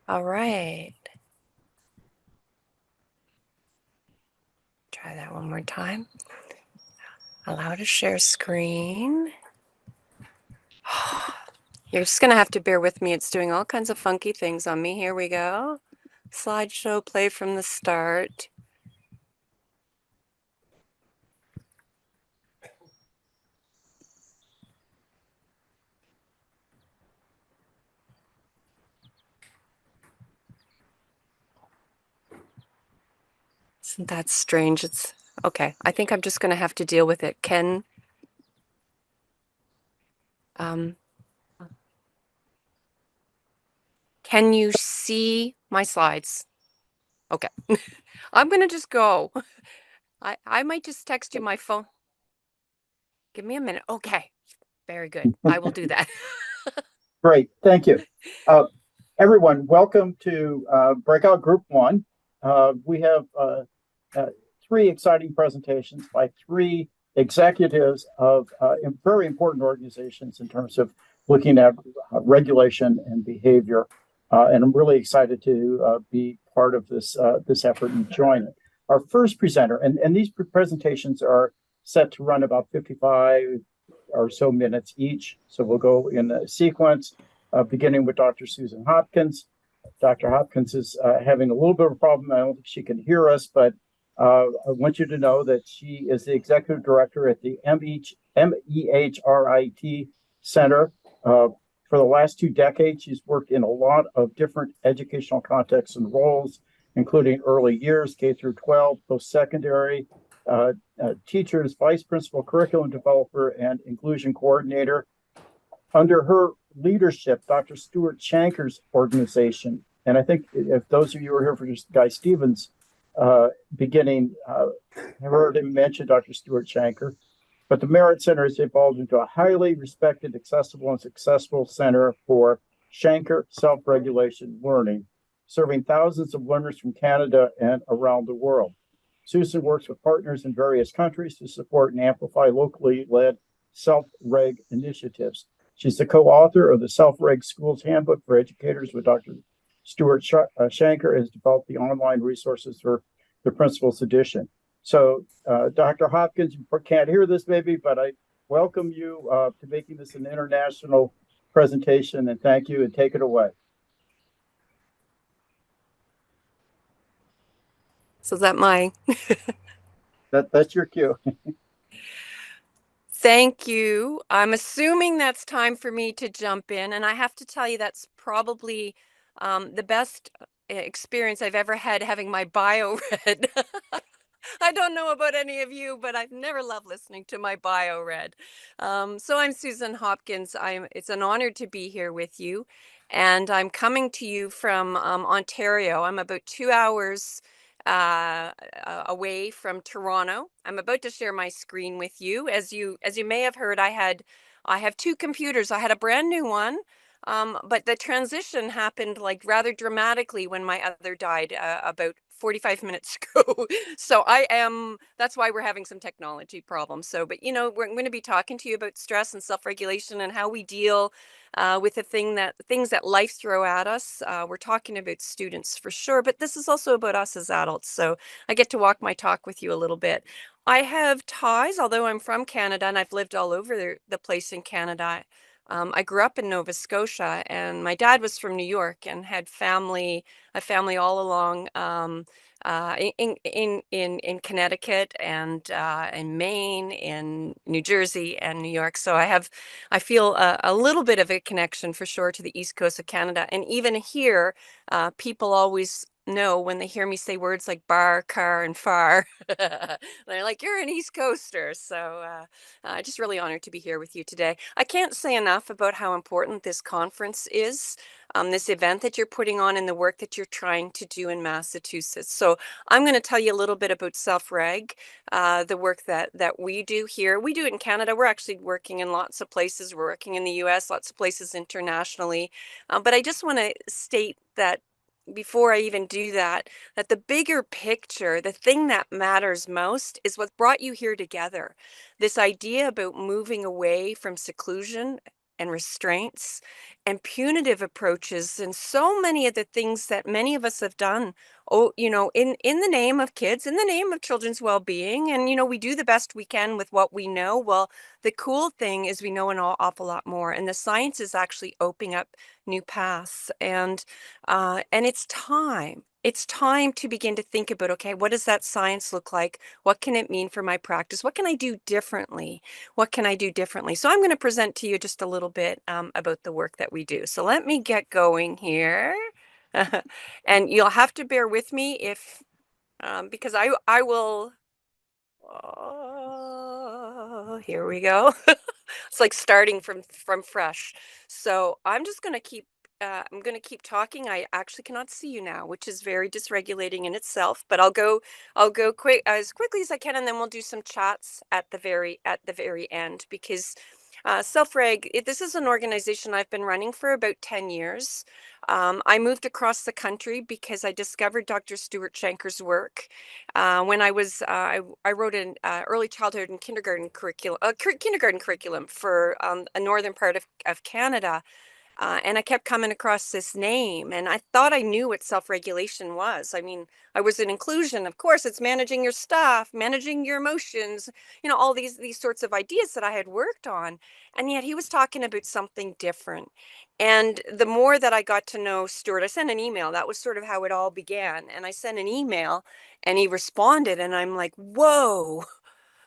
All right. Try that one more time. Allow to share screen. You're just going to have to bear with me. It's doing all kinds of funky things on me. Here we go. Slideshow, play from the start. Isn't that strange? It's okay. I think I'm just going to have to deal with it. Um, can you see my slides? Okay. I'm going to just go. I might just text you my phone. Give me a minute. Okay. Very good. I will do that. Great, thank you. Uh, Everyone, welcome to Breakout Group 1. We have uh, three exciting presentations by three executives of very important organizations in terms of looking at regulation and behavior. And I'm really excited to be part of this effort and join it. Our first presenter, and these presentations are set to run about 55 or so minutes each. So we'll go in a sequence, beginning with Dr. Susan Hopkins. Dr. Hopkins is having a little bit of a problem. I don't think she can hear us, but I want you to know that she is the executive director at the MEHRIT Center. For the last 2 decades, she's worked in a lot of different educational contexts and roles, including early years, K through 12, post-secondary, uh, teachers, vice principal, curriculum developer, and inclusion coordinator. Under her leadership, Dr. Stuart Shanker's organization, and I think if those of you who are here for just Guy Stevens beginning, have heard him mention Dr. Stuart Shanker, but the MEHRIT Center has evolved into a highly respected, accessible, and successful center for Shanker self-regulation learning, serving thousands of learners from Canada and around the world. Susan works with partners in various countries to support and amplify locally led self-reg initiatives. She's the co-author of the Self-Reg Schools Handbook for Educators with Dr. Stuart Shanker, has developed the online resources for the Principal's Edition. So, Dr. Hopkins, you can't hear this maybe, but I welcome you to making this an international presentation, and thank you, and take it away. So is that my That's your cue. Thank you. I'm assuming that's time for me to jump in. And I have to tell you, that's probably the best experience I've ever had having my bio read. I don't know about any of you, but I've never loved listening to my bio read. So I'm Susan Hopkins. It's an honor to be here with you. And I'm coming to you from Ontario. I'm about 2 hours away from Toronto. I'm about to share my screen with you. As you may have heard, I have two computers. I had a brand new one, but the transition happened like rather dramatically when my other died about 45 minutes ago. So that's why we're having some technology problems. So, but we're going to be talking to you about stress and self-regulation and how we deal with things that life throw at us. We're talking about students for sure, but this is also about us as adults. So I get to walk my talk with you a little bit. I have ties, although I'm from Canada and I've lived all over the place in Canada. I grew up in Nova Scotia, and my dad was from New York and had a family all along in Connecticut and in Maine, in New Jersey, and New York. So I feel a little bit of a connection for sure to the East Coast of Canada. And even here, people always know when they hear me say words like bar, car, and far. They're like, "You're an East Coaster." So just really honored to be here with you today. I can't say enough about how important this conference is, this event that you're putting on and the work that you're trying to do in Massachusetts. So I'm going to tell you a little bit about Self-Reg, the work that we do here. We do it in Canada. We're actually working in lots of places. We're working in the US, lots of places internationally. But I just want to state that before I even do that, that the bigger picture, the thing that matters most is what brought you here together. This idea about moving away from seclusion and restraints and punitive approaches and so many of the things that many of us have done, oh, in the name of kids, in the name of children's well-being. And, we do the best we can with what we know. Well, the cool thing is we know an awful lot more, and the science is actually opening up new paths. And it's time. It's time to begin to think about, okay, what does that science look like? What can it mean for my practice? What can I do differently? What can I do differently? So I'm going to present to you just a little bit about the work that we do. So let me get going here. And you'll have to bear with me if, because I will, oh, here we go. It's like starting from fresh. So I'm just going to keep talking. I actually cannot see you now, which is very dysregulating in itself, but I'll go quick as quickly as I can, and then we'll do some chats at the very end, because Self-Reg, this is an organization I've been running for about 10 years. I moved across the country because I discovered Dr. Stuart Shanker's work. When I wrote an early childhood and kindergarten curriculum for a northern part of Canada. And I kept coming across this name, and I thought I knew what self-regulation was. I mean, I was in inclusion. Of course, it's managing your stuff, managing your emotions, all these sorts of ideas that I had worked on. And yet he was talking about something different. And the more that I got to know Stuart, I sent an email. That was sort of how it all began. And I sent an email, and he responded, and I'm like, whoa,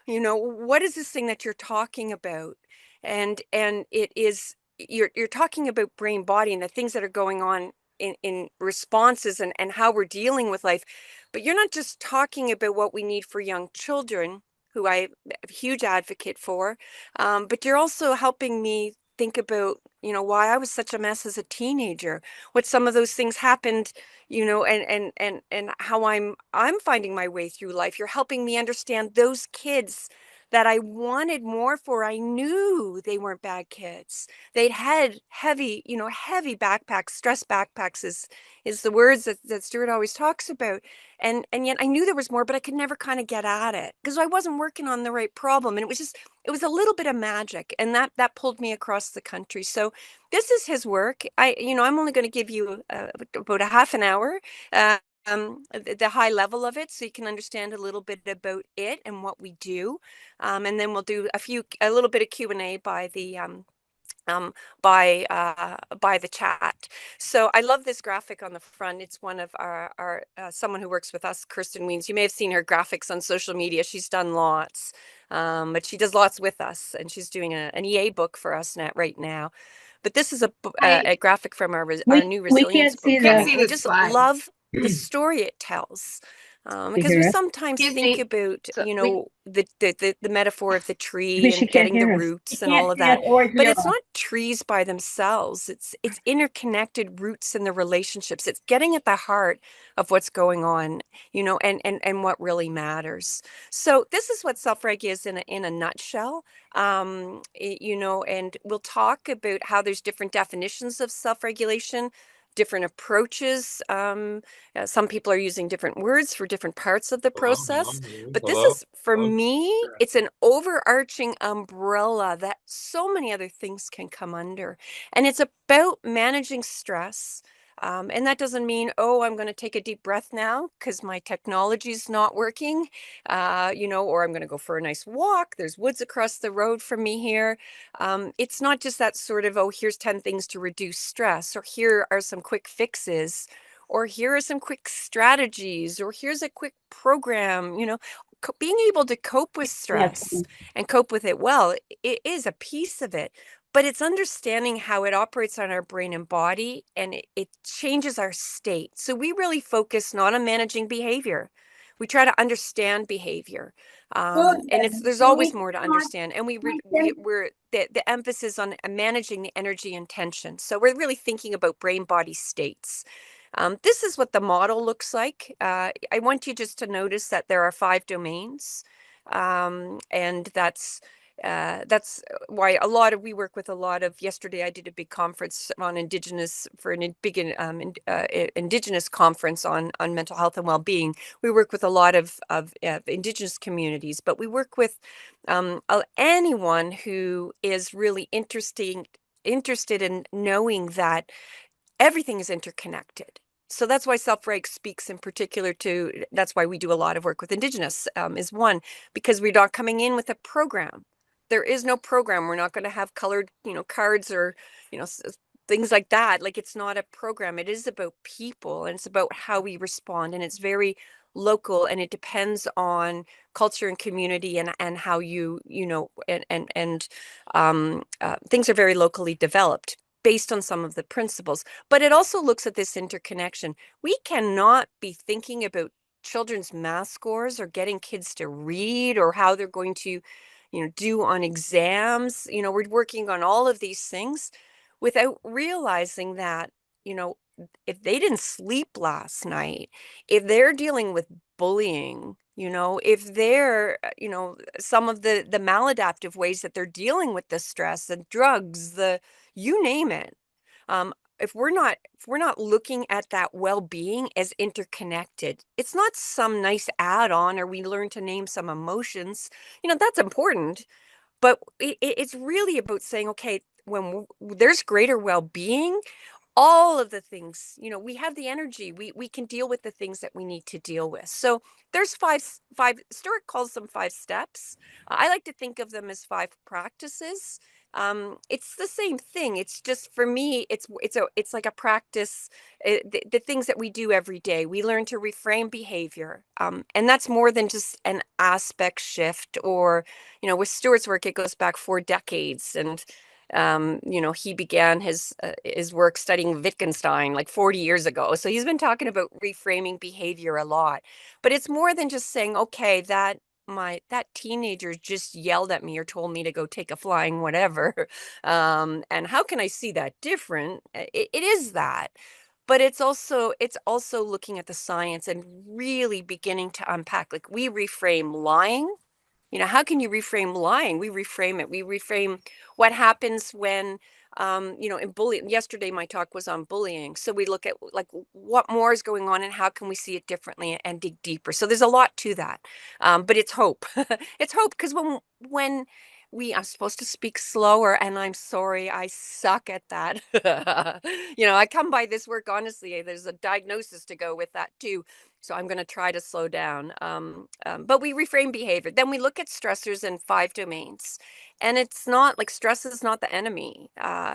what is this thing that you're talking about? And it is, you're talking about brain body and the things that are going on in responses, and how we're dealing with life. But you're not just talking about what we need for young children, who I'm a huge advocate for, but you're also helping me think about, why I was such a mess as a teenager, what some of those things happened, and how I'm finding my way through life. You're helping me understand those kids that I wanted more for. I knew they weren't bad kids. They'd had heavy backpacks. Stress backpacks is the words that Stuart always talks about. And yet I knew there was more, but I could never kind of get at it because I wasn't working on the right problem. And it was a little bit of magic, and that pulled me across the country. So this is his work. I'm only going to give you about a half an hour. The high level of it, so you can understand a little bit about it and what we do, and then we'll do a little bit of Q&A um, by the chat. So I love this graphic on the front. It's one of our someone who works with us, Kirsten Weens. You may have seen her graphics on social media. She's done lots, but she does lots with us, and she's doing an EA book for us right now. But this is a graphic from our new We resilience can't see book, the and we just love the story it tells. Because we hear us. sometimes Excuse think me. about, So we the metaphor of the tree But she and can't getting the hear us. She roots and all can't of see us that. or But hear it's us. not trees by themselves. It's interconnected roots in the relationships. It's getting at the heart of what's going on, and what really matters. So this is what self-reg is in a nutshell. And we'll talk about how there's different definitions of self-regulation, different approaches. Some people are using different words for different parts of the process. But this is, for me, it's an overarching umbrella that so many other things can come under. And it's about managing stress. And that doesn't mean, oh, I'm going to take a deep breath now because my technology's not working, or I'm going to go for a nice walk. There's woods across the road from me here. It's not just that sort of, oh, here's 10 things to reduce stress, or here are some quick fixes, or here are some quick strategies, or here's a quick program. Being able to cope with stress and cope with it well, it is a piece of it. But it's understanding how it operates on our brain and body, and it changes our state. So we really focus not on managing behavior. We try to understand behavior. And there's always more to understand. And we're the emphasis on managing the energy and tension. So we're really thinking about brain body states. This is what the model looks like. I want you just to notice that there are 5 domains. And that's why we work with a lot of. Yesterday I did a big conference on Indigenous for an big Indigenous conference on mental health and well-being. We work with a lot of Indigenous communities, but we work with anyone who is really interested in knowing that everything is interconnected. So that's why Self-Reg speaks in particular to, that's why we do a lot of work with Indigenous, is one, because we're not coming in with a program. There is no program. We're not going to have colored, cards or, things like that. Like, it's not a program. It is about people, and it's about how we respond. And it's very local, and it depends on culture and community, and how things are very locally developed based on some of the principles. But it also looks at this interconnection. We cannot be thinking about children's math scores or getting kids to read or how they're going to, do on exams. We're working on all of these things without realizing that, if they didn't sleep last night, if they're dealing with bullying, if they're, some of the maladaptive ways that they're dealing with the stress and drugs, you name it. If we're not looking at that well-being as interconnected, it's not some nice add-on or we learn to name some emotions. That's important, but it's really about saying, okay, when there's greater well-being, all of the things, we have the energy, we can deal with the things that we need to deal with. So there's five. Stuart calls them 5 steps. I like to think of them as 5 practices. It's the same thing. It's just, for me, it's like a practice. The things that we do every day, we learn to reframe behavior, and that's more than just an aspect shift. Or, with Stuart's work, it goes back 4 decades. And he began his work studying Wittgenstein like 40 years ago. So he's been talking about reframing behavior a lot. But it's more than just saying, okay, that teenager just yelled at me or told me to go take a flying whatever. And how can I see that different? It is that. But it's also looking at the science and really beginning to unpack. Like, we reframe lying. How can you reframe lying? We reframe it. We reframe what happens when, in bullying. Yesterday, my talk was on bullying. So we look at, like, what more is going on and how can we see it differently and dig deeper. So there's a lot to that. But it's hope. It's hope, because when we are supposed to speak slower, and I'm sorry, I suck at that. I come by this work, honestly. There's a diagnosis to go with that too. So I'm going to try to slow down. But we reframe behavior. Then we look at stressors in 5 domains. And it's not like stress is not the enemy.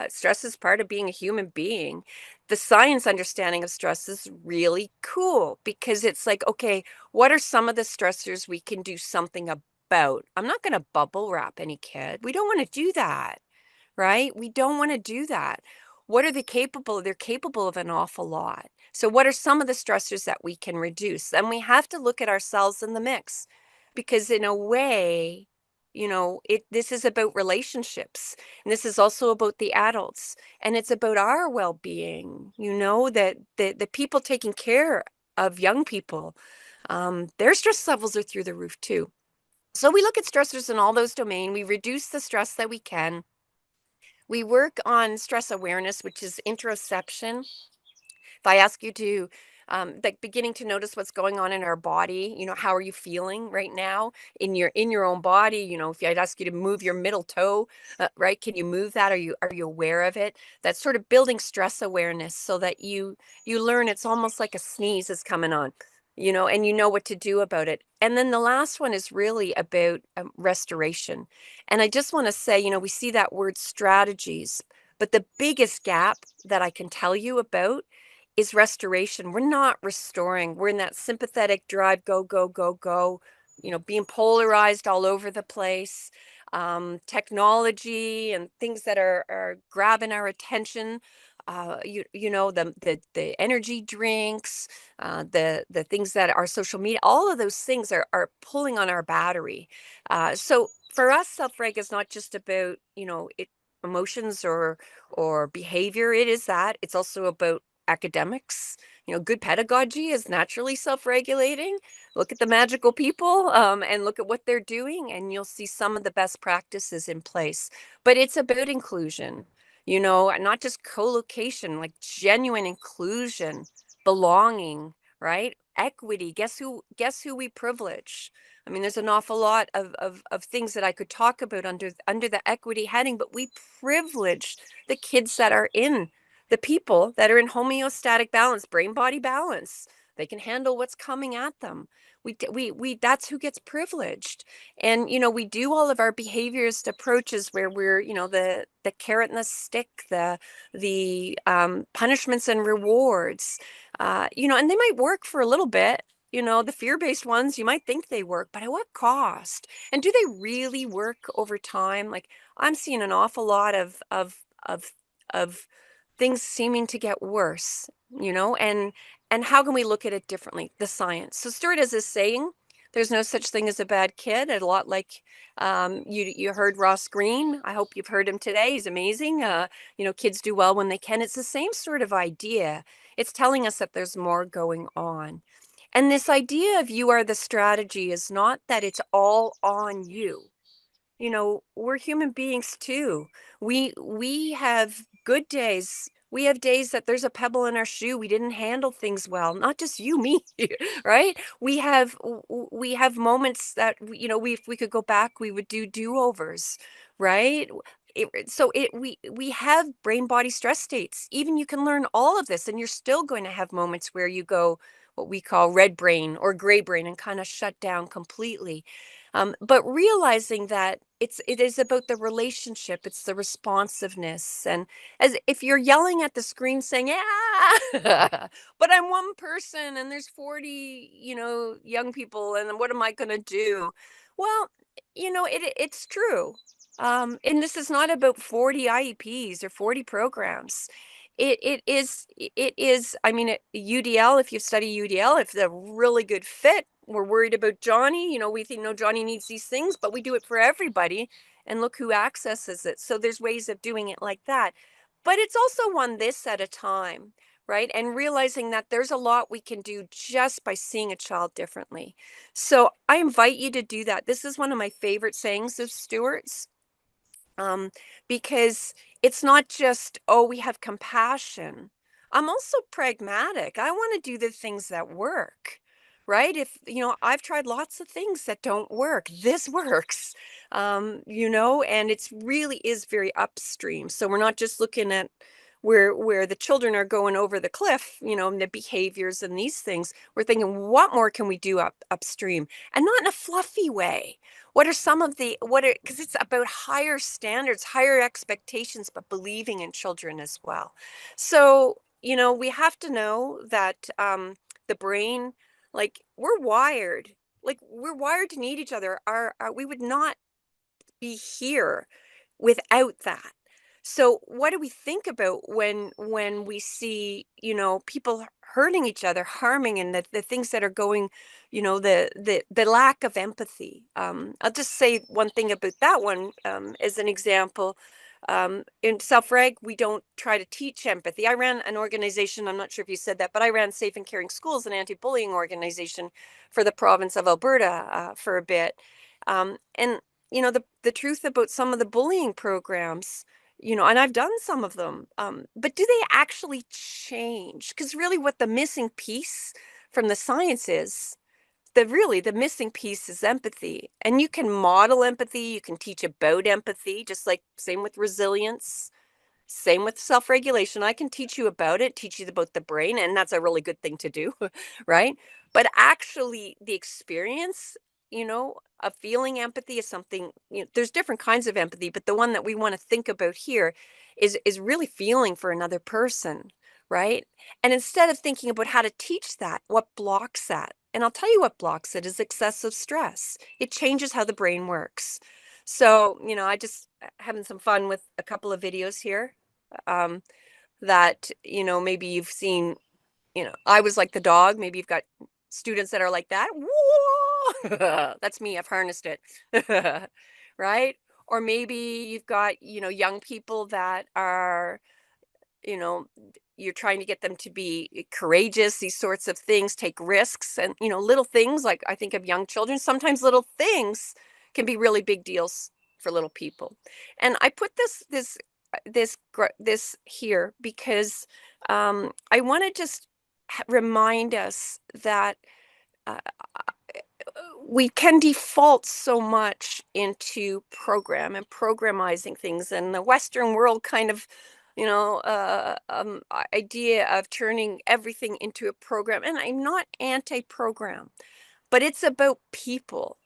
Stress is part of being a human being. The science understanding of stress is really cool, because it's like, okay, what are some of the stressors we can do something about? I'm not going to bubble wrap any kid. We don't want to do that, right? We don't want to do that. What are they capable of? They're capable of an awful lot. So what are some of the stressors that we can reduce? And we have to look at ourselves in the mix, because in a way, this is about relationships, and this is also about the adults, and it's about our well-being, that the people taking care of young people, their stress levels are through the roof too. So we look at stressors in all those domains. We reduce the stress that we can. We work on stress awareness, which is interoception. If I ask you to, like, beginning to notice what's going on in our body, how are you feeling right now in your own body? If I'd ask you to move your middle toe, right? Can you move that? Are you aware of it? That's sort of building stress awareness, so that you learn it's almost like a sneeze is coming on, and you know what to do about it. And then the last one is really about restoration. And I just want to say, we see that word strategies, but the biggest gap that I can tell you about is restoration. We're not restoring. We're in that sympathetic drive, go, go, go, go, being polarized all over the place. Technology and things that are grabbing our attention. The energy drinks, the things that are social media, all of those things are pulling on our battery. So for us, self-reg is not just about, emotions or behavior. It is that. It's also about academics. Good pedagogy is naturally self-regulating. Look at the magical people, and look at what they're doing, and you'll see some of the best practices in place. But it's about inclusion, not just co-location, like genuine inclusion, belonging, right? equity. Guess who we privilege? I mean, there's an awful lot of things that I could talk about under the equity heading, but we privilege the kids that are in the people that are in homeostatic balance, brain body balance. They can handle what's coming at them. We that's who gets privileged. And we do all of our behaviorist approaches where we're, the carrot and the stick, the punishments and rewards, and they might work for a little bit. The fear-based ones, you might think they work, but at what cost? And do they really work over time? Like, I'm seeing an awful lot of things seeming to get worse, and how can we look at it differently? The science. So Stuart has this saying, there's no such thing as a bad kid. A lot like, you heard Ross Green. I hope you've heard him today. He's amazing. Kids do well when they can. It's the same sort of idea. It's telling us that there's more going on. And this idea of you are the strategy is not that it's all on you. We're human beings too. We have good days. We have days that there's a pebble in our shoe. We didn't handle things well. Not just you, me, right? We have moments that if we could go back, we would do do-overs, right? We have brain body stress states. Even you can learn all of this, and you're still going to have moments where you go what we call red brain or gray brain and kind of shut down completely. But realizing that it is about the relationship, it's the responsiveness. And as if you're yelling at the screen saying, yeah, but I'm one person and there's 40, young people, and what am I going to do? Well, it's true. And this is not about 40 IEPs or 40 programs. It is, I mean, UDL, if you study UDL, if it's a really good fit, we're worried about Johnny, we think, no, Johnny needs these things, but we do it for everybody. And look who accesses it. So there's ways of doing it like that. But it's also one this at a time, right? And realizing that there's a lot we can do just by seeing a child differently. So I invite you to do that. This is one of my favorite sayings of Stewart's, um, because it's not just, oh, we have compassion. I'm also pragmatic. I want to do the things that work, right? If, I've tried lots of things that don't work. This works, and it's really is very upstream. So we're not just looking at where the children are going over the cliff, and the behaviors and these things. We're thinking, what more can we do upstream, and not in a fluffy way? What are some of the, because it's about higher standards, higher expectations, but believing in children as well. So, we have to know that, the brain, like we're wired to need each other. We would not be here without that. So what do we think about when we see, people hurting each other, harming, and the things that are going, the lack of empathy. I'll just say one thing about that one, as an example. In Self-Reg, we don't try to teach empathy. I ran an organization, I'm not sure if you said that, but I ran Safe and Caring Schools, an anti-bullying organization for the province of Alberta, for a bit. And the truth about some of the bullying programs, and I've done some of them, but do they actually change? Because really what the missing piece from the science is, the missing piece is empathy. And you can model empathy, you can teach about empathy, just like same with resilience. Same with self-regulation. I can teach you about it, teach you about the brain, and that's a really good thing to do, right? But actually, the experience, of feeling empathy is something, there's different kinds of empathy, but the one that we want to think about here is really feeling for another person, right? And instead of thinking about how to teach that, what blocks that? And I'll tell you what blocks it is excessive stress. It changes how the brain works. So, I just having some fun with a couple of videos here, um, that, maybe you've seen, I was like the dog. Maybe you've got students that are like that. Whoa! That's me. I've harnessed it. Right? Or maybe you've got, young people that are, you know, you're trying to get them to be courageous, these sorts of things, take risks, and, little things, like I think of young children, sometimes little things can be really big deals for little people. And I put this here because, I want to just remind us that uh, we can default so much into programmizing things, and the Western world kind of, idea of turning everything into a program. And I'm not anti-program, but it's about people,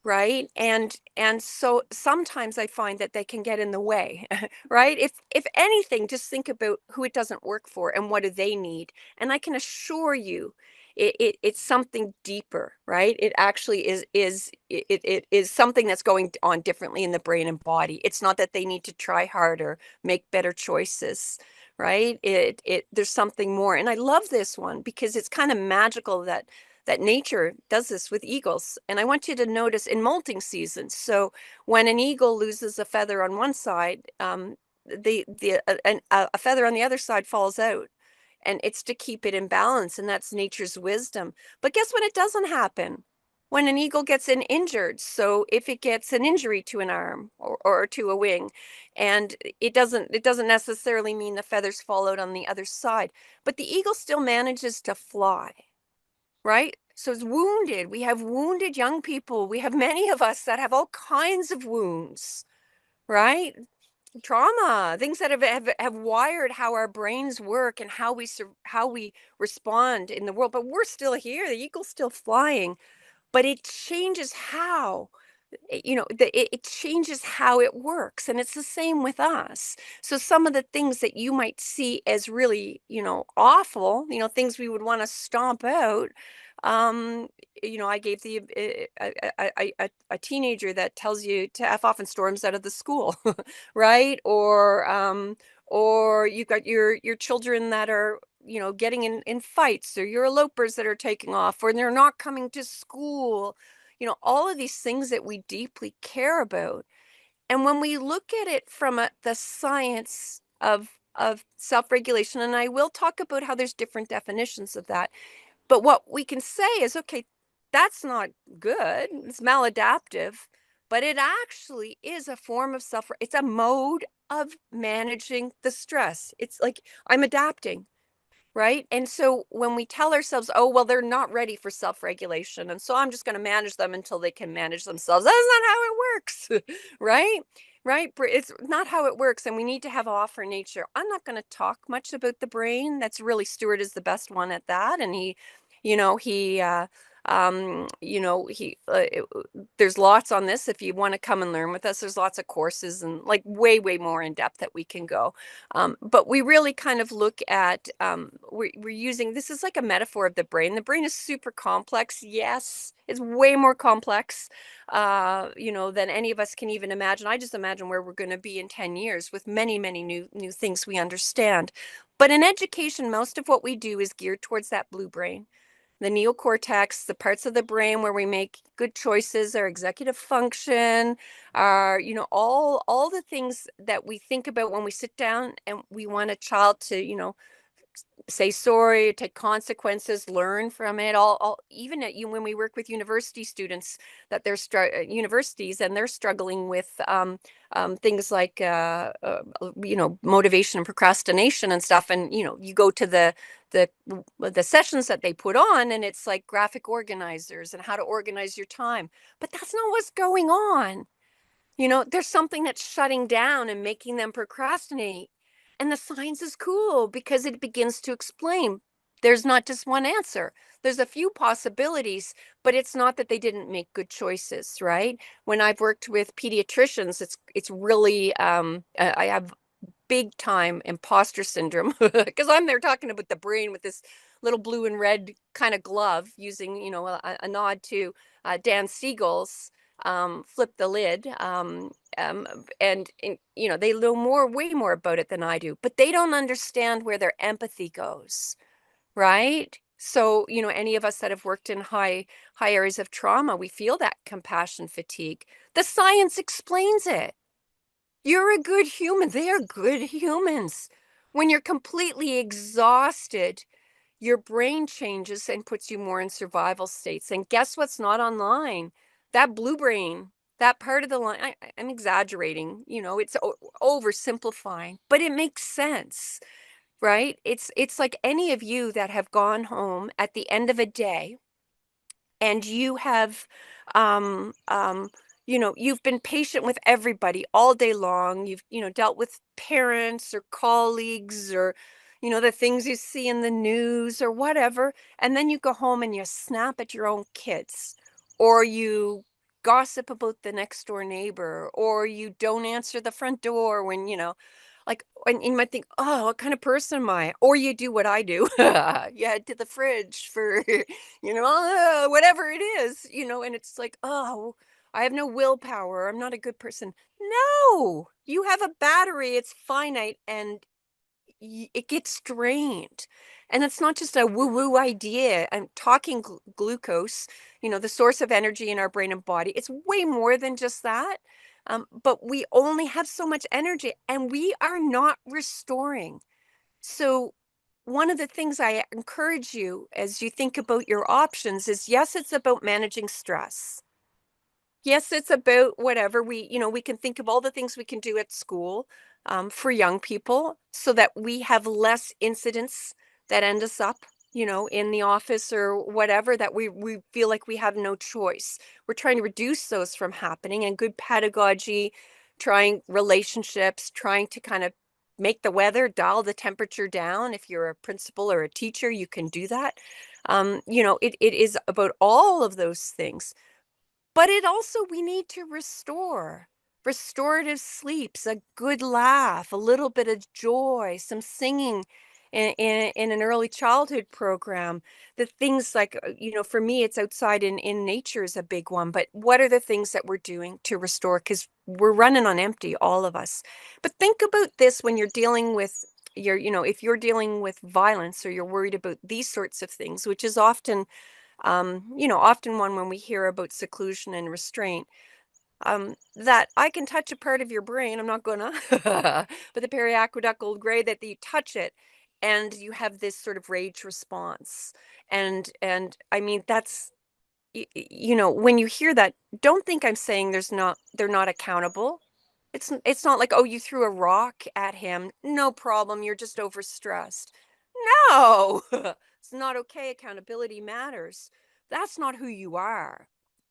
right? And so sometimes I find that they can get in the way, right? If anything, just think about who it doesn't work for and what do they need. And I can assure you, it's something deeper, right? It actually it is something that's going on differently in the brain and body. It's not that they need to try harder, make better choices, right? It there's something more. And I love this one because it's kind of magical that nature does this with eagles. And I want you to notice in molting season. So when an eagle loses a feather on one side, a feather on the other side falls out, and it's to keep it in balance, and that's nature's wisdom. But guess what? It doesn't happen when an eagle gets injured. So if it gets an injury to an arm or to a wing, and it doesn't necessarily mean the feathers fall out on the other side, but the eagle still manages to fly, right? So it's wounded. We have wounded young people. We have many of us that have all kinds of wounds, right? Trauma, things that have wired how our brains work and how we respond in the world. But we're still here. The eagle's still flying, but it changes how it changes how it works, and it's the same with us. So some of the things that you might see as really awful, things we would want to stomp out. um I gave a teenager that tells you to F off and storms out of the school, right? Or you've got your children that are getting in fights, or your elopers that are taking off, or they're not coming to school. All of these things that we deeply care about. And when we look at it from the science of self-regulation, and I will talk about how there's different definitions of that, but what we can say is, okay, that's not good. It's maladaptive, but it actually is a form of it's a mode of managing the stress. It's like I'm adapting. Right. And so when we tell ourselves, oh, well, they're not ready for self regulation, and so I'm just going to manage them until they can manage themselves, that's not how it works. Right. Right. It's not how it works. And we need to have awe for nature. I'm not going to talk much about the brain. That's really, Stewart is the best one at that. And you know, he, uh, he there's lots on this. If you want to come and learn with us, there's lots of courses and like way more in depth that we can go. But we really kind of look at, we're using, this is like a metaphor of the brain. The brain is super complex. Yes, it's way more complex, than any of us can even imagine. I just imagine where we're going to be in 10 years with many new things we understand. But in education, most of what we do is geared towards that blue brain, the neocortex, the parts of the brain where we make good choices, our executive function, our, all the things that we think about when we sit down and we want a child to, say sorry, take consequences, learn from it. All even at you when we work with university students, that they're universities, and they're struggling with things like motivation and procrastination and stuff. And you go to the the sessions that they put on, and it's like graphic organizers and how to organize your time. But that's not what's going on. There's something that's shutting down and making them procrastinate. And the science is cool because it begins to explain there's not just one answer. There's a few possibilities, but it's not that they didn't make good choices, right? When I've worked with pediatricians, it's really I have big time imposter syndrome because I'm there talking about the brain with this little blue and red kind of glove, using a nod to Dan Siegel's Flip the Lid. And they know way more about it than I do, but they don't understand where their empathy goes, right? So any of us that have worked in high areas of trauma, we feel that compassion fatigue. The science explains it. You're a good human. They are good humans. When you're completely exhausted, your brain changes and puts you more in survival states. And guess what's not online? That blue brain, that part of the line. I'm exaggerating, it's oversimplifying, but it makes sense. right? It's like any of you that have gone home at the end of a day and you have um um you've been patient with everybody all day long. You've dealt with parents or colleagues or the things you see in the news or whatever, and then you go home and you snap at your own kids, or you gossip about the next door neighbor, or you don't answer the front door when like, and you might think, oh, what kind of person am I? Or you do what I do. You head to the fridge for whatever it is, and it's like, oh, I have no willpower. I'm not a good person. No, you have a battery. It's finite and it gets drained. And it's not just a woo woo idea. I'm talking glucose, the source of energy in our brain and body. It's way more than just that. But we only have so much energy and we are not restoring. So, one of the things I encourage you as you think about your options is, yes, it's about managing stress. Yes, it's about whatever we can think of all the things we can do at school for young people so that we have less incidents that end us up, in the office or whatever, that we feel like we have no choice. We're trying to reduce those from happening, and good pedagogy, trying relationships, trying to kind of make the weather, dial the temperature down. If you're a principal or a teacher, you can do that. It is about all of those things. But it also, we need to restore. Restorative sleeps, a good laugh, a little bit of joy, some singing in an early childhood program. The things like, for me, it's outside in nature is a big one. But what are the things that we're doing to restore? Because we're running on empty, all of us. But think about this when you're dealing with if you're dealing with violence or you're worried about these sorts of things, which is often one when we hear about seclusion and restraint, that I can touch a part of your brain. I'm not gonna, but the periaqueductal gray, that you touch it and you have this sort of rage response. And I mean, that's, when you hear that, don't think I'm saying they're not accountable. It's not like, oh, you threw a rock at him. No problem. You're just overstressed. No, it's not okay. Accountability matters. That's not who you are.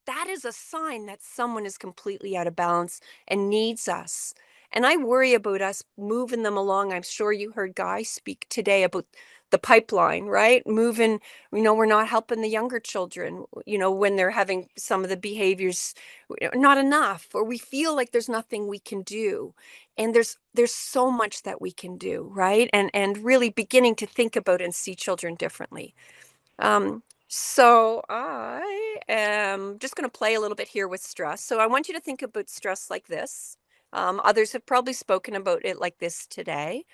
That is a sign that someone is completely out of balance and needs us. And I worry about us moving them along. I'm sure you heard Guy speak today about the pipeline, right? Moving, we're not helping the younger children, when they're having some of the behaviors not enough, or we feel like there's nothing we can do. And there's so much that we can do, right? And really beginning to think about and see children differently. So I am just going to play a little bit here with stress. So I want you to think about stress like this. Others have probably spoken about it like this today.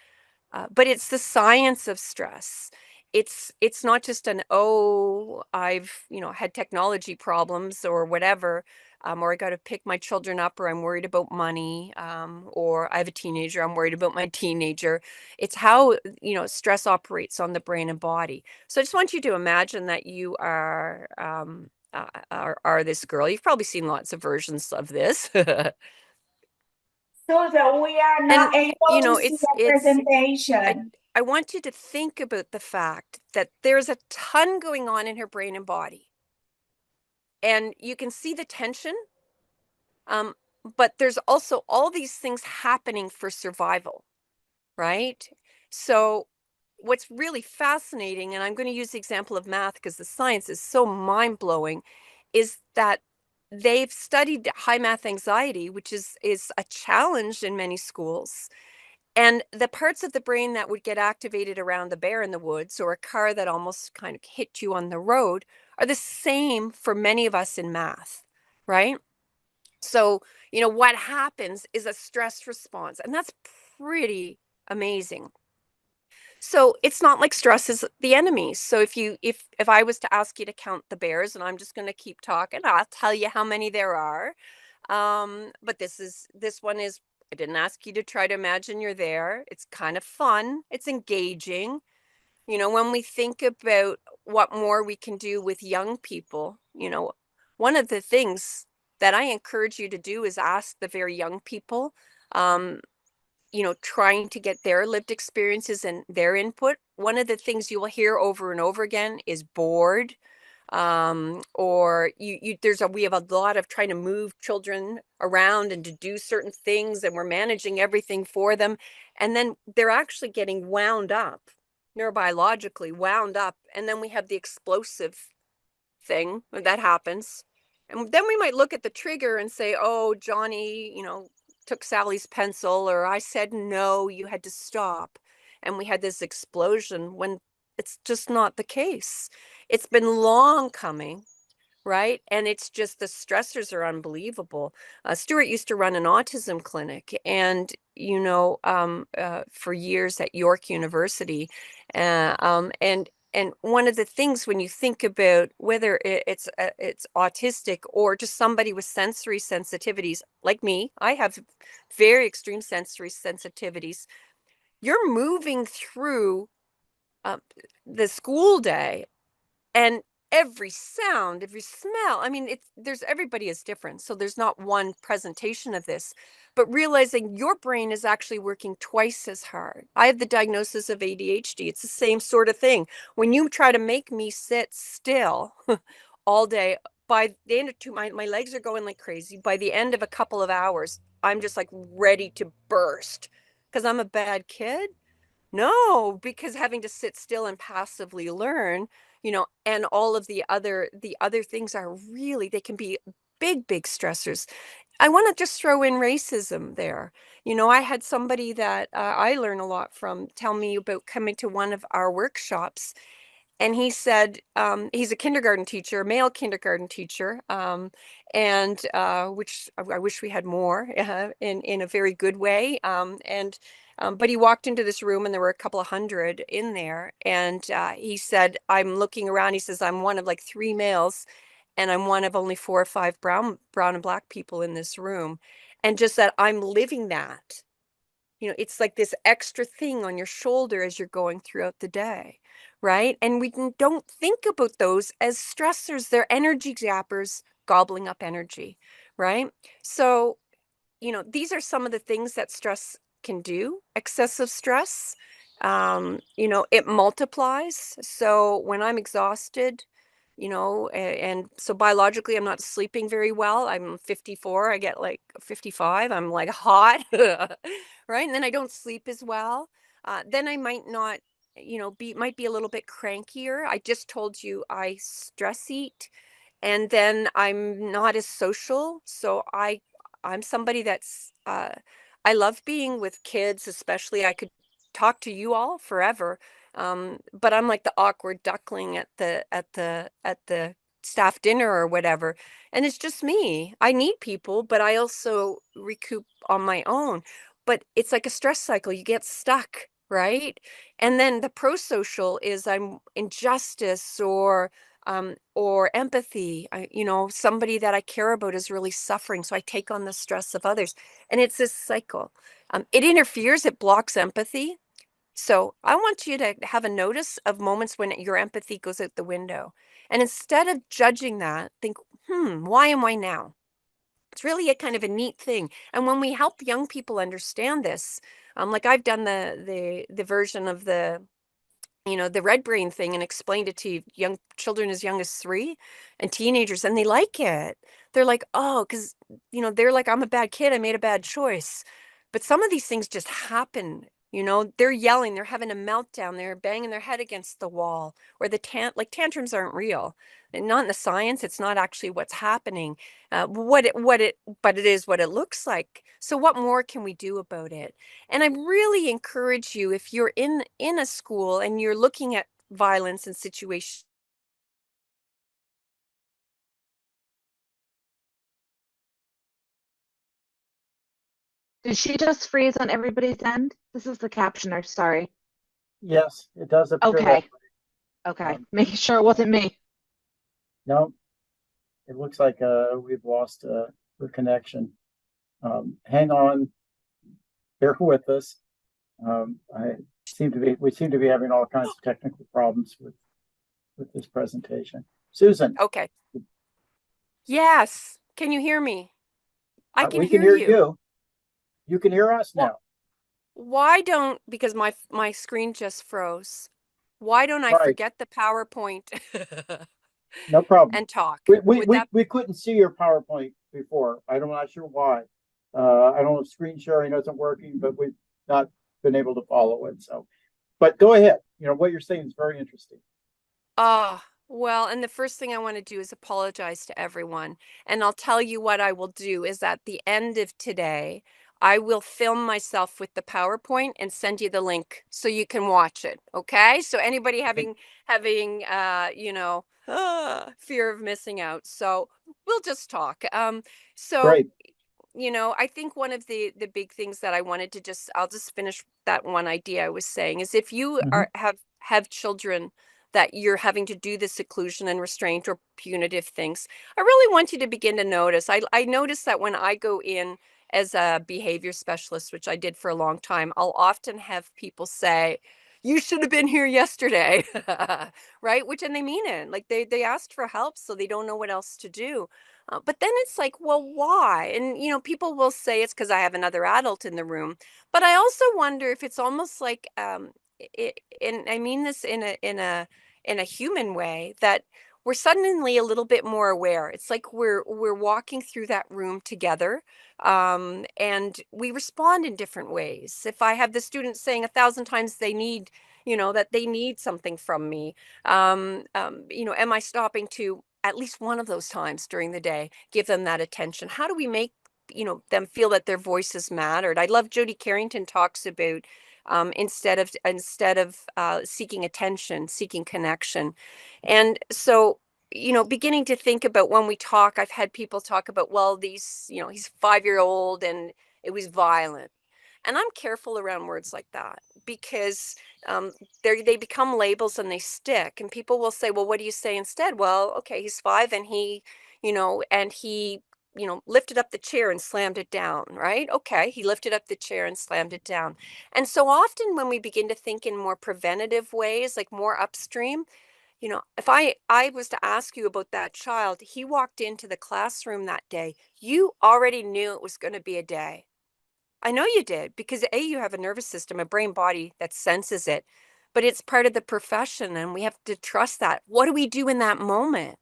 But it's the science of stress. It's not just an, oh, I've had technology problems or whatever, or I got to pick my children up, or I'm worried about money, or I have a teenager, I'm worried about my teenager. It's how stress operates on the brain and body. So I just want you to imagine that you are this girl. You've probably seen lots of versions of this. So that we are And not able to see a it's I presentation. I want you to think about the fact that there's a ton going on in her brain and body. And you can see the tension, um, but there's also all these things happening for survival, right? So what's really fascinating, and I'm going to use the example of math because the science is so mind-blowing, is that they've studied high math anxiety, which is a challenge in many schools. And the parts of the brain that would get activated around the bear in the woods or a car that almost kind of hit you on the road are the same for many of us in math, right? So, what happens is a stress response, and that's pretty amazing. So it's not like stress is the enemy. So if I was to ask you to count the bears, and I'm just going to keep talking, I'll tell you how many there are. But this one is, I didn't ask you to try to imagine you're there. It's kind of fun. It's engaging. When we think about what more we can do with young people, one of the things that I encourage you to do is ask the very young people, um, trying to get their lived experiences and their input. One of the things you will hear over and over again is bored. Or we have a lot of trying to move children around and to do certain things, and we're managing everything for them. And then they're actually getting wound up, neurobiologically wound up. And then we have the explosive thing that happens. And then we might look at the trigger and say, oh, Johnny, took Sally's pencil, or I said, no, you had to stop. And we had this explosion when it's just not the case. It's been long coming, right? And it's just the stressors are unbelievable. Stuart used to run an autism clinic, and for years at York University, and one of the things when you think about whether it's autistic or just somebody with sensory sensitivities like me, I have very extreme sensory sensitivities. You're moving through the school day, and every sound, every smell, I mean, everybody is different, so there's not one presentation of this, but realizing your brain is actually working twice as hard. I have the diagnosis of ADHD. It's the same sort of thing. When you try to make me sit still all day, by the end of my legs are going like crazy. By the end of a couple of hours, I'm just like ready to burst because I'm a bad kid. No, because having to sit still and passively learn, and all of the other things are really, they can be big stressors. I want to just throw in racism there. I had somebody that I learn a lot from tell me about coming to one of our workshops, and he said he's a kindergarten teacher, male kindergarten teacher, and which I wish we had more in a very good way. But he walked into this room and there were a couple of hundred in there, and he said, "I'm looking around." He says, "I'm one of like three males, and I'm one of only 4 or 5 brown and black people in this room," and just that I'm living that. It's like this extra thing on your shoulder as you're going throughout the day, right? And we don't think about those as stressors. They're energy zappers gobbling up energy, right? So, these are some of the things that stress can do. Excessive stress, it multiplies. So when I'm exhausted, and so biologically, I'm not sleeping very well. I'm 54. I get like 55. I'm like hot, right? And then I don't sleep as well. Then I might not, might be a little bit crankier. I just told you I stress eat, and then I'm not as social. So I'm somebody that's I love being with kids, especially. I could talk to you all forever, but I'm like the awkward duckling at the staff dinner or whatever, and it's just me. I need people, but I also recoup on my own. But it's like a stress cycle. You get stuck, right? And then the pro-social is I'm injustice or empathy. Somebody that I care about is really suffering, so I take on the stress of others, and it's this cycle. It interferes, it blocks empathy. So I want you to have a notice of moments when your empathy goes out the window. And instead of judging that, think, why am I now? It's really a kind of a neat thing. And when we help young people understand this, like I've done the version of the red brain thing and explained it to young children as young as 3 and teenagers, and they like it. They're like, oh, because, they're like, I'm a bad kid. I made a bad choice. But some of these things just happen. They're yelling, they're having a meltdown, they're banging their head against the wall, or tantrums aren't real. And not in the science, it's not actually what's happening. But it is what it looks like. So what more can we do about it? And I really encourage you, if you're in a school and you're looking at violence and situations. Did she just freeze on everybody's end? This is the captioner, sorry. Yes, it does appear that Okay. way. Okay. Making sure it wasn't me. No, it looks like we've lost her connection. Hang on, bear with us. We seem to be having all kinds of technical problems with this presentation. Susan. Okay. Yes. Can you hear me? I can We can hear hear you. you. You can hear us Well, now. why don't, because my screen just froze. Why don't I Right, forget the PowerPoint no problem. and talk? We, we, Would we, that we couldn't see your PowerPoint before. I'm not sure why. I don't know if screen sharing isn't working, but we've not been able to follow it. So, but go ahead. You know, what you're saying is very interesting. Ah, well, and the first thing I want to do is apologize to everyone. And I'll tell you what I will do is at the end of today, I will film myself with the PowerPoint and send you the link so you can watch it. Okay? So anybody Okay, having fear of missing out. So we'll just talk. So great. I think one of the big things that I wanted to I'll just finish that one idea I was saying is if you Mhm. are have children that you're having to do the seclusion and restraint or punitive things, I really want you to begin to notice. I notice that when I go in as a behavior specialist, which I did for a long time, I'll often have people say, "You should have been here yesterday," right? Which and they mean it. Like they asked for help, so they don't know what else to do. But then it's like, well, why? And people will say it's because I have another adult in the room. But I also wonder if it's almost like, and I mean this in a human way, that we're suddenly a little bit more aware. It's like we're walking through that room together, and we respond in different ways. If I have the students saying 1,000 times that they need something from me, am I stopping to at least one of those times during the day give them that attention? How do we make them feel that their voices mattered? I love Jody Carrington talks about, instead of seeking attention, seeking connection. And so beginning to think about when we talk, I've had people talk about, well, he's 5-year old and it was violent. And I'm careful around words like that because um, they become labels and they stick. And people will say, "Well, what do you say instead?" Well, okay, he's 5 and he lifted up the chair and slammed it down, right? Okay, he lifted up the chair and slammed it down. And so often when we begin to think in more preventative ways, like more upstream, if I was to ask you about that child, he walked into the classroom that day, you already knew it was going to be a day. I know you did because A, you have a nervous system, a brain body that senses it, but it's part of the profession and we have to trust that. What do we do in that moment?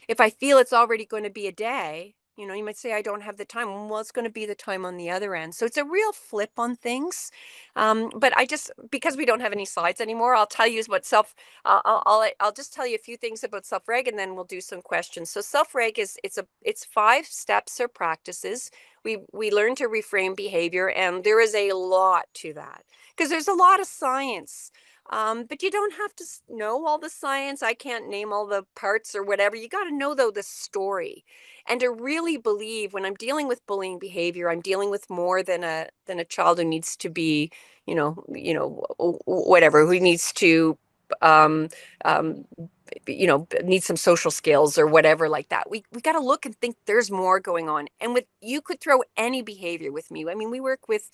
If I feel it's already going to be a day, you might say, I don't have the time. Well, it's going to be the time on the other end. So it's a real flip on things. But because we don't have any slides anymore, I'll tell you what I'll just tell you a few things about self-reg and then we'll do some questions. So self-reg it's 5 steps or practices. We learn to reframe behavior, and there is a lot to that because there's a lot of science. But you don't have to know all the science. I can't name all the parts or whatever. You got to know, though, the story, and to really believe when I'm dealing with bullying behavior, I'm dealing with more than a child who needs to be, whatever, who needs to, um, um, need some social skills or whatever like that. We got to look and think there's more going on. And you could throw any behavior with me. I mean, we work with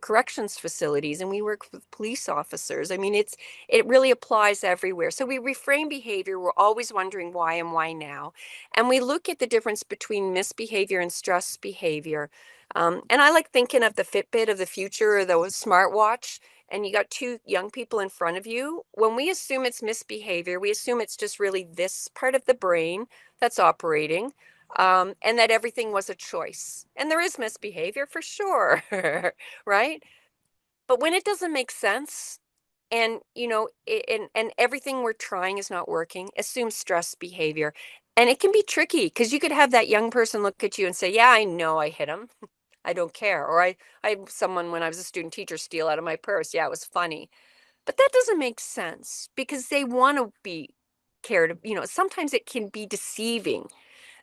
corrections facilities and we work with police officers. I mean, it really applies everywhere. So we reframe behavior. We're always wondering why and why now. And we look at the difference between misbehavior and stress behavior. And I like thinking of the Fitbit of the future or the smartwatch, and you got 2 young people in front of you. When we assume it's misbehavior, we assume it's just really this part of the brain that's operating, and that everything was a choice. And there is misbehavior for sure, right? But when it doesn't make sense, and and everything we're trying is not working, assume stress behavior. And it can be tricky because you could have that young person look at you and say, "Yeah, I know I hit him. I don't care." Or I had someone when I was a student teacher steal out of my purse. Yeah, it was funny. But that doesn't make sense because they want to be cared. Sometimes it can be deceiving,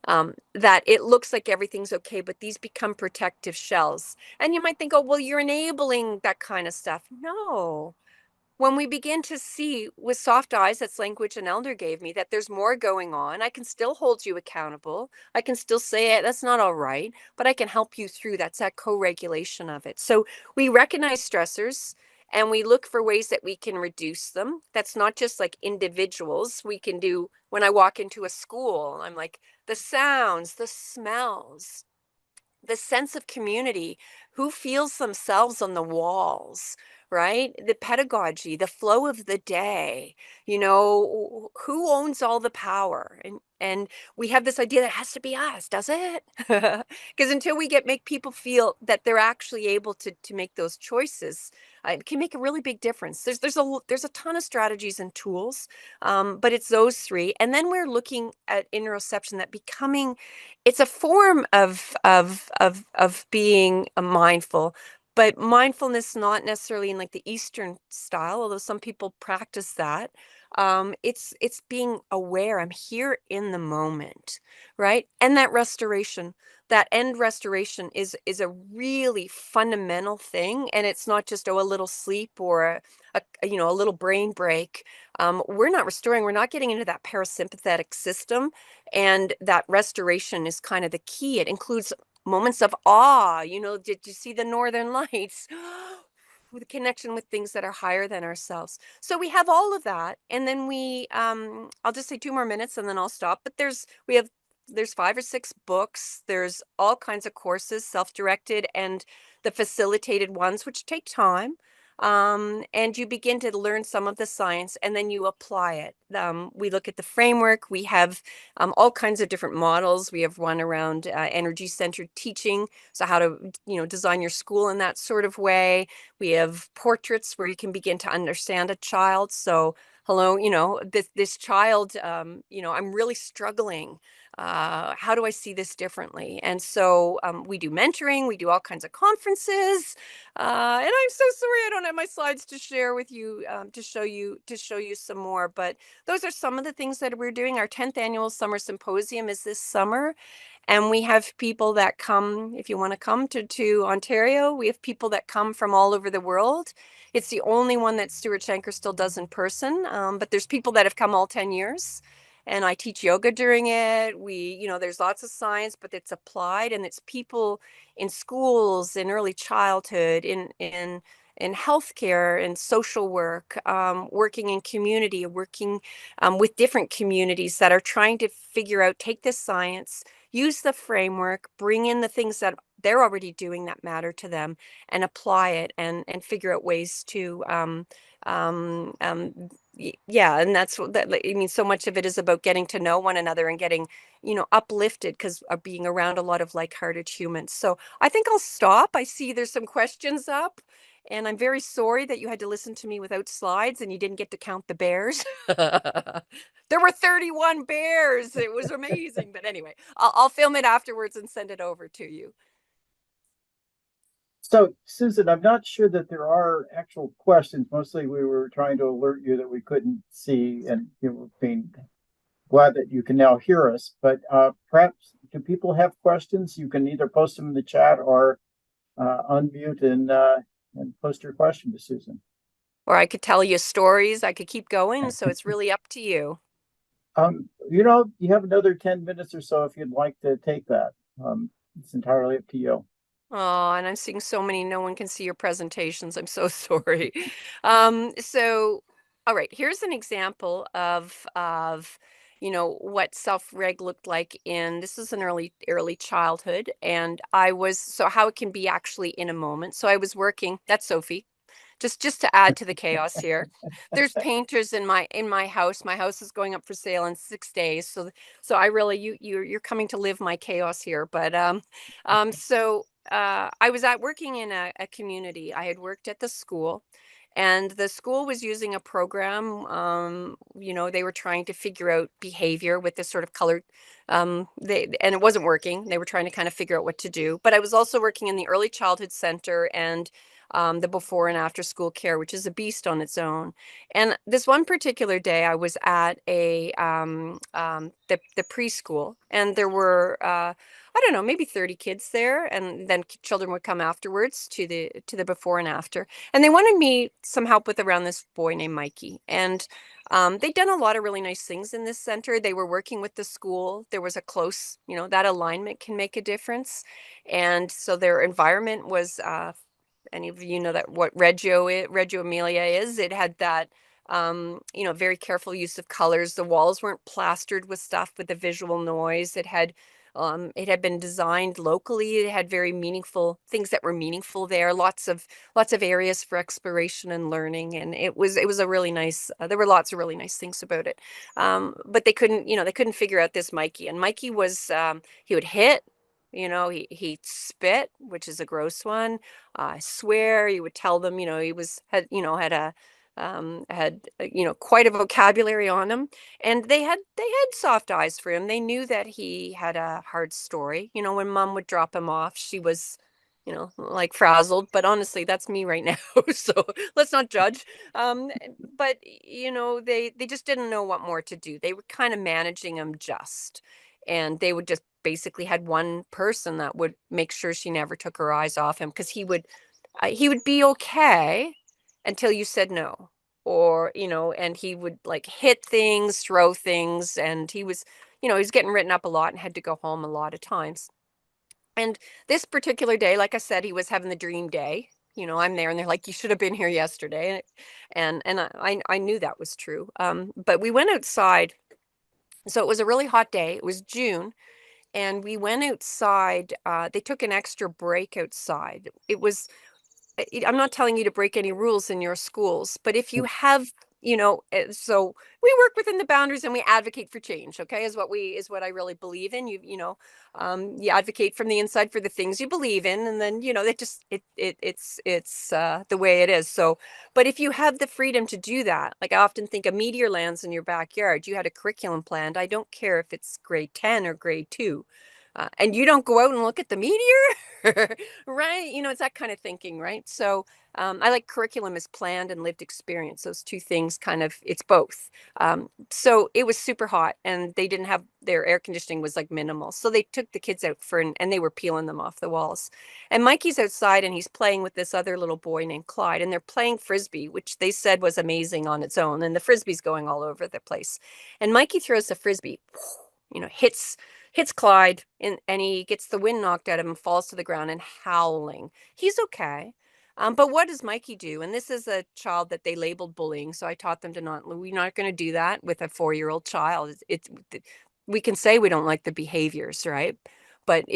that it looks like everything's okay, but these become protective shells. And you might think, oh, well, you're enabling that kind of stuff. No, when we begin to see with soft eyes, that's language an elder gave me, that there's more going on, I can still hold you accountable. I can still say it, that's not all right, but I can help you through. That's that co-regulation of it. So we recognize stressors and we look for ways that we can reduce them. That's not just like individuals. We can do, when I walk into a school, I'm like, the sounds, the smells, the sense of community who feels themselves on the walls, right? The pedagogy, the flow of the day, who owns all the power? And we have this idea that it has to be us, does it? Because until we make people feel that they're actually able to make those choices, it can make a really big difference. There's a ton of strategies and tools, but it's those three. And then we're looking at interoception, that becoming, it's a form of being mindful, but mindfulness not necessarily in like the Eastern style, although some people practice that. It's being aware. I'm here in the moment, right? And that restoration, that end restoration is a really fundamental thing, and it's not just a little sleep or a little brain break. We're not restoring. We're not getting into that parasympathetic system, and that restoration is kind of the key. It includes moments of awe. Did you see the northern lights? With a connection with things that are higher than ourselves. So we have all of that, and then I'll just say 2 more minutes and then I'll stop. But there's 5 or 6 books. There's all kinds of courses, self-directed and the facilitated ones, which take time. And you begin to learn some of the science, and then you apply it. We look at the framework. We have all kinds of different models. We have one around energy-centered teaching, so how to design your school in that sort of way. We have portraits where you can begin to understand a child. So hello, this child, I'm really struggling. How do I see this differently? And so we do mentoring, we do all kinds of conferences, and I'm so sorry I don't have my slides to share with you, to show you some more. But those are some of the things that we're doing. Our 10th annual summer symposium is this summer, and we have people that come. If you want to come to Ontario, we have people that come from all over the world. It's the only one that Stuart Shanker still does in person, but there's people that have come all 10 years. And I teach yoga during it. There's lots of science, but it's applied, and it's people in schools, in early childhood, in healthcare, in social work, working in community, working with different communities that are trying to figure out, take this science, use the framework, bring in the things that they're already doing that matter to them, and apply it, and figure out ways to yeah. And that's what that, I mean, so much of it is about getting to know one another and getting uplifted, because of being around a lot of like-hearted humans. So I think I'll stop. I see there's some questions up, and I'm very sorry that you had to listen to me without slides and you didn't get to count the bears. There were 31 bears. It was amazing. But anyway, I'll film it afterwards and send it over to you. So, Susan, I'm not sure that there are actual questions. Mostly we were trying to alert you that we couldn't see, and being glad that you can now hear us. But perhaps, do people have questions? You can either post them in the chat or unmute and post your question to Susan. Or I could tell you stories. I could keep going. So it's really up to you. You have another 10 minutes or so if you'd like to take that. It's entirely up to you. Oh, and I'm seeing so many, no one can see your presentations. I'm so sorry. So, all right, here's an example of what self-reg looked like this is an early childhood. And so how it can be actually in a moment. So I was working, that's Sophie. Just to add to the chaos here, there's painters in my house. My house is going up for sale in 6 days, so I really, you're coming to live my chaos here. But so I was working in a community. I had worked at the school, and the school was using a program. They were trying to figure out behavior with this sort of colored. And it wasn't working. They were trying to kind of figure out what to do. But I was also working in the early childhood center and the before and after school care, which is a beast on its own. And this one particular day, I was at the preschool, and there were I don't know, maybe 30 kids there, and then children would come afterwards to the before and after, and they wanted me some help with around this boy named Mikey. And they'd done a lot of really nice things in this center. They were working with the school. There was a close, that alignment can make a difference. And so their environment was any of you know that what Reggio Emilia is. It had that very careful use of colors. The walls weren't plastered with stuff with the visual noise. It had It had been designed locally. It had very meaningful things that were meaningful there. Lots of areas for exploration and learning, and it was a really nice. There were lots of really nice things about it, but they couldn't figure out this Mikey. And Mikey was he would hit. He spit, which is a gross one. Swear. You would tell them, he had quite a vocabulary on him, and they had soft eyes for him. They knew that he had a hard story. When mom would drop him off, she was, like frazzled. But honestly, that's me right now. So let's not judge. But they just didn't know what more to do. They were kind of managing him just, and they would just basically had one person that would make sure she never took her eyes off him, because he would be okay until you said no, or and he would like hit things, throw things, and he was getting written up a lot and had to go home a lot of times. And this particular day, like I said, he was having the dream day. I'm there, and they're like, you should have been here yesterday. And I knew that was true. But we went outside. So it was a really hot day. It was June, and we went outside. They took an extra break outside. I'm not telling you to break any rules in your schools, but if you have, so we work within the boundaries and we advocate for change. Okay, is what I really believe in. You advocate from the inside for the things you believe in, and then it's the way it is. So, but if you have the freedom to do that, like I often think a meteor lands in your backyard, you had a curriculum planned. I don't care if it's grade 10 or grade 2. And you don't go out and look at the meteor, right? It's that kind of thinking, right? So I like curriculum as planned and lived experience. Those two things it's both. So it was super hot, and they didn't have their air conditioning was like minimal. So they took the kids out and they were peeling them off the walls. And Mikey's outside, and he's playing with this other little boy named Clyde, and they're playing frisbee, which they said was amazing on its own. And the frisbee's going all over the place. And Mikey throws the frisbee, hits Clyde, and he gets the wind knocked out of him, falls to the ground and howling. He's okay. But what does Mikey do? And this is a child that they labeled bullying. So I taught them we're not going to do that with a 4-year-old child. We can say we don't like the behaviors, right? But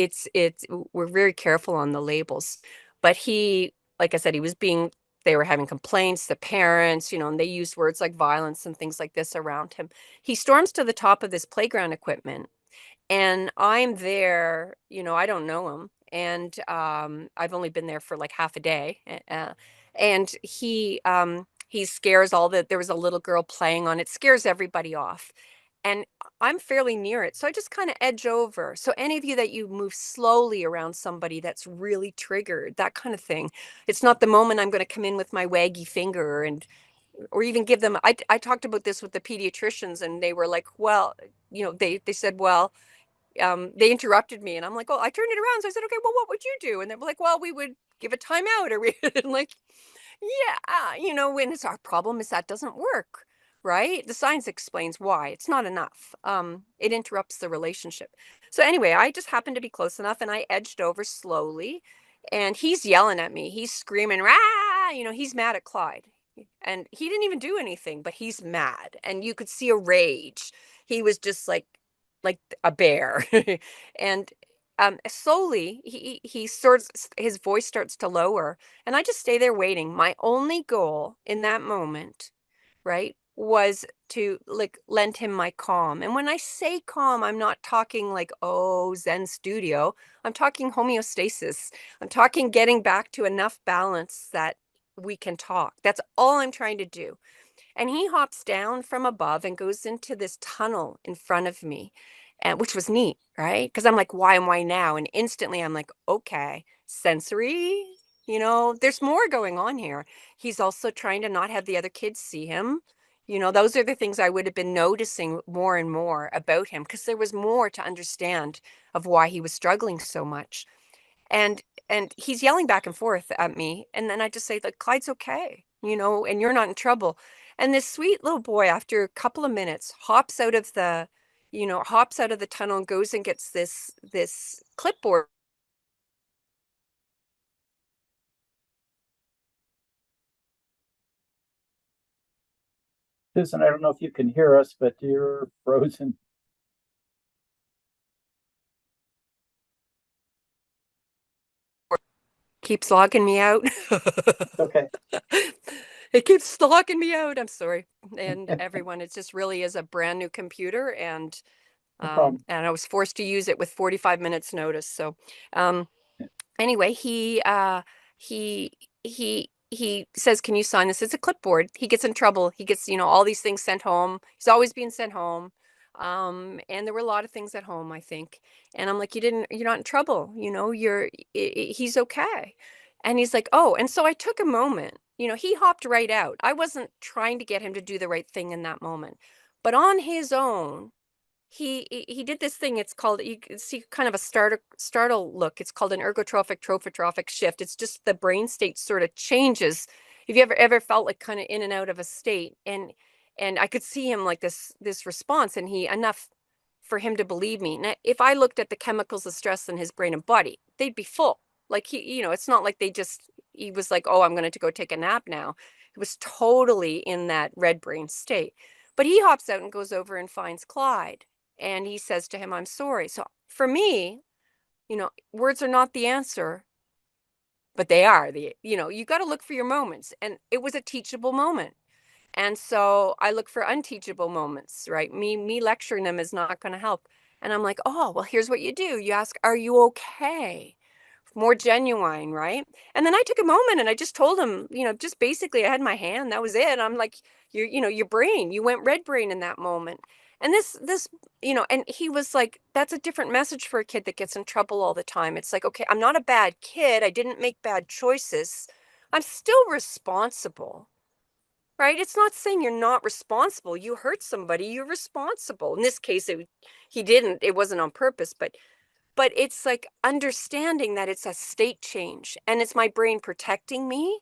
we're very careful on the labels. But like I said, they were having complaints, the parents, and they used words like violence and things like this around him. He storms to the top of this playground equipment, and I'm there, I don't know him. And I've only been there for like half a day. And he scares there was a little girl playing on it, scares everybody off. And I'm fairly near it. So I just kind of edge over. So any of you that you move slowly around somebody that's really triggered, that kind of thing. It's not the moment I'm going to come in with my waggy finger or even give them. I talked about this with the pediatricians, and they were like, well, they said, well, they interrupted me, and I'm like, oh, I turned it around. So I said, okay, well, what would you do? And they're like, well, we would give a timeout, or we and like, yeah, when it's our problem is that doesn't work, right? The science explains why it's not enough. It interrupts the relationship. So anyway, I just happened to be close enough, and I edged over slowly, and he's yelling at me. He's screaming, rah! He's mad at Clyde, and he didn't even do anything, but he's mad, and you could see a rage. He was just like a bear. And slowly his voice starts to lower, and I just stay there waiting. My only goal in that moment, right, was to like lend him my calm. And when I say calm, I'm not talking like, oh, Zen studio. I'm talking homeostasis. I'm talking getting back to enough balance that we can talk. That's all I'm trying to do. And he hops down from above and goes into this tunnel in front of me, which was neat, right? Because I'm like, why and why now? And instantly I'm like, okay, sensory, there's more going on here. He's also trying to not have the other kids see him. Those are the things I would have been noticing more and more about him, because there was more to understand of why he was struggling so much. And he's yelling back and forth at me, and then I just say, like, Clyde's okay, and you're not in trouble. And this sweet little boy, after a couple of minutes, hops out of the tunnel and goes and gets this clipboard. Susan, I don't know if you can hear us, but you're frozen. keeps logging me out. Okay. It keeps locking me out. I'm sorry. And everyone, it just really is a brand new computer, and No problem. I was forced to use it with 45 minutes notice. So anyway, he he says, "Can you sign this?" It's a clipboard. He gets in trouble. He gets, all these things sent home. He's always being sent home. And there were a lot of things at home, I think. And I'm like, you're not in trouble. He's okay. And he's like, oh, and so I took a moment. He hopped right out. I wasn't trying to get him to do the right thing in that moment. But on his own, he did this thing. It's called, you can see kind of a startle look. It's called an ergotrophic trophotropic shift. It's just the brain state sort of changes. Have you ever felt like kind of in and out of a state? And I could see him like this response, and enough for him to believe me. Now, if I looked at the chemicals of stress in his brain and body, they'd be full. Like it's not like he was like, oh, I'm going to go take a nap now. He was totally in that red brain state. But he hops out and goes over and finds Clyde. And he says to him, I'm sorry. So for me, words are not the answer, but they are you got to look for your moments. And it was a teachable moment. And so I look for unteachable moments, right? Me lecturing them is not going to help. And I'm like, oh, well, here's what you do. You ask, are you okay? More genuine, right? And then I took a moment and I just told him, just basically I had my hand, that was it. I'm like, your brain, you went red brain in that moment. And this, and he was like, that's a different message for a kid that gets in trouble all the time. It's like, okay, I'm not a bad kid. I didn't make bad choices. I'm still responsible. Right? It's not saying you're not responsible. You hurt somebody, you're responsible. In this case, he didn't. It wasn't on purpose, but it's like understanding that it's a state change and it's my brain protecting me.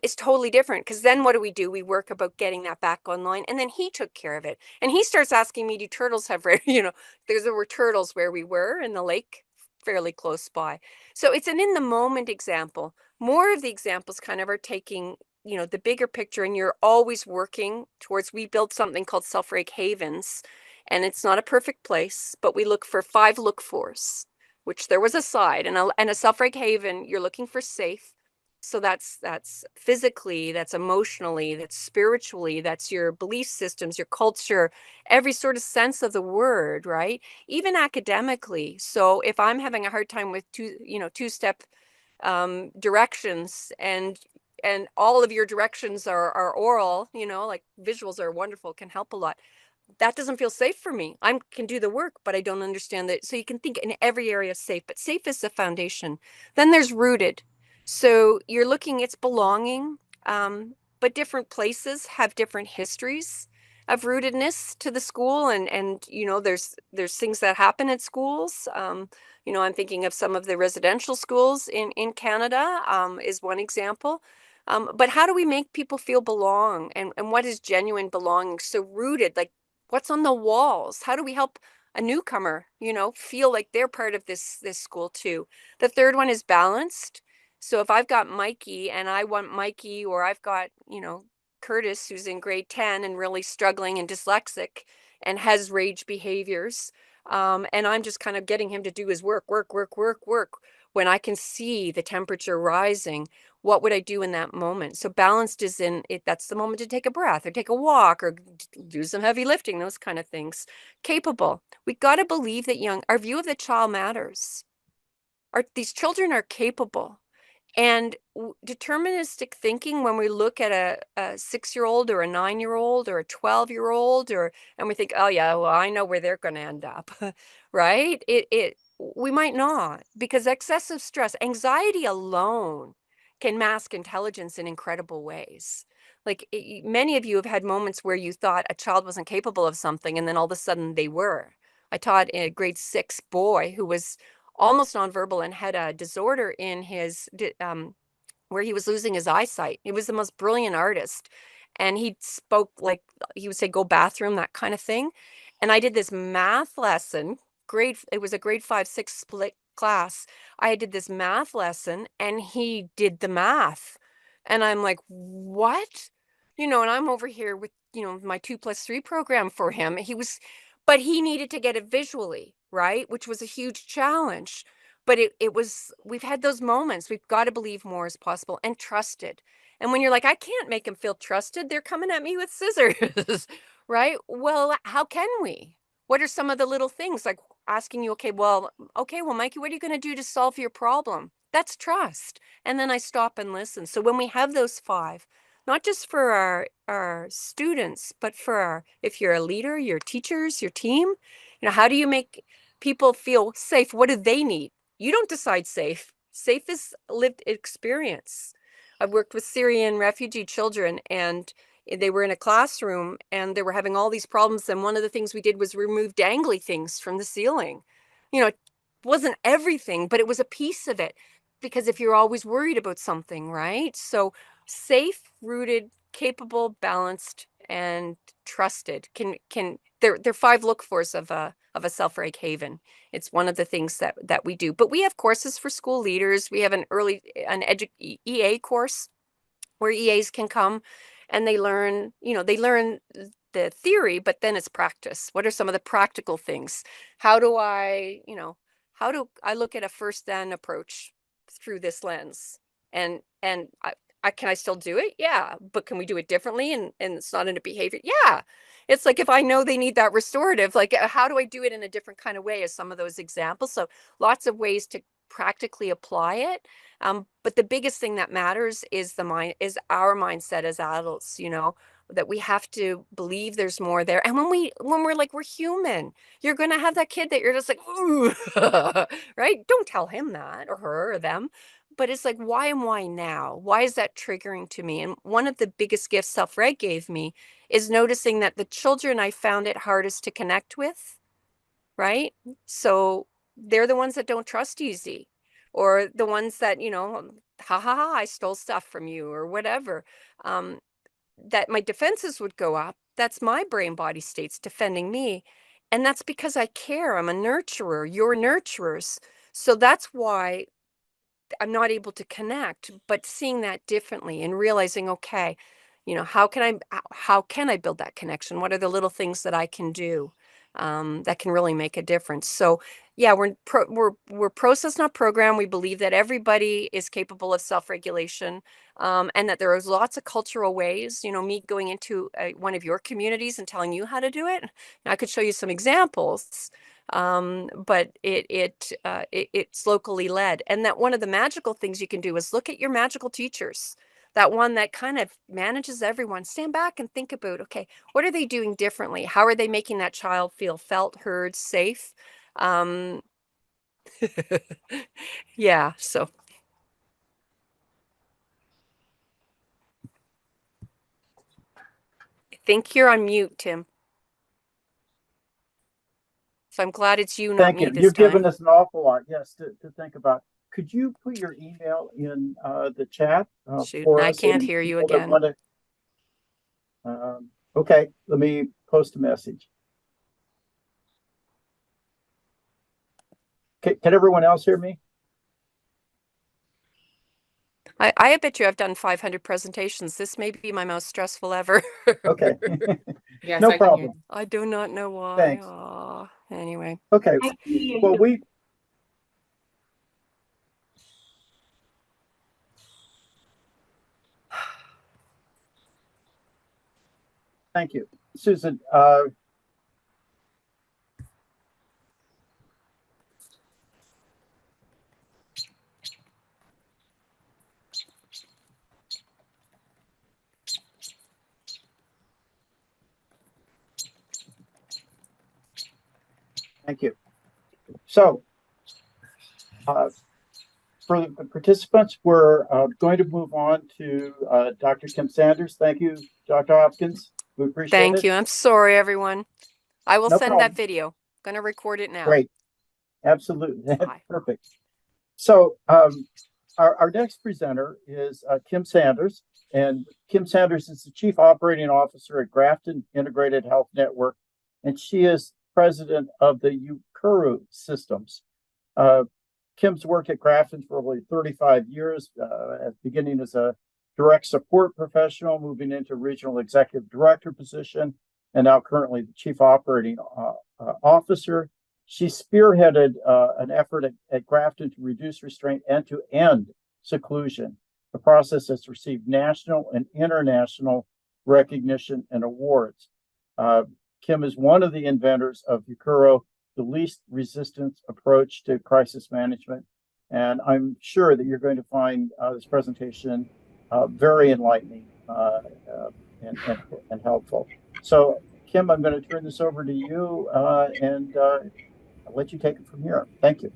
Is totally different, because then what do? We work about getting that back online, and then he took care of it. And he starts asking me, do turtles have red? There were turtles where we were in the lake, fairly close by. So it's an in the moment example. More of the examples kind of are taking the bigger picture, and you're always working towards. We built something called Self-Reg havens, and it's not a perfect place, but we look for 5 look-fors, which there was a side, and a Self-Reg haven. You're looking for safe. So that's physically, that's emotionally, that's spiritually, that's your belief systems, your culture, every sort of sense of the word, right? Even academically. So if I'm having a hard time with two-step directions, and all of your directions are oral, like visuals are wonderful, can help a lot. That doesn't feel safe for me. I can do the work, but I don't understand that. So you can think in every area safe, but safe is the foundation. Then there's rooted. So you're looking, it's belonging, but different places have different histories of rootedness to the school. And there's things that happen at schools. I'm thinking of some of the residential schools in Canada, is one example. But how do we make people feel belong, and what is genuine belonging? So rooted, like what's on the walls? How do we help a newcomer, feel like they're part of this school too? The third one is balanced. So if I've got Mikey and I want Mikey, or I've got, Curtis, who's in grade 10 and really struggling and dyslexic and has rage behaviors, and I'm just kind of getting him to do his work, when I can see the temperature rising, what would I do in that moment? So balanced is in it. That's the moment to take a breath or take a walk or do some heavy lifting, those kind of things. Capable. We got to believe that our view of the child matters. These children are capable. And deterministic thinking, when we look at a 6-year-old or a 9-year-old or a 12-year-old, and we think, oh yeah, well, I know where they're going to end up, right? We might not, because excessive stress, anxiety alone can mask intelligence in incredible ways. Like many of you have had moments where you thought a child wasn't capable of something, and then all of a sudden they were. I taught a grade 6 boy who was almost nonverbal and had a disorder in his where he was losing his eyesight. He was the most brilliant artist, and he spoke like he would say, "Go bathroom," that kind of thing. And I did this math lesson. It was a grade 5-6 split class. I did this math lesson, and he did the math, and I'm like, "What?" And I'm over here with my 2+3 program for him. But he needed to get it visually, right? Which was a huge challenge. but we've had those moments. We've got to believe more is possible and trusted. And when you're like, I can't make them feel trusted, they're coming at me with scissors, right? Well, how can we? What are some of the little things, like asking you, okay, well, Mikey, what are you going to do to solve your problem? That's trust. And then I stop and listen. So when we have those five, not just for our students, but for if you're a leader, your teachers, your team, how do you make people feel safe? What do they need? You don't decide safe. Safe is lived experience. I've worked with Syrian refugee children, and they were in a classroom and they were having all these problems. And one of the things we did was remove dangly things from the ceiling. It wasn't everything, but it was a piece of it. Because if you're always worried about something, right? So safe, rooted, capable, balanced, and trusted they're five look fors of a self-reg haven. It's one of the things that we do. But we have courses for school leaders. We have an EA course where EAs can come and they learn the theory, but then it's practice. What are some of the practical things? How do I look at a first then approach through this lens? And can I still do it? Yeah. But can we do it differently? And it's not in a behavior. Yeah. It's like, if I know they need that restorative, like, how do I do it in a different kind of way, as some of those examples? So lots of ways to practically apply it. But the biggest thing that matters is our mindset as adults, that we have to believe there's more there. And when we're like, we're human, you're going to have that kid that you're just like, ooh, right? Don't tell him that, or her, or them. But it's like, why and why now? Why is that triggering to me? And one of the biggest gifts Self-Reg gave me is noticing that the children I found it hardest to connect with, right? So they're the ones that don't trust easy, or the ones that, ha ha ha, I stole stuff from you, or whatever. That my defenses would go up. That's my brain body states defending me. And that's because I care. I'm a nurturer. You're nurturers. So that's why I'm not able to connect, but seeing that differently and realizing, okay, how can I build that connection? What are the little things that I can do that can really make a difference? So yeah, we're process, not program. We believe that everybody is capable of self-regulation, and that there is lots of cultural ways. Me going into one of your communities and telling you how to do it, I could show you some examples, but it's locally led. And that one of the magical things you can do is look at your magical teachers, that one that kind of manages everyone. Stand back and think about, okay, what are they doing differently? How are they making that child feel felt, heard, safe? um yeah, so I think you're on mute, Tim. So I'm glad it's you, not Thank me you. this You've time. given us an awful lot, yes, to think about. Could you put your email in the chat Shoot, for I us, can't and hear you people that again. want to? Okay, let me post a message. Can everyone else hear me? I bet you I've done 500 presentations. This may be my most stressful ever. Okay, Yes, no I can hear problem. you. I do not know why. Thanks. Anyway. Okay, I can hear well, you. thank you, Susan. Thank you. So, for the participants, we're going to move on to Dr. Kim Sanders. Thank you, Dr. Hopkins. We appreciate Thank it. you. I'm sorry, everyone. I will No send that problem. video. Gonna record it now. Great. Absolutely. Bye. Perfect. So our next presenter is Kim Sanders, and Kim Sanders is the Chief Operating Officer at Grafton Integrated Health Network, and she is president of the Ukeru systems. Kim's worked at Grafton for over 35 years, beginning as a direct support professional, moving into regional executive director position, and now currently the Chief Operating Officer. She spearheaded an effort at Grafton to reduce restraint and to end seclusion, a process that's received national and international recognition and awards. Kim is one of the inventors of Ukeru, the least resistance approach to crisis management. And I'm sure that you're going to find this presentation very enlightening and helpful. So, Kim, I'm going to turn this over to you and I'll let you take it from here. Thank you.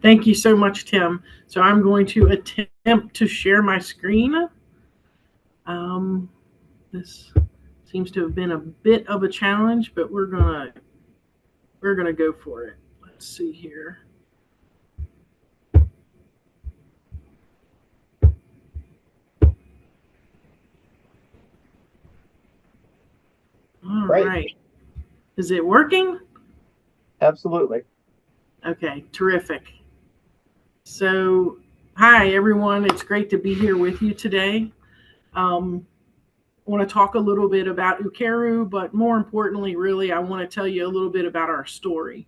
Thank you so much, Tim. So I'm going to attempt to share my screen. This seems to have been a bit of a challenge, but we're gonna go for it. Let's see here. All right. Is it working? Absolutely. Okay, terrific. So, hi everyone. It's great to be here with you today. I want to talk a little bit about Ukeru, but more importantly, really, I want to tell you a little bit about our story.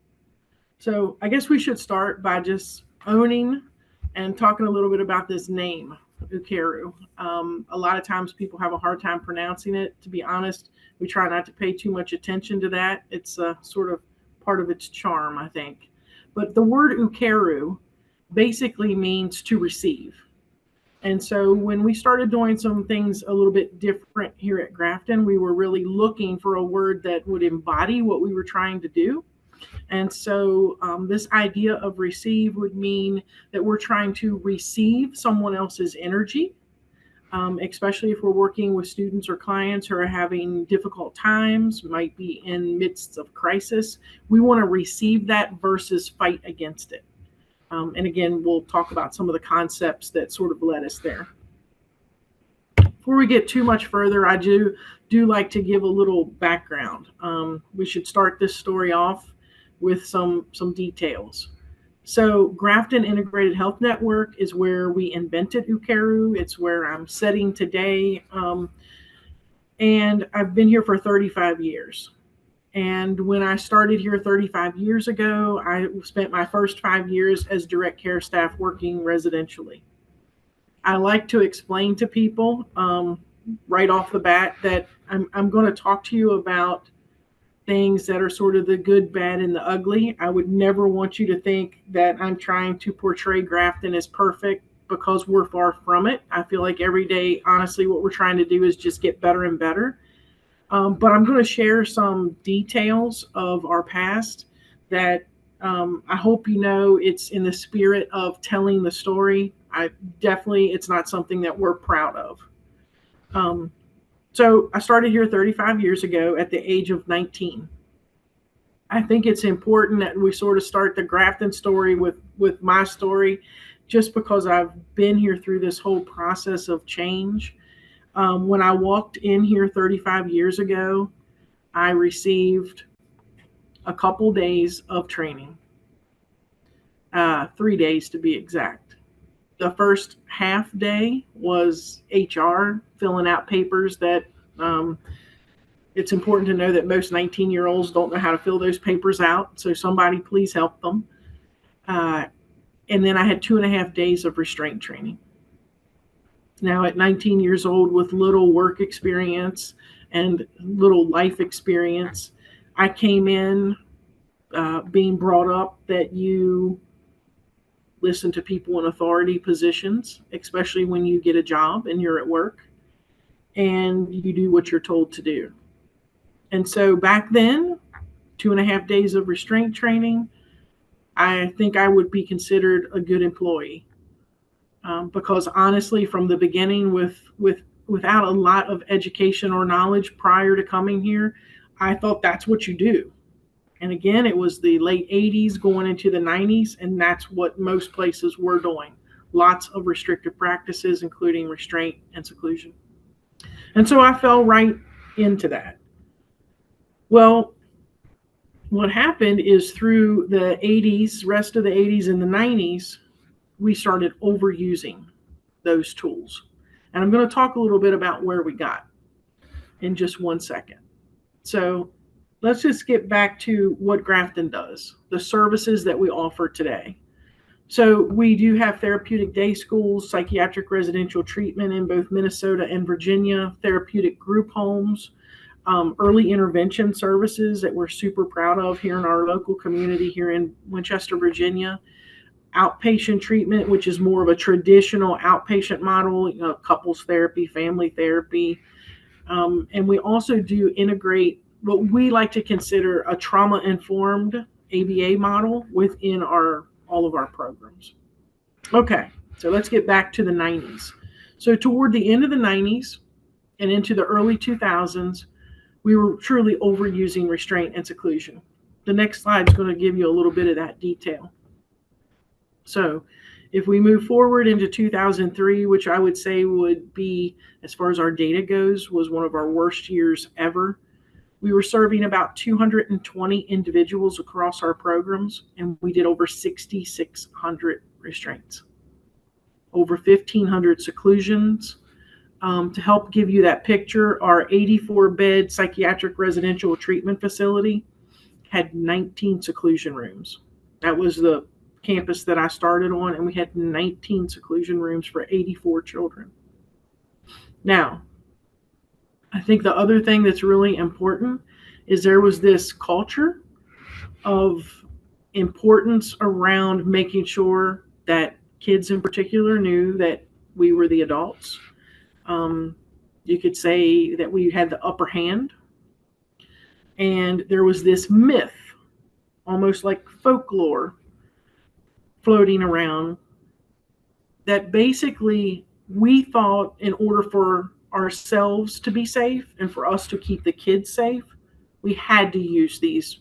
So I guess we should start by just owning and talking a little bit about this name, Ukeru. A lot of times people have a hard time pronouncing it. To be honest, we try not to pay too much attention to that. It's sort of part of its charm, I think. But the word Ukeru basically means to receive. And so when we started doing some things a little bit different here at Grafton, we were really looking for a word that would embody what we were trying to do. And so this idea of receive would mean that we're trying to receive someone else's energy, especially if we're working with students or clients who are having difficult times, might be in midst of crisis. We want to receive that versus fight against it. And again, we'll talk about some of the concepts that sort of led us there. Before we get too much further, I do like to give a little background. We should start this story off with some details. So Grafton Integrated Health Network is where we invented Ukeru. It's where I'm sitting today. And I've been here for 35 years. And when I started here 35 years ago, I spent my first 5 years as direct care staff working residentially. I like to explain to people right off the bat that I'm going to talk to you about things that are sort of the good, bad, and the ugly. I would never want you to think that I'm trying to portray Grafton as perfect, because we're far from it. I feel like every day, honestly, what we're trying to do is just get better and better. But I'm going to share some details of our past that I hope you know it's in the spirit of telling the story. It's not something that we're proud of. So I started here 35 years ago at the age of 19. I think it's important that we sort of start the Grafton story with my story, just because I've been here through this whole process of change. When I walked in here 35 years ago, I received a couple days of training, 3 days to be exact. The first half day was HR, filling out papers that it's important to know that most 19-year-olds don't know how to fill those papers out. So somebody please help them. And then I had 2.5 days of restraint training. Now at 19 years old, with little work experience and little life experience, I came in being brought up that you listen to people in authority positions, especially when you get a job and you're at work, and you do what you're told to do. And so back then, 2.5 days of restraint training, I think I would be considered a good employee. Because honestly, from the beginning, without a lot of education or knowledge prior to coming here, I thought that's what you do. And again, it was the late 80s going into the 90s, and that's what most places were doing. Lots of restrictive practices, including restraint and seclusion. And so I fell right into that. Well, what happened is through the 80s, rest of the 80s and the 90s, we started overusing those tools. And I'm going to talk a little bit about where we got in just 1 second. So let's just get back to what Grafton does, the services that we offer today. So we do have therapeutic day schools, psychiatric residential treatment in both Minnesota and Virginia, therapeutic group homes, early intervention services that we're super proud of here in our local community here in Winchester, Virginia, outpatient treatment, which is more of a traditional outpatient model, you know, couples therapy, family therapy. And we also do integrate what we like to consider a trauma-informed ABA model within all of our programs. Okay, so let's get back to the 90s. So toward the end of the 90s and into the early 2000s, we were truly overusing restraint and seclusion. The next slide is going to give you a little bit of that detail. So if we move forward into 2003, which I would say would be, as far as our data goes, was one of our worst years ever, we were serving about 220 individuals across our programs, and we did over 6,600 restraints, over 1,500 seclusions. To help give you that picture, our 84-bed psychiatric residential treatment facility had 19 seclusion rooms. That was the campus that I started on, and we had 19 seclusion rooms for 84 children. Now, I think the other thing that's really important is there was this culture of importance around making sure that kids in particular knew that we were the adults. You could say that we had the upper hand. And there was this myth, almost like folklore, floating around that basically we thought in order for ourselves to be safe and for us to keep the kids safe, we had to use these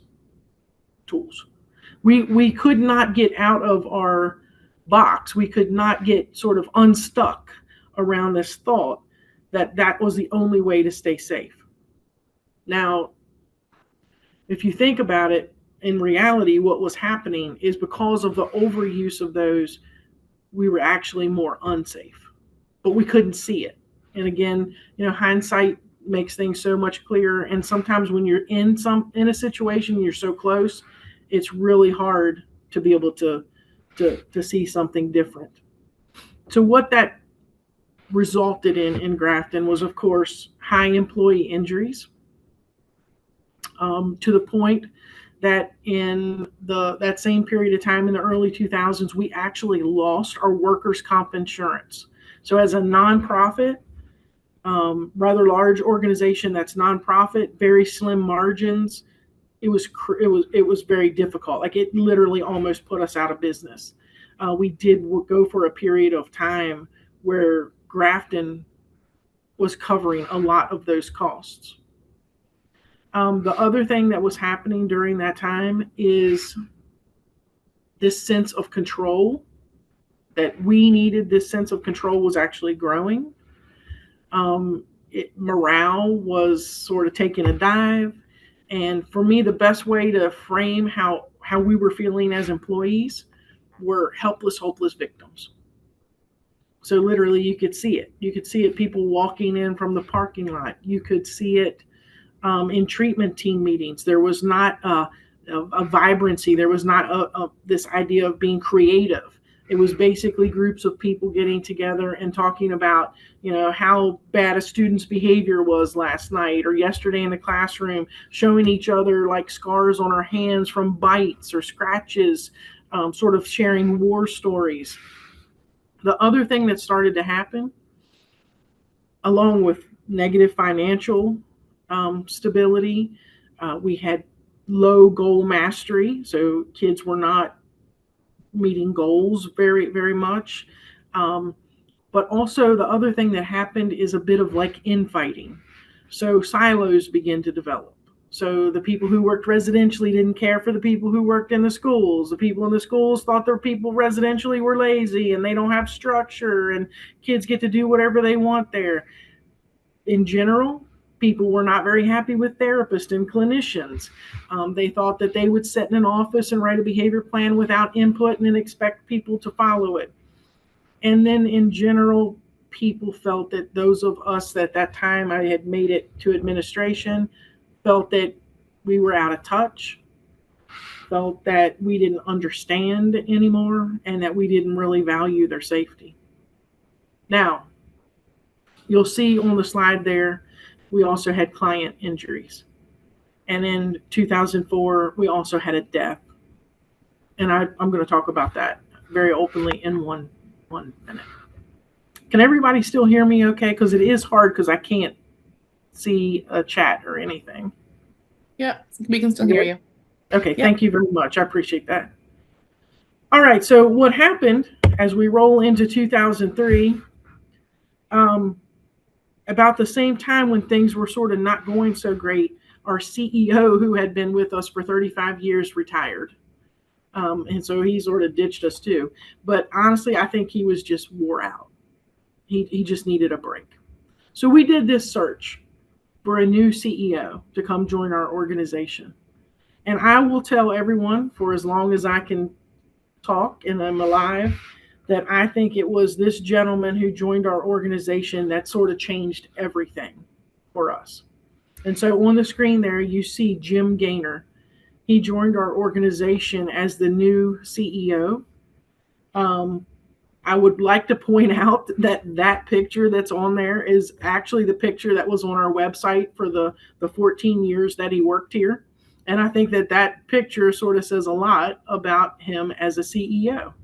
tools. We could not get out of our box. We could not get sort of unstuck around this thought that that was the only way to stay safe. Now, if you think about it, in reality, what was happening is because of the overuse of those, we were actually more unsafe, but we couldn't see it. And again, you know, hindsight makes things so much clearer. And sometimes when you're in a situation, you're so close, it's really hard to be able to see something different. So what that resulted in Grafton was, of course, high employee injuries, to the point that in that same period of time in the early 2000s, we actually lost our workers' comp insurance. So as a nonprofit, rather large organization that's nonprofit, very slim margins, it was very difficult. Like, it literally almost put us out of business. We did go for a period of time where Grafton was covering a lot of those costs. The other thing that was happening during that time is this sense of control, that we needed. This sense of control was actually growing. Morale was sort of taking a dive. And for me, the best way to frame how we were feeling as employees were helpless, hopeless victims. So literally, you could see it. You could see it, people walking in from the parking lot. You could see it in treatment team meetings. There was not a vibrancy. There was not this idea of being creative. It was basically groups of people getting together and talking about, you know, how bad a student's behavior was last night or yesterday in the classroom, showing each other like scars on our hands from bites or scratches, sort of sharing war stories. The other thing that started to happen, along with negative financial stability, we had low goal mastery. So kids were not meeting goals very, very much. But also the other thing that happened is a bit of like infighting. So silos began to develop. So the people who worked residentially didn't care for the people who worked in the schools. The people in the schools thought their people residentially were lazy and they don't have structure and kids get to do whatever they want there. In general, people were not very happy with therapists and clinicians. They thought that they would sit in an office and write a behavior plan without input and then expect people to follow it. And then in general, people felt that those of us at that time, I had made it to administration, felt that we were out of touch, felt that we didn't understand anymore, and that we didn't really value their safety. Now, you'll see on the slide there, we also had client injuries. And in 2004, we also had a death. And I'm going to talk about that very openly in one minute. Can everybody still hear me okay? Because it is hard because I can't see a chat or anything. Yeah, we can still hear you. Okay, Yep. Thank you very much. I appreciate that. All right, so what happened as we roll into 2003, about the same time when things were sort of not going so great, our CEO, who had been with us for 35 years, retired. And so he sort of ditched us too. But honestly, I think he was just wore out. He just needed a break. So we did this search for a new CEO to come join our organization. And I will tell everyone for as long as I can talk and I'm alive that I think it was this gentleman who joined our organization that sort of changed everything for us. And so on the screen there, you see Jim Gaynor. He joined our organization as the new CEO. I would like to point out that picture that's on there is actually the picture that was on our website for the 14 years that he worked here. And I think that picture sort of says a lot about him as a CEO.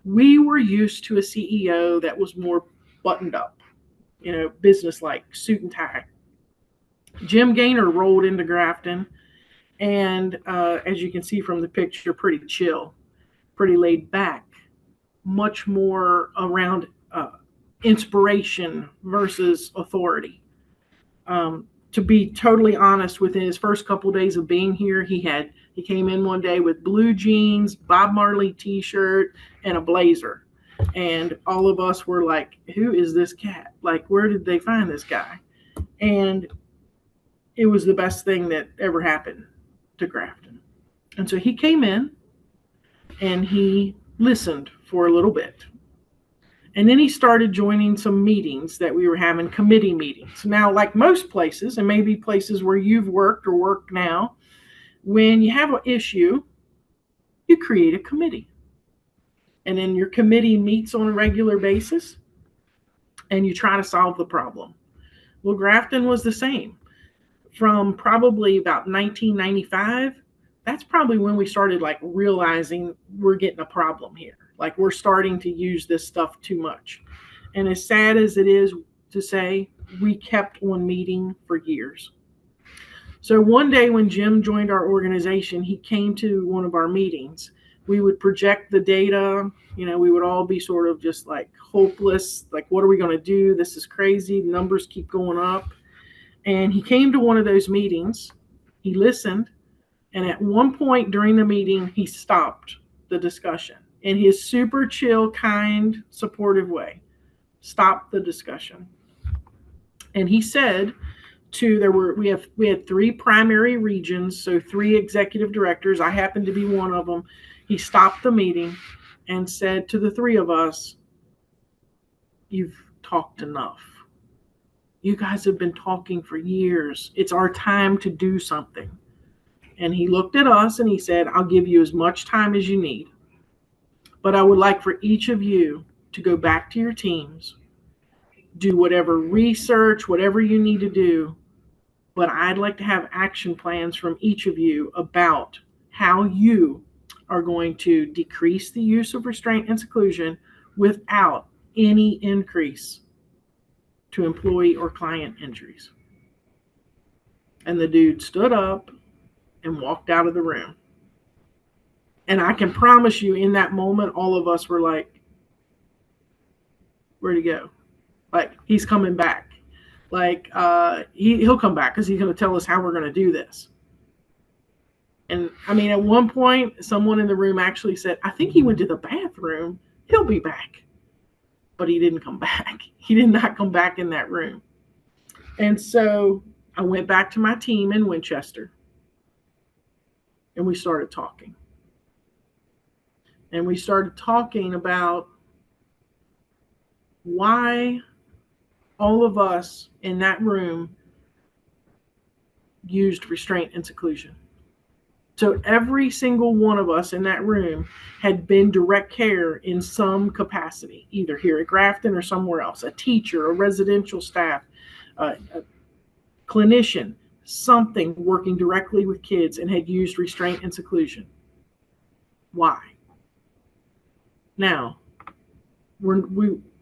We were used to a CEO that was more buttoned up, business-like, suit and tie. Jim Gaynor rolled into Grafton, and as you can see from the picture, pretty chill, pretty laid back, much more around inspiration versus authority. To be totally honest, within his first couple of days of being here, he came in one day with blue jeans, Bob Marley t-shirt, and a blazer. And all of us were like, who is this cat? Like, where did they find this guy? And it was the best thing that ever happened to Grafton. And so he came in and he listened for a little bit. And then he started joining some meetings that we were having, committee meetings. Now, like most places, and maybe places where you've worked or work now, when you have an issue, you create a committee. And then your committee meets on a regular basis, and you try to solve the problem. Well, Grafton was the same. From probably about 1995, that's probably when we started realizing we're getting a problem here. Like, we're starting to use this stuff too much. And as sad as it is to say, we kept on meeting for years. So one day when Jim joined our organization, he came to one of our meetings. We would project the data. We would all be sort of just hopeless. Like, what are we going to do? This is crazy. The numbers keep going up. And he came to one of those meetings. He listened. And at one point during the meeting, he stopped the discussion in his super chill, kind, supportive way. Stopped the discussion. And he said we had 3 primary regions, so 3 executive directors. I happened to be one of them. He stopped the meeting and said to the 3 of us, "You've talked enough. You guys have been talking for years. It's our time to do something." And he looked at us and he said, "I'll give you as much time as you need. But I would like for each of you to go back to your teams, do whatever research, whatever you need to do. But I'd like to have action plans from each of you about how you are going to decrease the use of restraint and seclusion without any increase to employee or client injuries." And the dude stood up and walked out of the room. And I can promise you, in that moment, all of us were like, where'd he go? He's coming back. He'll come back because he's going to tell us how we're going to do this. And at one point, someone in the room actually said, "I think he went to the bathroom. He'll be back." But he didn't come back. He did not come back in that room. And so I went back to my team in Winchester. And we started talking. And we started talking about why all of us in that room used restraint and seclusion. So every single one of us in that room had been direct care in some capacity, either here at Grafton or somewhere else, a teacher, a residential staff, a clinician, something working directly with kids, and had used restraint and seclusion. Why? Now,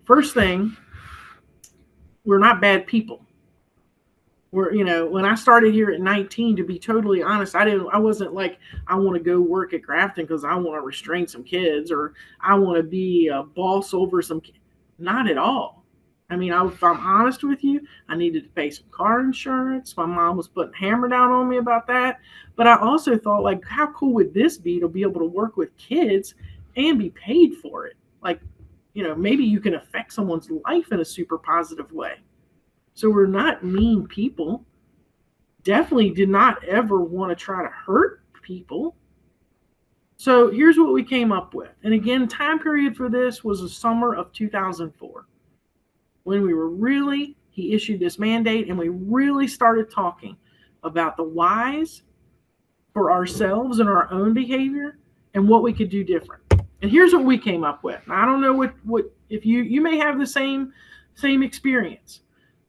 first thing, we're not bad people. When I started here at 19, to be totally honest, I wasn't like, I want to go work at Grafton because I want to restrain some kids, or I want to be a boss over some kids. Not at all. I mean, if I'm honest with you, I needed to pay some car insurance. My mom was putting hammer down on me about that. But I also thought, like, how cool would this be to be able to work with kids and be paid for it? Like, maybe you can affect someone's life in a super positive way. So we're not mean people. Definitely did not ever want to try to hurt people. So here's what we came up with. And again, time period for this was the summer of 2004. When he issued this mandate, and we really started talking about the whys for ourselves and our own behavior and what we could do different. And here's what we came up with. Now, I don't know what if you may have the same experience.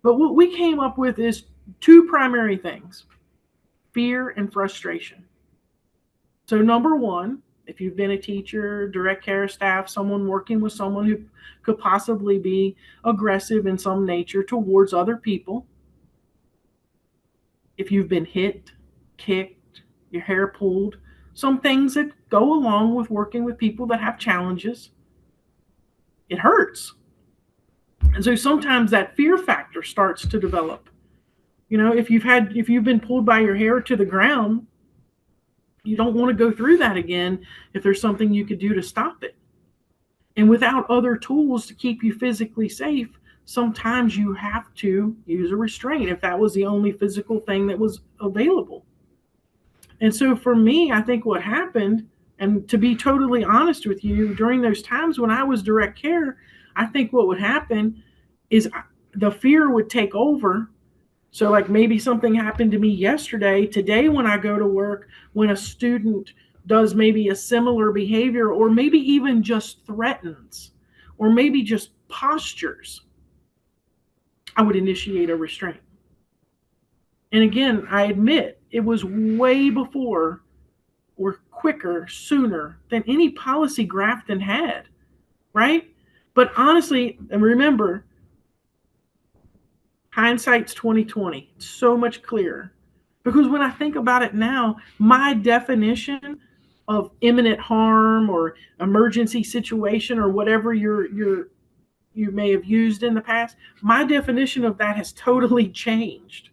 But what we came up with is two primary things: fear and frustration. So number one, if you've been a teacher, direct care staff, someone working with someone who could possibly be aggressive in some nature towards other people, if you've been hit, kicked, your hair pulled, some things that go along with working with people that have challenges, it hurts. And so sometimes that fear factor starts to develop. If you've been pulled by your hair to the ground, you don't want to go through that again if there's something you could do to stop it. And without other tools to keep you physically safe, sometimes you have to use a restraint if that was the only physical thing that was available. And so for me, I think what happened, and to be totally honest with you, during those times when I was direct care, I think what would happen is the fear would take over. So like maybe something happened to me yesterday. Today when I go to work, when a student does maybe a similar behavior, or maybe even just threatens, or maybe just postures, I would initiate a restraint. And again, I admit it was way before or quicker, sooner than any policy Grafton had, right? But honestly, and remember, hindsight's 2020. It's so much clearer. Because when I think about it now, my definition of imminent harm or emergency situation or whatever you may have used in the past, my definition of that has totally changed.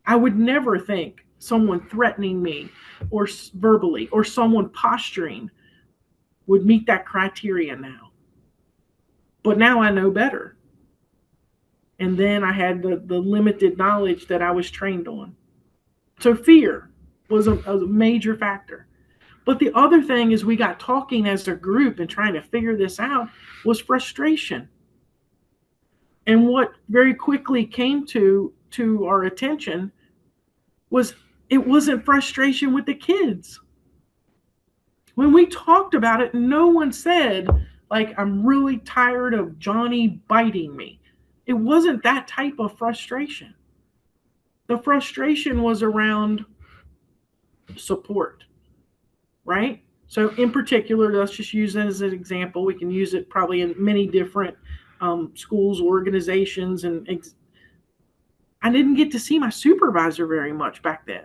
I would never think someone threatening me or verbally or someone posturing would meet that criteria now. But now I know better. And then I had the limited knowledge that I was trained on. So fear was a major factor. But the other thing is we got talking as a group and trying to figure this out was frustration. And what very quickly came to our attention was it wasn't frustration with the kids. When we talked about it, no one said, like, I'm really tired of Johnny biting me. It wasn't that type of frustration. The frustration was around support, right? So in particular, let's just use that as an example. We can use it probably in many different schools, organizations, and I didn't get to see my supervisor very much back then.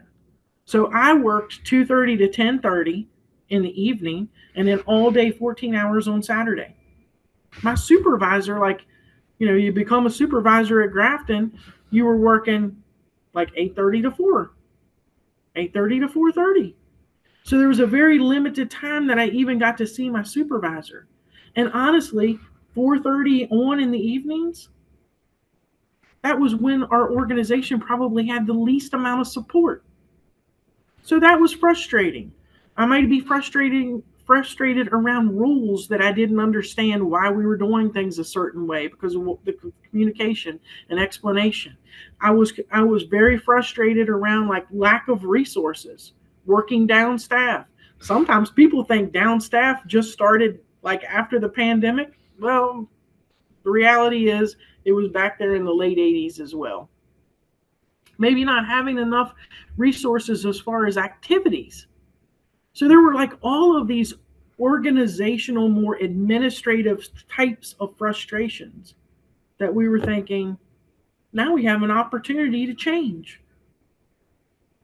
So I worked 2:30 to 10:30 in the evening, and then all day 14 hours on Saturday. My supervisor, like, you become a supervisor at Grafton, you were working like 8:30 to 4, 8:30 to 4:30. So there was a very limited time that I even got to see my supervisor. And honestly, 4:30 on in the evenings, that was when our organization probably had the least amount of support. So that was frustrating. I might be frustrated around rules that I didn't understand why we were doing things a certain way because of the communication and explanation. I was very frustrated around like lack of resources. working down staff. Sometimes people think down staff just started like after the pandemic. Well, the reality is it was back there in the late 80s as well. Maybe not having enough resources as far as activities. So there were like all of these organizational, more administrative types of frustrations that we were thinking, now we have an opportunity to change.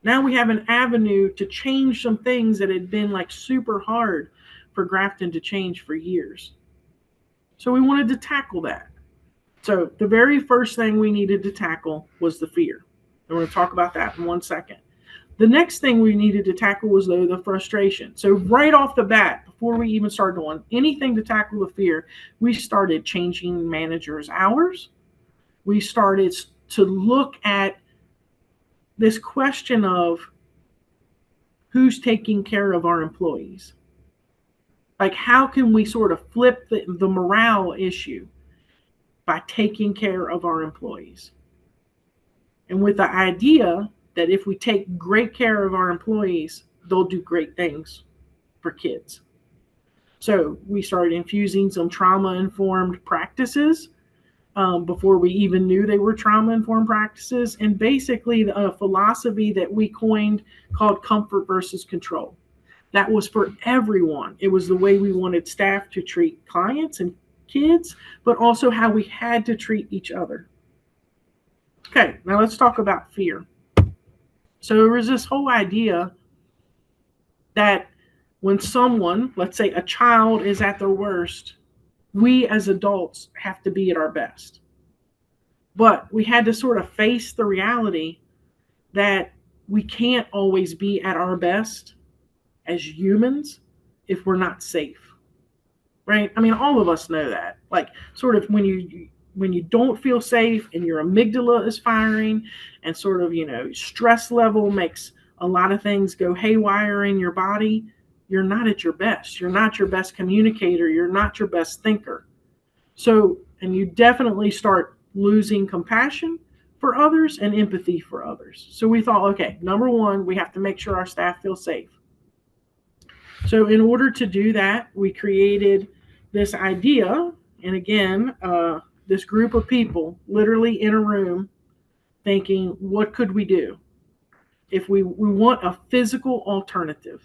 Now we have an avenue to change some things that had been like super hard for Grafton to change for years. So we wanted to tackle that. So the very first thing we needed to tackle was the fear. I'm going to talk about that in 1 second. The next thing we needed to tackle was the frustration. So right off the bat, before we even started doing anything to tackle the fear, we started changing managers' hours. We started to look at this question of who's taking care of our employees. Like, how can we sort of flip the morale issue by taking care of our employees? And with the idea that if we take great care of our employees, they'll do great things for kids. So we started infusing some trauma-informed practices before we even knew they were trauma-informed practices, and basically a philosophy that we coined called comfort versus control. That was for everyone. It was the way we wanted staff to treat clients and kids, but also how we had to treat each other. Okay, now let's talk about fear. So there was this whole idea that when someone, let's say a child, is at their worst, we as adults have to be at our best. But we had to sort of face the reality that we can't always be at our best as humans if we're not safe, right? I mean, all of us know that. Like, sort of when you don't feel safe and your amygdala is firing and sort of, stress level makes a lot of things go haywire in your body, you're not at your best. You're not your best communicator. You're not your best thinker. So, and you definitely start losing compassion for others and empathy for others. So we thought, okay, number one, we have to make sure our staff feel safe. So in order to do that, we created this idea, and again, this group of people literally in a room thinking, what could we do if we want a physical alternative?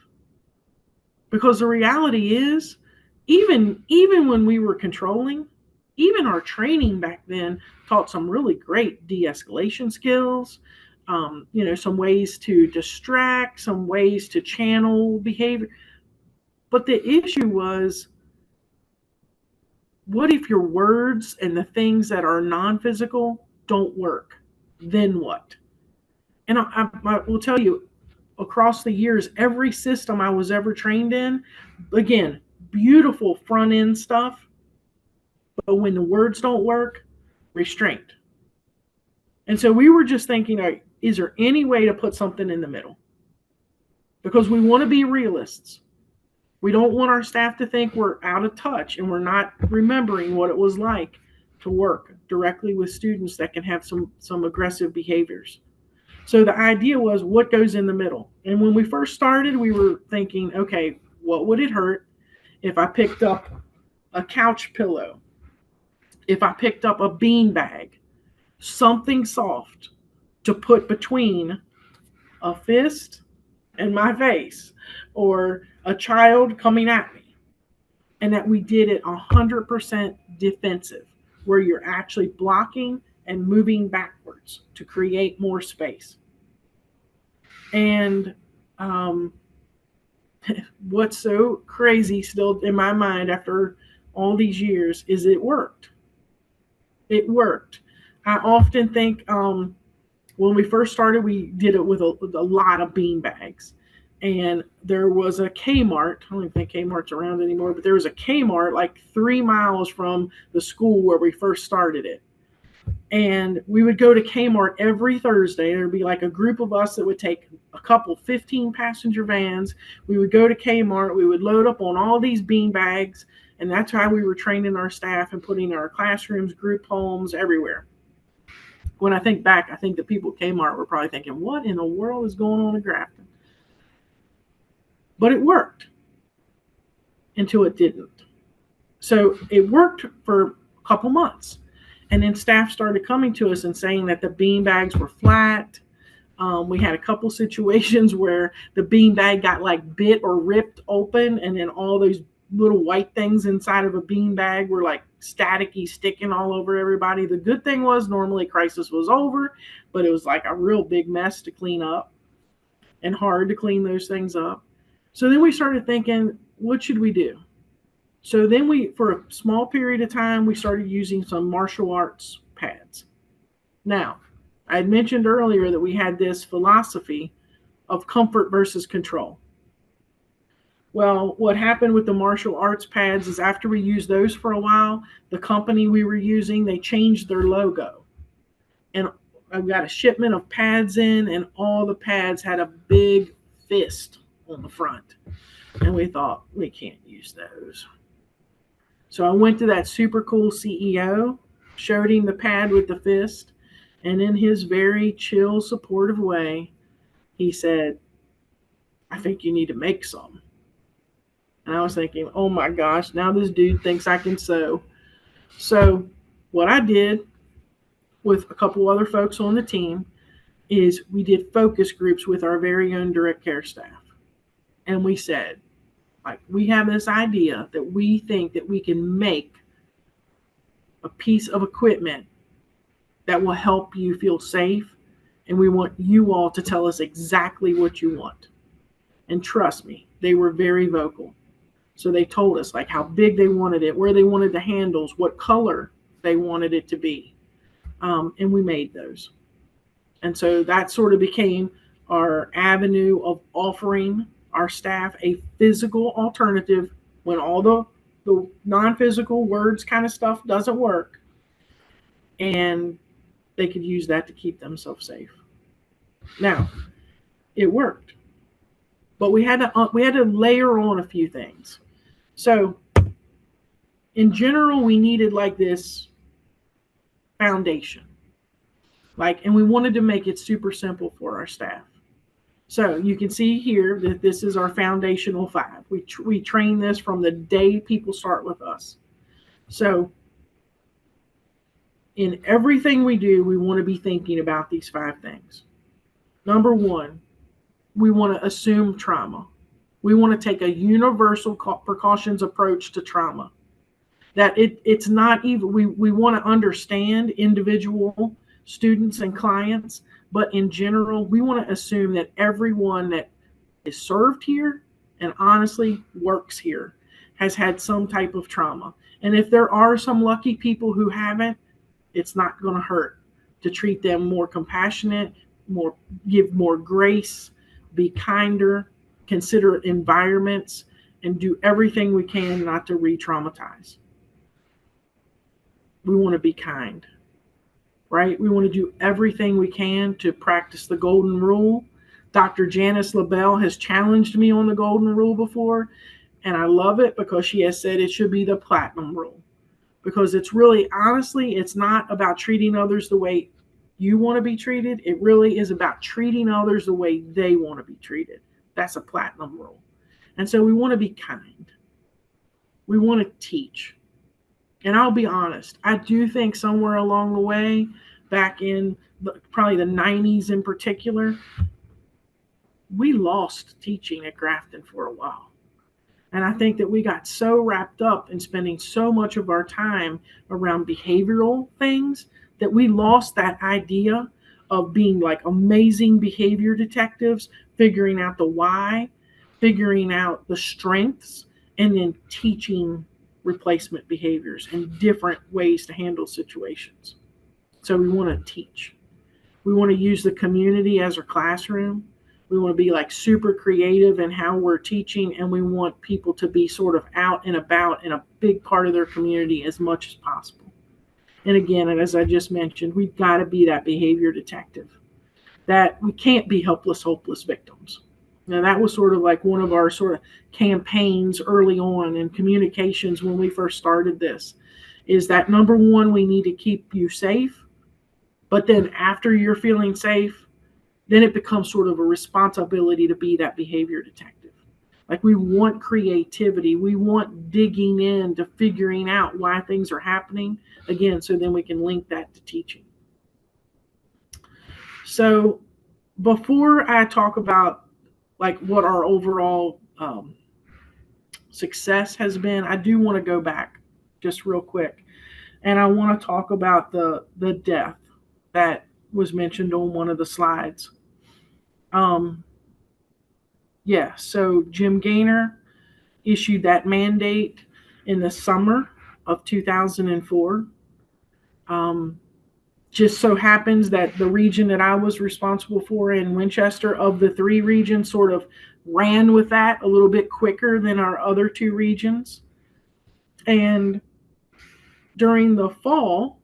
Because the reality is, even when we were controlling, even our training back then taught some really great de-escalation skills, some ways to distract, some ways to channel behavior. But the issue was, what if your words and the things that are non-physical don't work? Then what? And I will tell you, across the years, every system I was ever trained in, again, beautiful front end stuff, but when the words don't work, restraint. And so we were just thinking, all right, is there any way to put something in the middle? Because we want to be realists. We don't want our staff to think we're out of touch and we're not remembering what it was like to work directly with students that can have some aggressive behaviors. So the idea was, what goes in the middle? And when we first started, we were thinking, okay, what would it hurt if I picked up a couch pillow? If I picked up a bean bag, something soft to put between a fist and my face, or a child coming at me, and that we did it 100% defensive, where you're actually blocking and moving backwards to create more space. And what's so crazy still in my mind after all these years is it worked. It worked. I often think when we first started, we did it with a lot of bean bags. And there was a Kmart. I don't even think Kmart's around anymore, but there was a Kmart like 3 miles from the school where we first started it. And we would go to Kmart every Thursday. There'd be like a group of us that would take a couple 15-passenger vans. We would go to Kmart. We would load up on all these bean bags. And that's how we were training our staff and putting our classrooms, group homes, everywhere. When I think back, I think the people at Kmart were probably thinking, what in the world is going on in Grafton? But it worked until it didn't. So it worked for a couple months. And then staff started coming to us and saying that the bean bags were flat. We had a couple situations where the bean bag got like bit or ripped open, and then all those little white things inside of a bean bag were like staticky sticking all over everybody. The good thing was normally crisis was over, but it was like a real big mess to clean up and hard to clean those things up. So then we started thinking, what should we do? So then we, for a small period of time, we started using some martial arts pads. Now, I had mentioned earlier that we had this philosophy of comfort versus control. Well, what happened with the martial arts pads is after we used those for a while, the company we were using, they changed their logo. And I got a shipment of pads in, and all the pads had a big fist on the front. And we thought, we can't use those. So I went to that super cool CEO, showed him the pad with the fist, and in his very chill, supportive way, he said, I think you need to make some. And I was thinking, oh my gosh, now this dude thinks I can sew. So what I did with a couple other folks on the team is we did focus groups with our very own direct care staff. And we said, like, we have this idea that we think that we can make a piece of equipment that will help you feel safe. And we want you all to tell us exactly what you want. And trust me, they were very vocal. So they told us like how big they wanted it, where they wanted the handles, what color they wanted it to be. And we made those. And so that sort of became our avenue of offering our staff a physical alternative when all the non-physical words kind of stuff doesn't work. And they could use that to keep themselves safe. Now, it worked. But we had to layer on a few things. So in general, we needed like this foundation. And we wanted to make it super simple for our staff. So you can see here that this is our foundational 5. We train this from the day people start with us. So in everything we do, we want to be thinking about these 5 things. Number 1, we want to assume trauma. We want to take a universal precautions approach to trauma. That it's not even, we want to understand individual students and clients, but in general, we want to assume that everyone that is served here and honestly works here has had some type of trauma. And if there are some lucky people who haven't, it's not going to hurt to treat them more compassionate, give more grace, be kinder, consider environments, and do everything we can not to re-traumatize. We want to be kind, right? We want to do everything we can to practice the golden rule. Dr. Janice LaBelle has challenged me on the golden rule before, and I love it because she has said it should be the platinum rule. Because it's really, honestly, it's not about treating others the way you want to be treated. It really is about treating others the way they want to be treated. That's a platinum rule. And so we want to be kind. We want to teach. And I'll be honest, I do think somewhere along the way, back in probably the 90s in particular, we lost teaching at Grafton for a while. And I think that we got so wrapped up in spending so much of our time around behavioral things that we lost that idea of being like amazing behavior detectives, figuring out the why, figuring out the strengths, and then teaching replacement behaviors and different ways to handle situations. So we want to teach. We want to use the community as our classroom. We want to be like super creative in how we're teaching, and we want people to be sort of out and about in a big part of their community as much as possible. And again, and as I just mentioned, we've got to be that behavior detective. That we can't be helpless, hopeless victims. Now, that was sort of like one of our sort of campaigns early on in communications when we first started this, is that number 1, we need to keep you safe. But then after you're feeling safe, then it becomes sort of a responsibility to be that behavior detective. Like, we want creativity. We want digging into figuring out why things are happening. Again, so then we can link that to teaching. So before I talk about like what our overall success has been, I do want to go back just real quick. And I want to talk about the death that was mentioned on one of the slides. Yeah, so Jim Gaynor issued that mandate in the summer of 2004. Just so happens that the region that I was responsible for in Winchester, of the 3 regions, sort of ran with that a little bit quicker than our other 2 regions. And during the fall,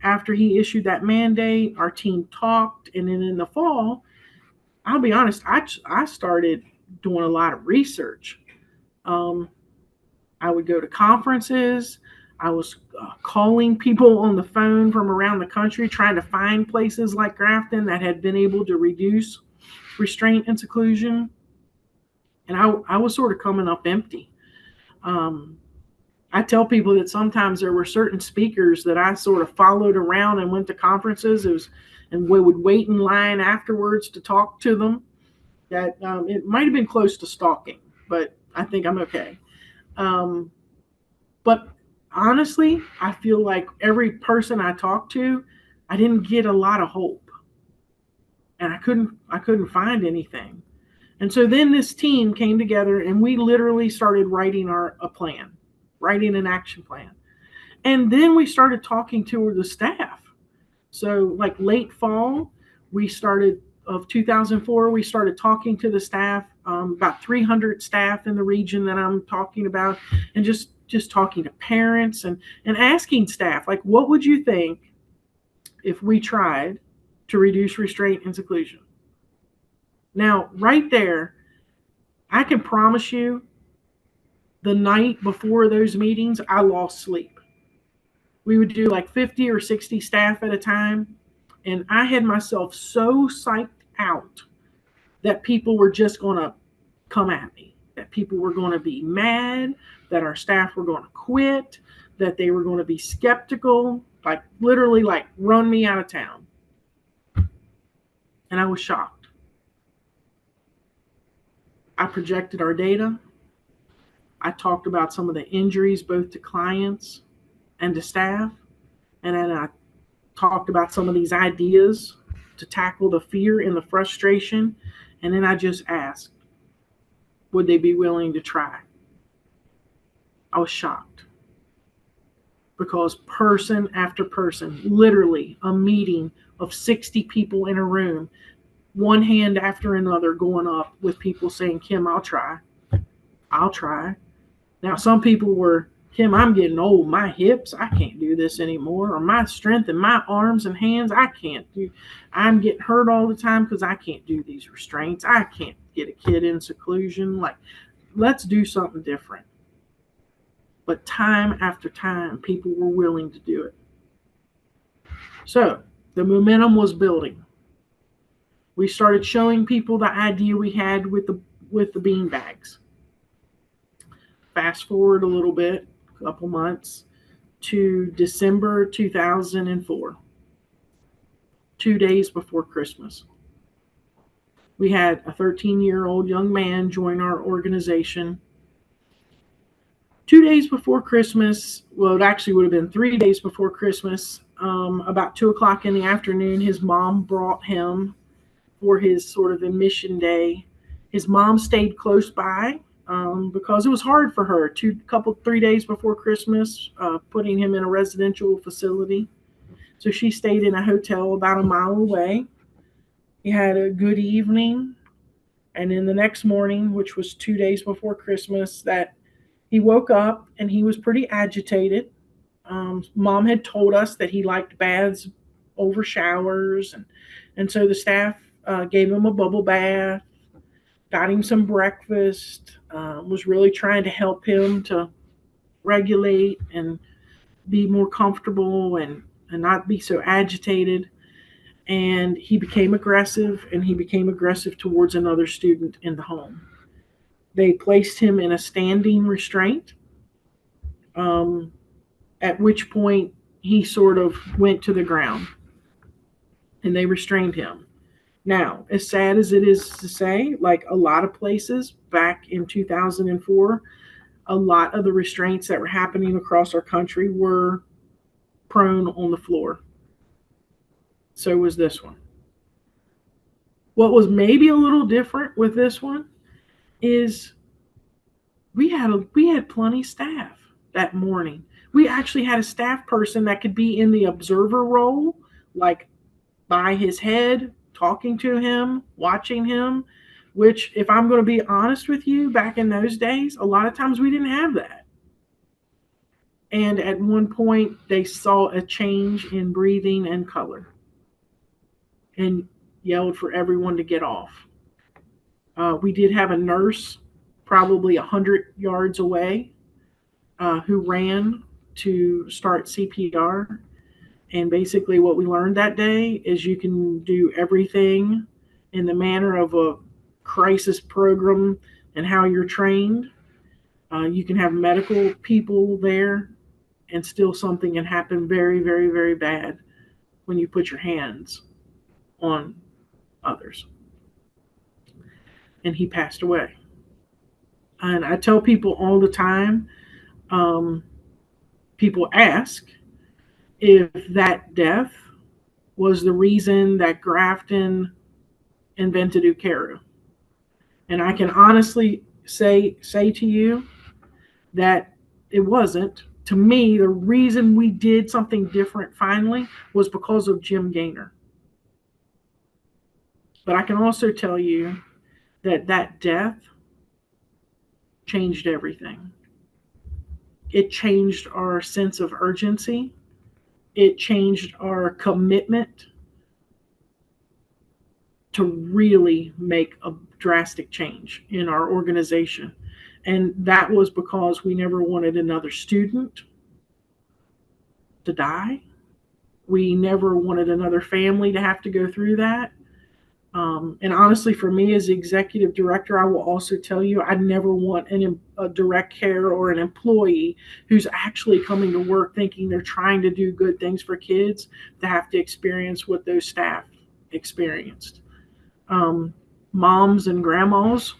after he issued that mandate, our team talked. And then in the fall, I'll be honest, I started doing a lot of research. I would go to conferences. I was calling people on the phone from around the country, trying to find places like Grafton that had been able to reduce restraint and seclusion. And I was sort of coming up empty. I tell people that sometimes there were certain speakers that I sort of followed around and went to conferences. And we would wait in line afterwards to talk to them. That it might have been close to stalking, but I think I'm okay. But honestly, I feel like every person I talked to, I didn't get a lot of hope, and I couldn't find anything. And so then this team came together, and we literally started writing writing an action plan. And then we started talking to the staff. So like late fall, of 2004, we started talking to the staff, about 300 staff in the region that I'm talking about, and just talking to parents and asking staff, like, what would you think if we tried to reduce restraint and seclusion? Now, right there, I can promise you, the night before those meetings, I lost sleep. We would do like 50 or 60 staff at a time, and I had myself so psyched out that people were just going to come at me, that people were going to be mad, that our staff were going to quit, that they were going to be skeptical, like literally like run me out of town. And I was shocked. I projected our data. I talked about some of the injuries, both to clients and to staff. And then I talked about some of these ideas to tackle the fear and the frustration. And then I just asked, would they be willing to try? I was shocked, because person after person, literally a meeting of 60 people in a room, one hand after another going up with people saying, Kim, I'll try. Now, some people were, Kim, I'm getting old. My hips, I can't do this anymore. Or my strength in my arms and hands, I can't do. I'm getting hurt all the time because I can't do these restraints. I can't get a kid in seclusion. Like, let's do something different. But time after time, people were willing to do it. So the momentum was building. We started showing people the idea we had with the bean bags. Fast forward a little bit, a couple months, to December 2004, 2 days before Christmas. We had a 13-year-old young man join our organization. 2 days before Christmas, well, it actually would have been 3 days before Christmas, about 2 o'clock in the afternoon, his mom brought him for his sort of admission day. His mom stayed close by because it was hard for her, 3 days before Christmas, putting him in a residential facility. So she stayed in a hotel about a mile away. He had a good evening. And then the next morning, which was 2 days before Christmas, that he woke up and he was pretty agitated. Mom had told us that he liked baths over showers. And so the staff gave him a bubble bath, got him some breakfast, was really trying to help him to regulate and be more comfortable and not be so agitated. And he became aggressive, and he became aggressive towards another student in the home. They placed him in a standing restraint, at which point he sort of went to the ground and they restrained him. Now, as sad as it is to say, like a lot of places back in 2004, a lot of the restraints that were happening across our country were prone on the floor. So was this one. What was maybe a little different with this one is we had plenty staff that morning. We actually had a staff person that could be in the observer role, like by his head, talking to him, watching him, which, if I'm going to be honest with you, back in those days, a lot of times we didn't have that. And at one point, they saw a change in breathing and color and yelled for everyone to get off. We did have a nurse probably 100 yards away who ran to start CPR. And basically what we learned that day is you can do everything in the manner of a crisis program and how you're trained. You can have medical people there and still something can happen very, very, very bad when you put your hands on others. And he passed away. And I tell people all the time, people ask if that death was the reason that Grafton invented Ukeru. And I can honestly say to you that it wasn't. To me, the reason we did something different finally was because of Jim Gaynor. But I can also tell you that that death changed everything. It changed our sense of urgency. It changed our commitment to really make a drastic change in our organization. And that was because we never wanted another student to die. We never wanted another family to have to go through that. And honestly, for me as executive director, I will also tell you, I never want a direct care or an employee who's actually coming to work thinking they're trying to do good things for kids to have to experience what those staff experienced. Moms and grandmas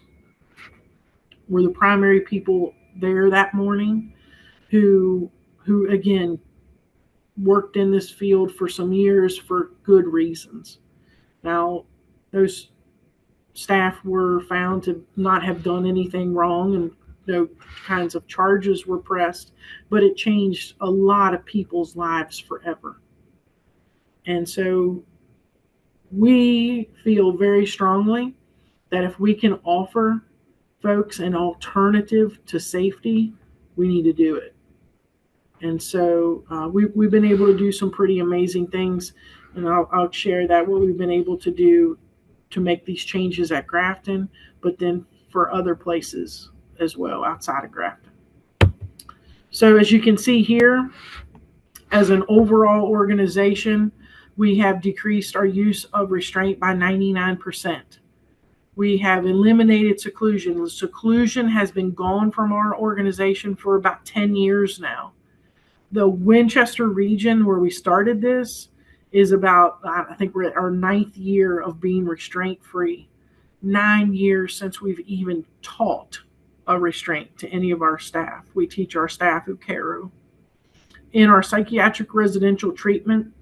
were the primary people there that morning who again, worked in this field for some years for good reasons. Now, those staff were found to not have done anything wrong and no kinds of charges were pressed, but it changed a lot of people's lives forever. And so we feel very strongly that if we can offer folks an alternative to safety, we need to do it. And so we've been able to do some pretty amazing things, and I'll share that what we've been able to do to make these changes at Grafton, but then for other places as well outside of Grafton. So as you can see here, as an overall organization, we have decreased our use of restraint by 99%. We have eliminated seclusion. The seclusion has been gone from our organization for about 10 years now. The Winchester region where we started this is about, I think we're at our 9th year of being restraint free. 9 years since we've even taught a restraint to any of our staff. We teach our staff Ukeru. In our psychiatric residential treatment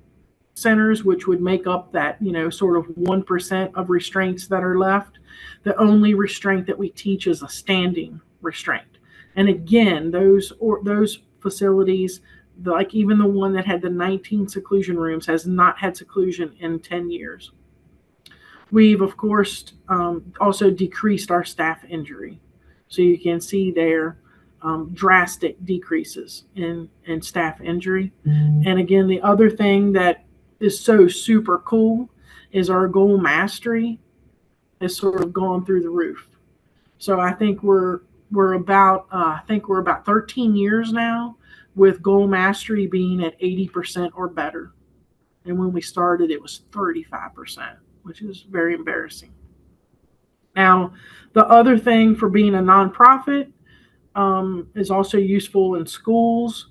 centers, which would make up that, sort of 1% of restraints that are left, the only restraint that we teach is a standing restraint. And again, those facilities, like even the one that had the 19 seclusion rooms, has not had seclusion in 10 years. We've, of course, also decreased our staff injury. So you can see there drastic decreases in staff injury. And again, the other thing that is so super cool is our goal mastery has sort of gone through the roof. So I think we're about 13 years now with goal mastery being at 80% or better. And when we started, it was 35%, which is very embarrassing. Now, the other thing for being a nonprofit is also useful in schools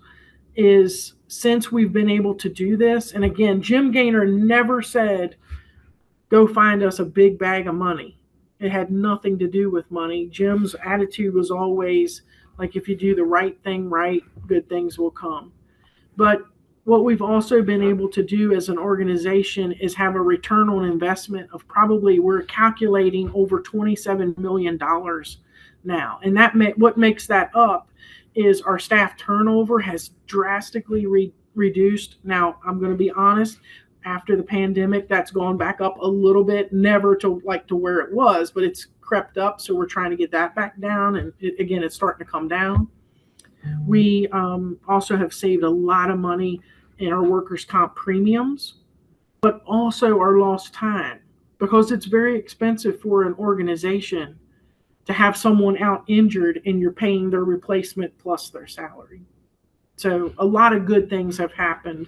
is since we've been able to do this, and again, Jim Gaynor never said, go find us a big bag of money. It had nothing to do with money. Jim's attitude was always like, if you do the right thing right, good things will come. But what we've also been able to do as an organization is have a return on investment of probably, we're calculating over $27 million now. And what makes that up is our staff turnover has drastically reduced. Now, I'm going to be honest, after the pandemic, that's gone back up a little bit, never to where it was, but it's crept up. So we're trying to get that back down. And again, it's starting to come down. We also have saved a lot of money in our workers' comp premiums, but also our lost time, because it's very expensive for an organization to have someone out injured and you're paying their replacement plus their salary. So a lot of good things have happened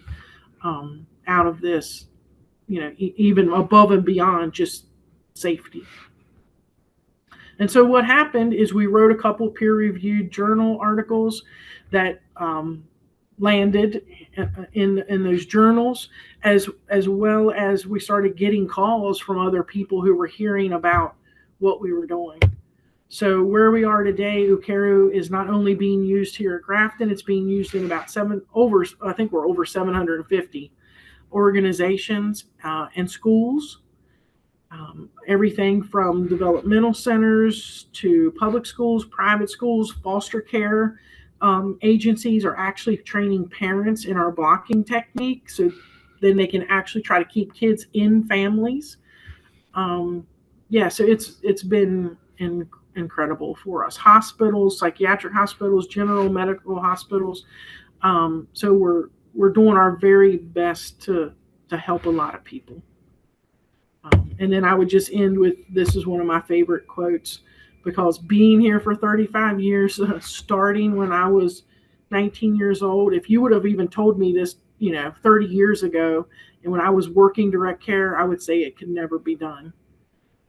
out of this, even above and beyond just safety. And so what happened is we wrote a couple peer-reviewed journal articles that landed in those journals, as well as we started getting calls from other people who were hearing about what we were doing. So where we are today, Ukeru is not only being used here at Grafton, it's being used in about I think we're over 750 organizations and schools. Everything from developmental centers to public schools, private schools, foster care agencies are actually training parents in our blocking technique, so then they can actually try to keep kids in families. So it's been incredible for us. Hospitals, psychiatric hospitals, general medical hospitals. So we're doing our very best to help a lot of people. And then I would just end with, this is one of my favorite quotes, because being here for 35 years, starting when I was 19 years old, if you would have even told me this, 30 years ago, and when I was working direct care, I would say it could never be done.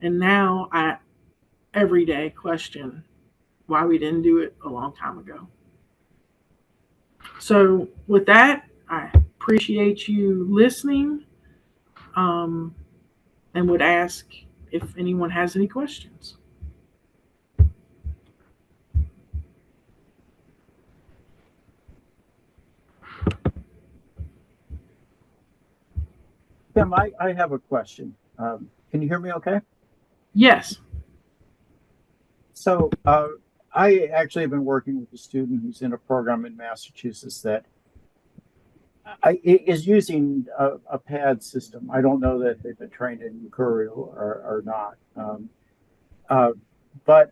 And now I every day question why we didn't do it a long time ago. So with that, I appreciate you listening. And would ask if anyone has any questions. Tim, I have a question. Can you hear me okay? Yes. So I actually have been working with a student who's in a program in Massachusetts that is using a pad system. I don't know that they've been trained in Ukeru or not. But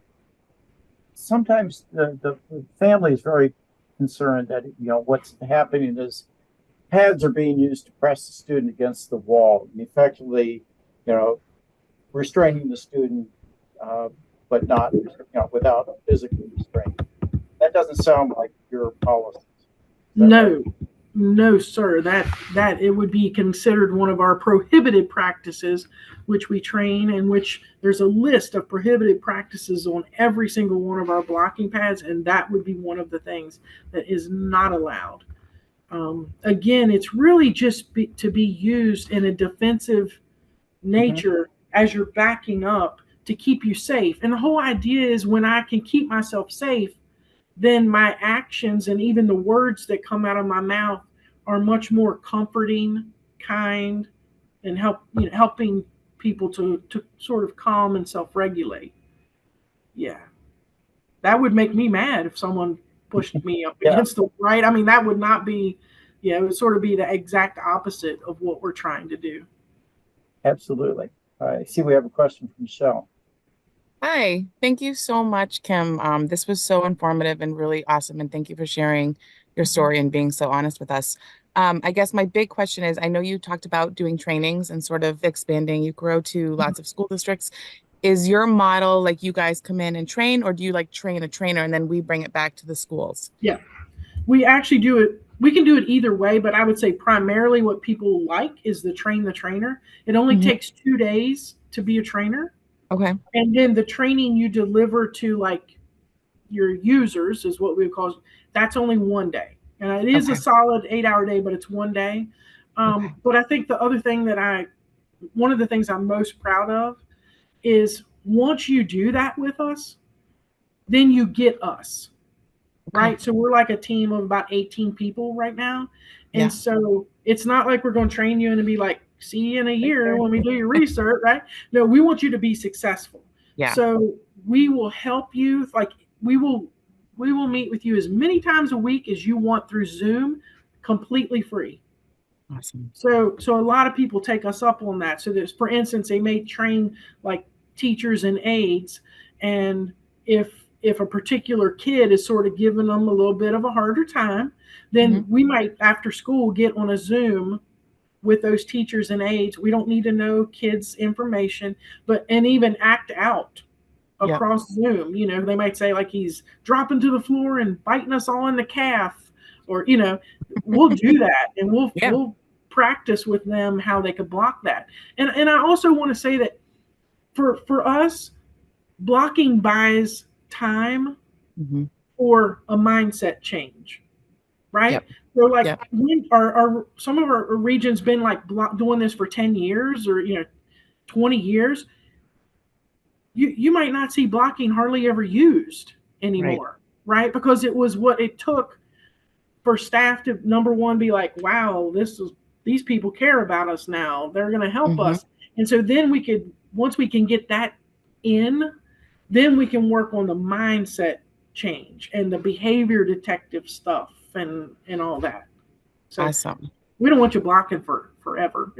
sometimes the family is very concerned that, what's happening is pads are being used to press the student against the wall and effectively, restraining the student, but not, without a physical restraint. That doesn't sound like your policy. No, sir. That it would be considered one of our prohibited practices, which we train, and which there's a list of prohibited practices on every single one of our blocking pads, and that would be one of the things that is not allowed. Again, it's really just to be used in a defensive nature as you're backing up to keep you safe. And the whole idea is, when I can keep myself safe, then my actions and even the words that come out of my mouth are much more comforting, kind, and helping people to sort of calm and self-regulate. Yeah. That would make me mad if someone pushed me up against the right. I mean, that would not be, it would sort of be the exact opposite of what we're trying to do. Absolutely. I see we have a question from Michelle. Hi, thank you so much, Kim. This was so informative and really awesome, and thank you for sharing your story and being so honest with us. I guess my big question is, I know you talked about doing trainings and sort of expanding Ukeru to lots of school districts. Is your model like you guys come in and train, or do you train a trainer and then we bring it back to the schools? Yeah, we actually do it. We can do it either way, but I would say primarily what people like is the train the trainer. It only takes 2 days to be a trainer. Okay. And then the training you deliver to like your users is what we would call, that's only 1 day. And it is a Okay. solid 8-hour day, but it's 1 day. Okay. But I think the other thing that one of the things I'm most proud of is once you do that with us, then you get us, Okay. right? So we're like a team of about 18 people right now. Yeah. And so it's not like we're going to train you and be like, see you in a year when we do your research, right? No, we want you to be successful. Yeah. So we will help you. Like we will meet with you as many times a week as you want through Zoom, completely free. Awesome. So a lot of people take us up on that. So there's, for instance, they may train like teachers and aides, and if a particular kid is sort of giving them a little bit of a harder time, then we might after school get on a Zoom with those teachers and aides. We don't need to know kids' information, and even act out across Zoom. You know, they might say like he's dropping to the floor and biting us all in the calf, or we'll do that, and we'll practice with them how they could block that. And I also want to say that for us, blocking buys time for a mindset change, right? Yep. So like when some of our regions been like doing this for 10 years or 20 years, you might not see blocking hardly ever used anymore, right? Because it was what it took for staff to, number one, be like, wow, these people care about us now. They're going to help us. And so then once we can get that in, then we can work on the mindset change and the behavior detective stuff and all that. So awesome. We don't want you blocking for forever,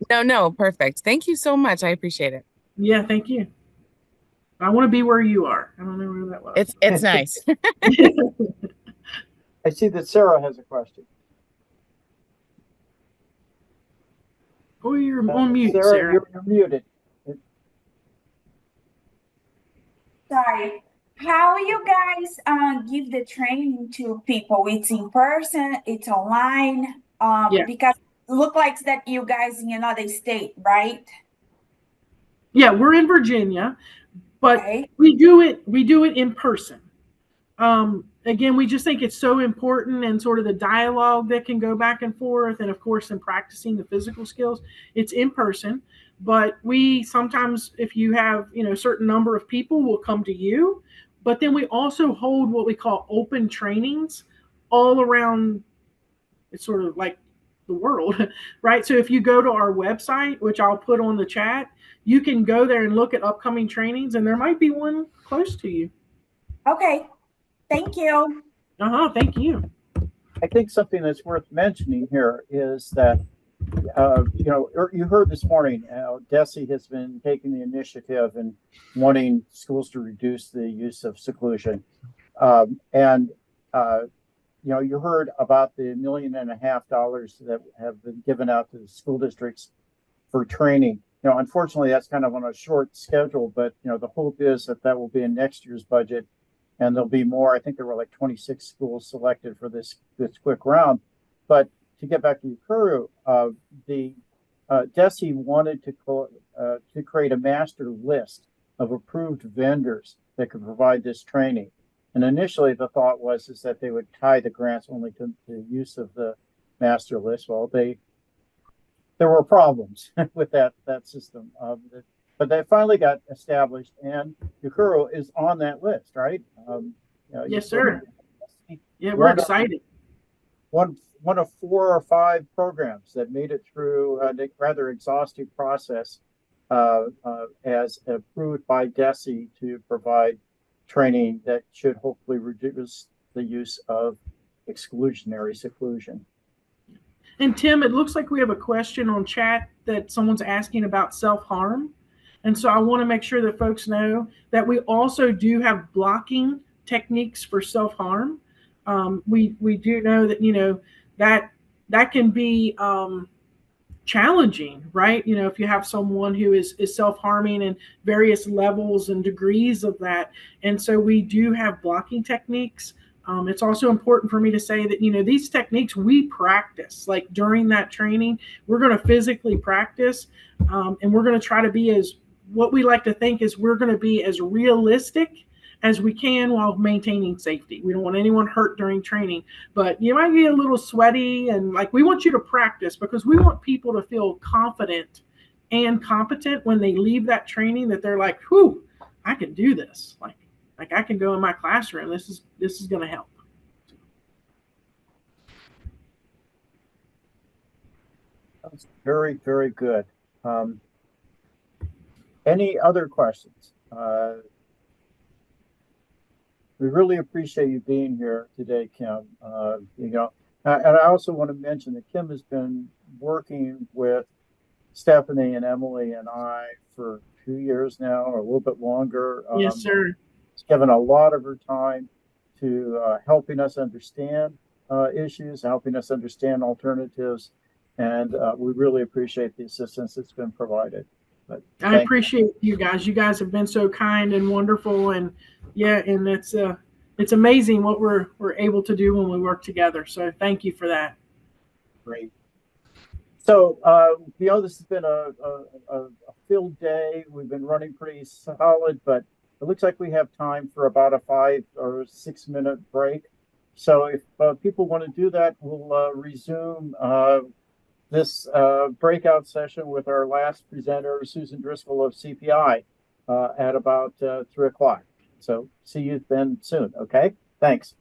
No, perfect. Thank you so much. I appreciate it. Yeah, thank you. I want to be where you are. I don't know where that was. It's nice. I see that Sarah has a question. Oh, you're on mute, Sarah. Sarah. You're muted. Sorry. How you guys give the training to people? It's in person, it's online, because it look like that you guys in another state, right? Yeah, we're in Virginia, but we do it in person. Again, we just think it's so important, and sort of the dialogue that can go back and forth, and of course in practicing the physical skills, it's in person. But we sometimes, if you have a certain number of people, will come to you. But then we also hold what we call open trainings all around. It's sort of like the world, right? So if you go to our website, which I'll put on the chat, you can go there and look at upcoming trainings, and there might be one close to you. Okay. Thank you. Thank you. I think something that's worth mentioning here is that, you heard this morning, DESE has been taking the initiative and wanting schools to reduce the use of seclusion. You heard about the $1.5 million that have been given out to the school districts for training. Unfortunately, that's kind of on a short schedule, but, the hope is that will be in next year's budget. And there'll be more. I think there were like 26 schools selected for this quick round. But to get back to Ukeru, the DESE wanted to create a master list of approved vendors that could provide this training. And initially, the thought was that they would tie the grants only to the use of the master list. Well, there were problems with that system. But that finally got established, and Ukeru is on that list, right? Yes, sir. Yeah, we're excited. One of 4 or 5 programs that made it through a rather exhaustive process as approved by DESE to provide training that should hopefully reduce the use of exclusionary seclusion. And Tim, it looks like we have a question on chat that someone's asking about self-harm. And so I want to make sure that folks know that we also do have blocking techniques for self-harm. We do know that that can be challenging, right? If you have someone who is self-harming and various levels and degrees of that. And so we do have blocking techniques. It's also important for me to say that, these techniques we practice. Like during that training, we're going to physically practice, and we're going to try to be as what we like to think is we're going to be as realistic as we can while maintaining safety. We don't want anyone hurt during training, but you might be a little sweaty, and like we want you to practice because we want people to feel confident and competent when they leave that training, that they're like, whew, I can do this. Like I can go in my classroom. This is going to help. That's very, very good. Any other questions? We really appreciate you being here today, Kim. And I also want to mention that Kim has been working with Stephanie and Emily and I for 2 years now, or a little bit longer. Yes, sir. She's given a lot of her time to helping us understand issues, helping us understand alternatives, and we really appreciate the assistance that's been provided. But I appreciate you guys. You guys have been so kind and wonderful, and yeah, and it's amazing what we're able to do when we work together. So thank you for that. Great. So this has been a filled day. We've been running pretty solid, but it looks like we have time for about a 5 or 6 minute break. So if people want to do that, we'll resume this breakout session with our last presenter, Susan Driscoll of CPI, at about 3 o'clock. So see you then soon. Okay, thanks.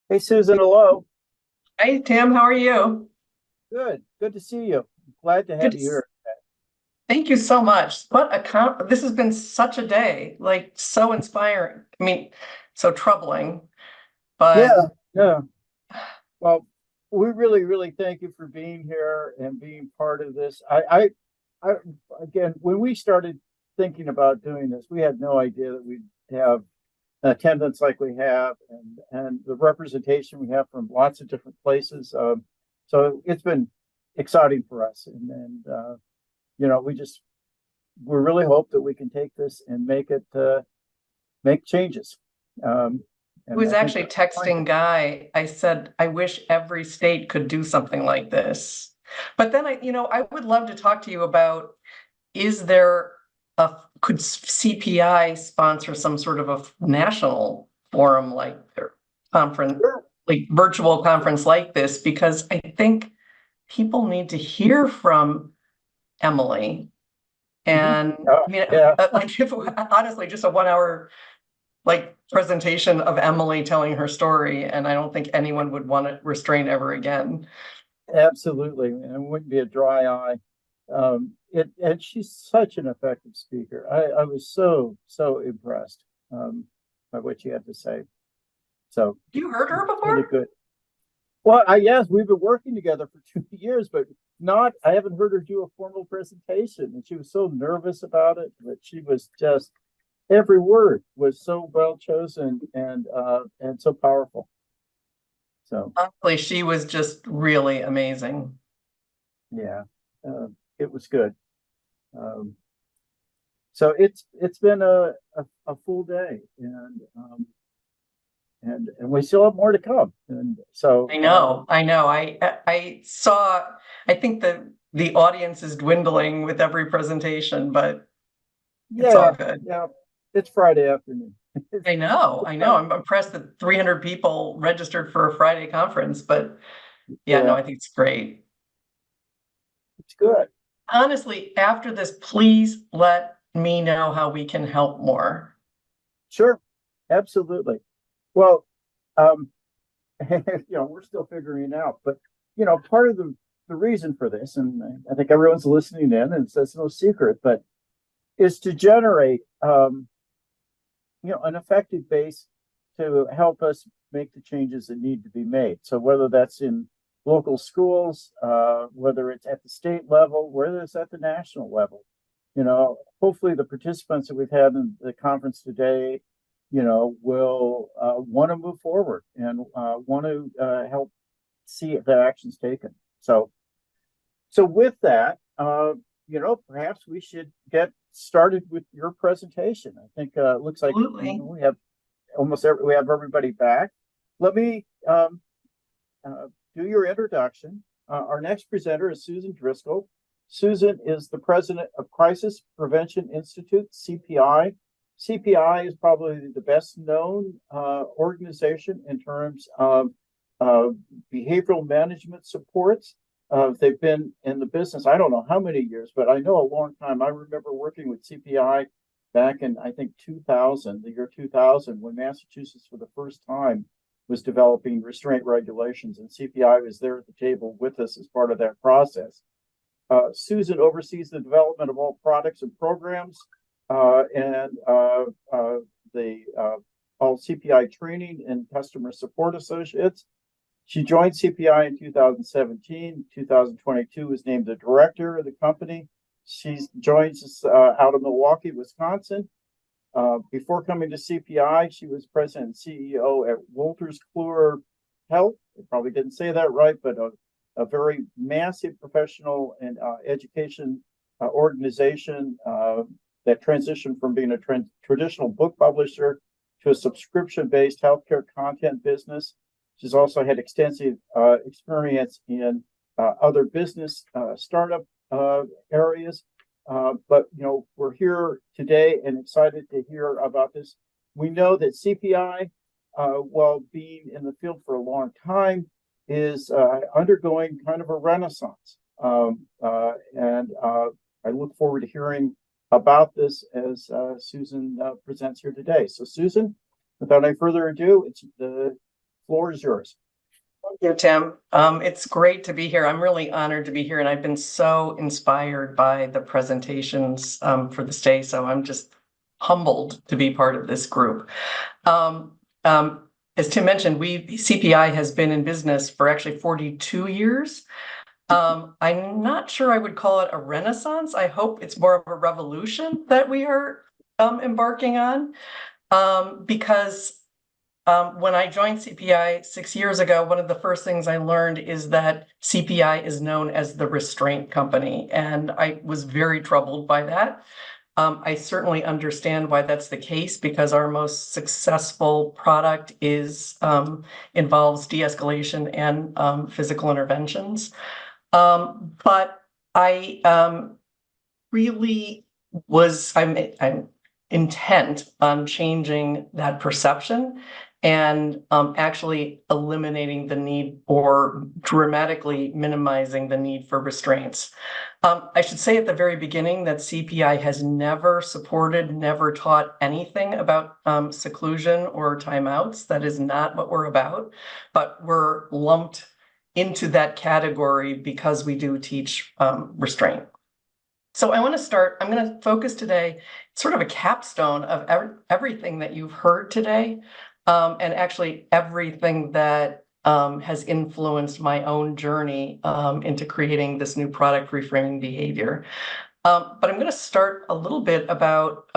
Hey, Susan, hello. Hi, Tim. How are you? Good to see you. Glad to Good. have you here. Thank you so much. This has been such a day, like so inspiring. I mean, so troubling, Yeah, but yeah. Well, we really thank you for being here and being part of this. I again, when we started thinking about doing this, we had no idea that we'd have attendance like we have, and the representation we have from lots of different places. So it's been exciting for us, and you know, we really hope that we can take this and make changes. Um, I and was I think actually we're trying to. texting Guy. I said, I wish every state could do something like this. But then I would love to talk to you about, is there could CPI sponsor some sort of a national forum like their conference, Sure. like virtual conference like this? Because I think people need to hear from Emily. Mhm. And I mean, Yeah, like if honestly, just a 1 hour like presentation of Emily telling her story, and I don't think anyone would want to restrain ever again. absolutely. And it wouldn't be a dry eye. And she's such an effective speaker. I was so impressed by what she had to say. So You heard her really before? good. Well, yes, we've been working together for 2 years, but I haven't heard her do a formal presentation. And she was so nervous about it, but she was just, every word was so well chosen and so powerful. So Honestly, she was just really amazing. yeah, it was good. Um, so it's been a full day, and we still have more to come. And so I know. I saw. I think the audience is dwindling with every presentation, but it's all yeah, good. yeah, it's Friday afternoon. I know. It's I know. fun. I'm impressed that 300 people registered for a Friday conference, but yeah, no, Yeah, I think it's great. it's good. Honestly, after this, please let me know how we can help more. Sure, absolutely. Well, um, we're still figuring it out, but part of the reason for this, and I think everyone's listening in, and it's no secret, but is to generate an effective base to help us make the changes that need to be made. So whether that's in local schools, whether it's at the state level, whether it's at the national level, hopefully the participants that we've had in the conference today, will want to move forward and want to help see the actions taken. So with that, perhaps we should get started with your presentation. I think it looks like Absolutely. we have we have everybody back. Let me uh, do your introduction. Our next presenter is Susan Driscoll. Susan is the president of Crisis Prevention Institute, CPI. CPI is probably the best known organization in terms of behavioral management supports. They've been in the business, I don't know how many years, but I know a long time. I remember working with CPI back in, I think, 2000, the year 2000, when Massachusetts for the first time was developing restraint regulations, and CPI was there at the table with us as part of that process. Susan oversees the development of all products and programs and the all CPI training and customer support associates. She joined CPI in 2017. 2022 was named the director of the company. She joins us out of Milwaukee, Wisconsin. Before coming to CPI, she was president and CEO at Wolters Kluwer Health. I probably didn't say that right, but a very massive professional and education organization that transitioned from being a traditional book publisher to a subscription-based healthcare content business. She's also had extensive experience in other business startup areas. But we're here today and excited to hear about this. We know that CPI, while being in the field for a long time, is undergoing kind of a renaissance. And I look forward to hearing about this as Susan presents here today. So Susan, without any further ado, the Floor is yours. Thank you, Tim. It's great to be here. I'm really honored to be here, and I've been so inspired by the presentations for this day. So I'm just humbled to be part of this group. As Tim mentioned, CPI has been in business for actually 42 years. I'm not sure I would call it a renaissance. I hope it's more of a revolution that we are embarking on, because when I joined CPI 6 years ago, one of the first things I learned is that CPI is known as the restraint company, and I was very troubled by that. I certainly understand why that's the case, because our most successful product involves de-escalation and physical interventions. But I really I'm intent on changing that perception and actually eliminating the need or dramatically minimizing the need for restraints. I should say at the very beginning that CPI has never supported, never taught anything about seclusion or timeouts. That is not what we're about, but we're lumped into that category because we do teach restraint. So I'm going to focus today, sort of a capstone of everything that you've heard today, and actually everything that has influenced my own journey into creating this new product, Reframing Behavior. But I'm going to start a little bit about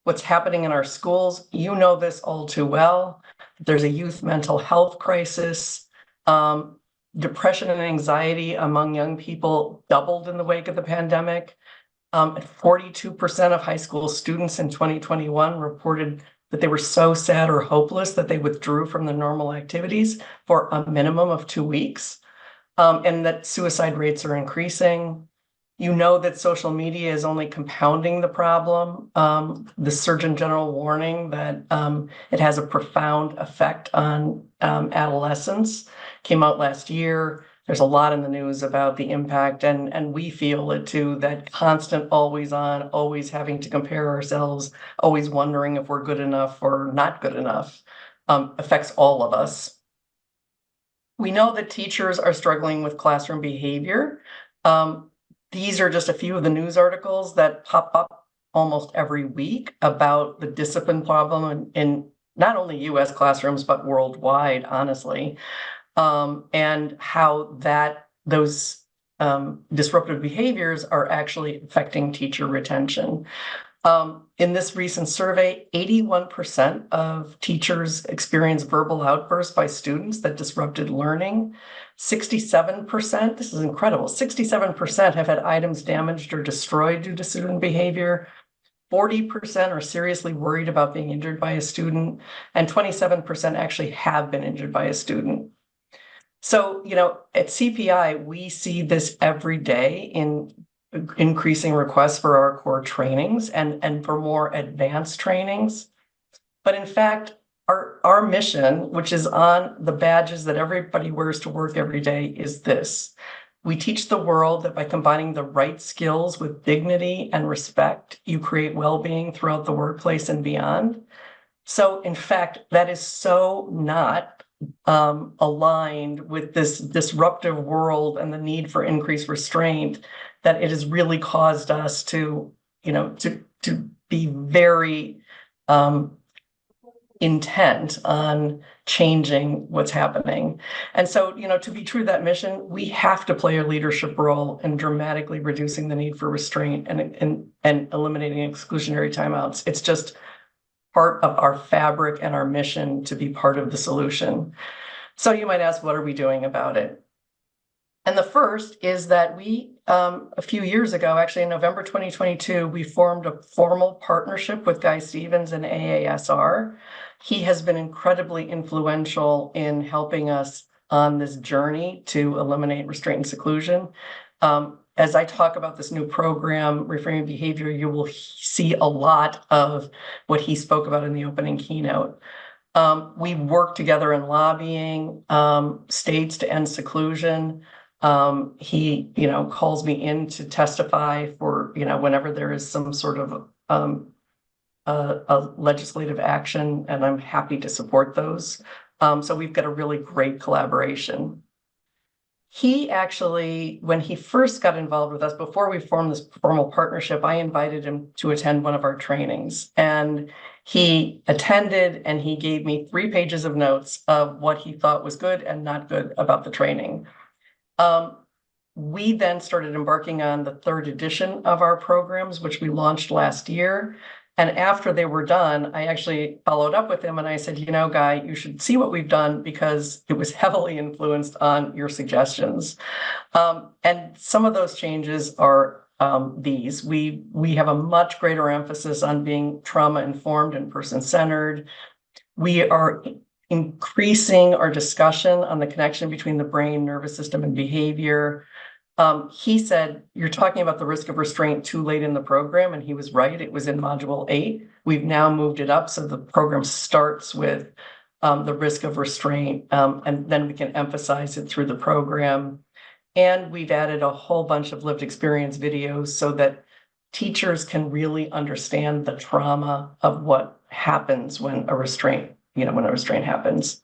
what's happening in our schools. You know this all too well. There's a youth mental health crisis. Depression and anxiety among young people doubled in the wake of the pandemic. 42% of high school students in 2021 reported that they were so sad or hopeless that they withdrew from the normal activities for a minimum of 2 weeks, and that suicide rates are increasing. You know that social media is only compounding the problem. The Surgeon General warning that it has a profound effect on adolescents came out last year. There's a lot in the news about the impact, and we feel it too, that constant, always on, always having to compare ourselves, always wondering if we're good enough or not good enough, affects all of us. We know that teachers are struggling with classroom behavior. These are just a few of the news articles that pop up almost every week about the discipline problem in not only US classrooms, but worldwide, honestly, and how those disruptive behaviors are actually affecting teacher retention. In this recent survey, 81% of teachers experienced verbal outbursts by students that disrupted learning. 67%, this is incredible, 67% have had items damaged or destroyed due to student behavior. 40% are seriously worried about being injured by a student, and 27% actually have been injured by a student. So, at CPI, we see this every day in increasing requests for our core trainings and for more advanced trainings. But in fact, our mission, which is on the badges that everybody wears to work every day, is this. We teach the world that by combining the right skills with dignity and respect, you create well-being throughout the workplace and beyond. So in fact, that is so not aligned with this disruptive world and the need for increased restraint that it has really caused us to be very intent on changing what's happening. And so, to be true to that mission, we have to play a leadership role in dramatically reducing the need for restraint and eliminating exclusionary timeouts. It's just part of our fabric and our mission to be part of the solution. So you might ask, what are we doing about it? And the first is that we, a few years ago, actually in November 2022, we formed a formal partnership with Guy Stevens and AASR. He has been incredibly influential in helping us on this journey to eliminate restraint and seclusion. As I talk about this new program, Reframing Behavior, you will see a lot of what he spoke about in the opening keynote. We work together in lobbying states to end seclusion. He, calls me in to testify for, whenever there is some sort of a legislative action, and I'm happy to support those So we've got a really great collaboration. He actually, when he first got involved with us, before we formed this formal partnership, I invited him to attend one of our trainings. And he attended and he gave me 3 pages of notes of what he thought was good and not good about the training. We then started embarking on the 3rd edition of our programs, which we launched last year. And after they were done, I actually followed up with him and I said, you know, Guy, you should see what we've done because it was heavily influenced on your suggestions. And some of those changes are these. We have a much greater emphasis on being trauma-informed and person-centered. We are increasing our discussion on the connection between the brain, nervous system, and behavior. He said, you're talking about the risk of restraint too late in the program, and he was right. It was in Module 8. We've now moved it up, so the program starts with the risk of restraint, and then we can emphasize it through the program. And we've added a whole bunch of lived experience videos so that teachers can really understand the trauma of what happens when a restraint, when a restraint happens.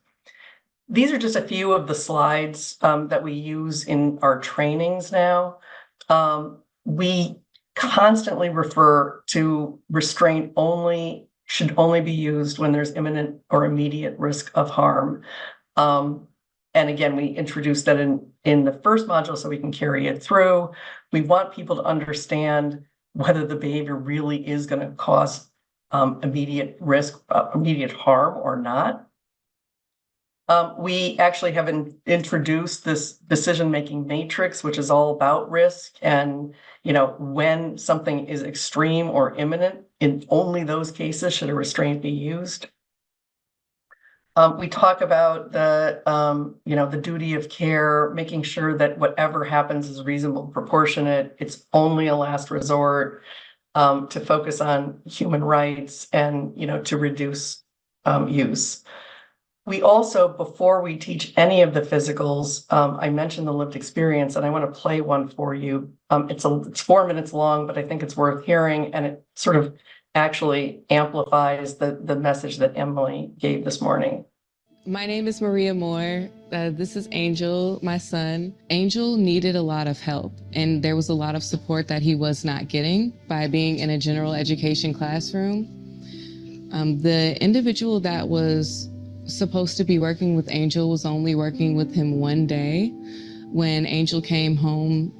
These are just a few of the slides that we use in our trainings now. We constantly refer to restraint should only be used when there's imminent or immediate risk of harm. And again, we introduced that in the first module so we can carry it through. We want people to understand whether the behavior really is going to cause immediate risk, immediate harm or not. We actually have introduced this decision-making matrix, which is all about risk. And, when something is extreme or imminent, in only those cases should a restraint be used. We talk about the duty of care, making sure that whatever happens is reasonable, proportionate. It's only a last resort, to focus on human rights and, to reduce use. We also, before we teach any of the physicals, I mentioned the lived experience, and I want to play one for you. It's 4 minutes long, but I think it's worth hearing, and it sort of actually amplifies the message that Emily gave this morning. My name is Maria Moore. This is Angel, my son. Angel needed a lot of help, and there was a lot of support that he was not getting by being in a general education classroom. The individual that was supposed to be working with Angel was only working with him one day when Angel came home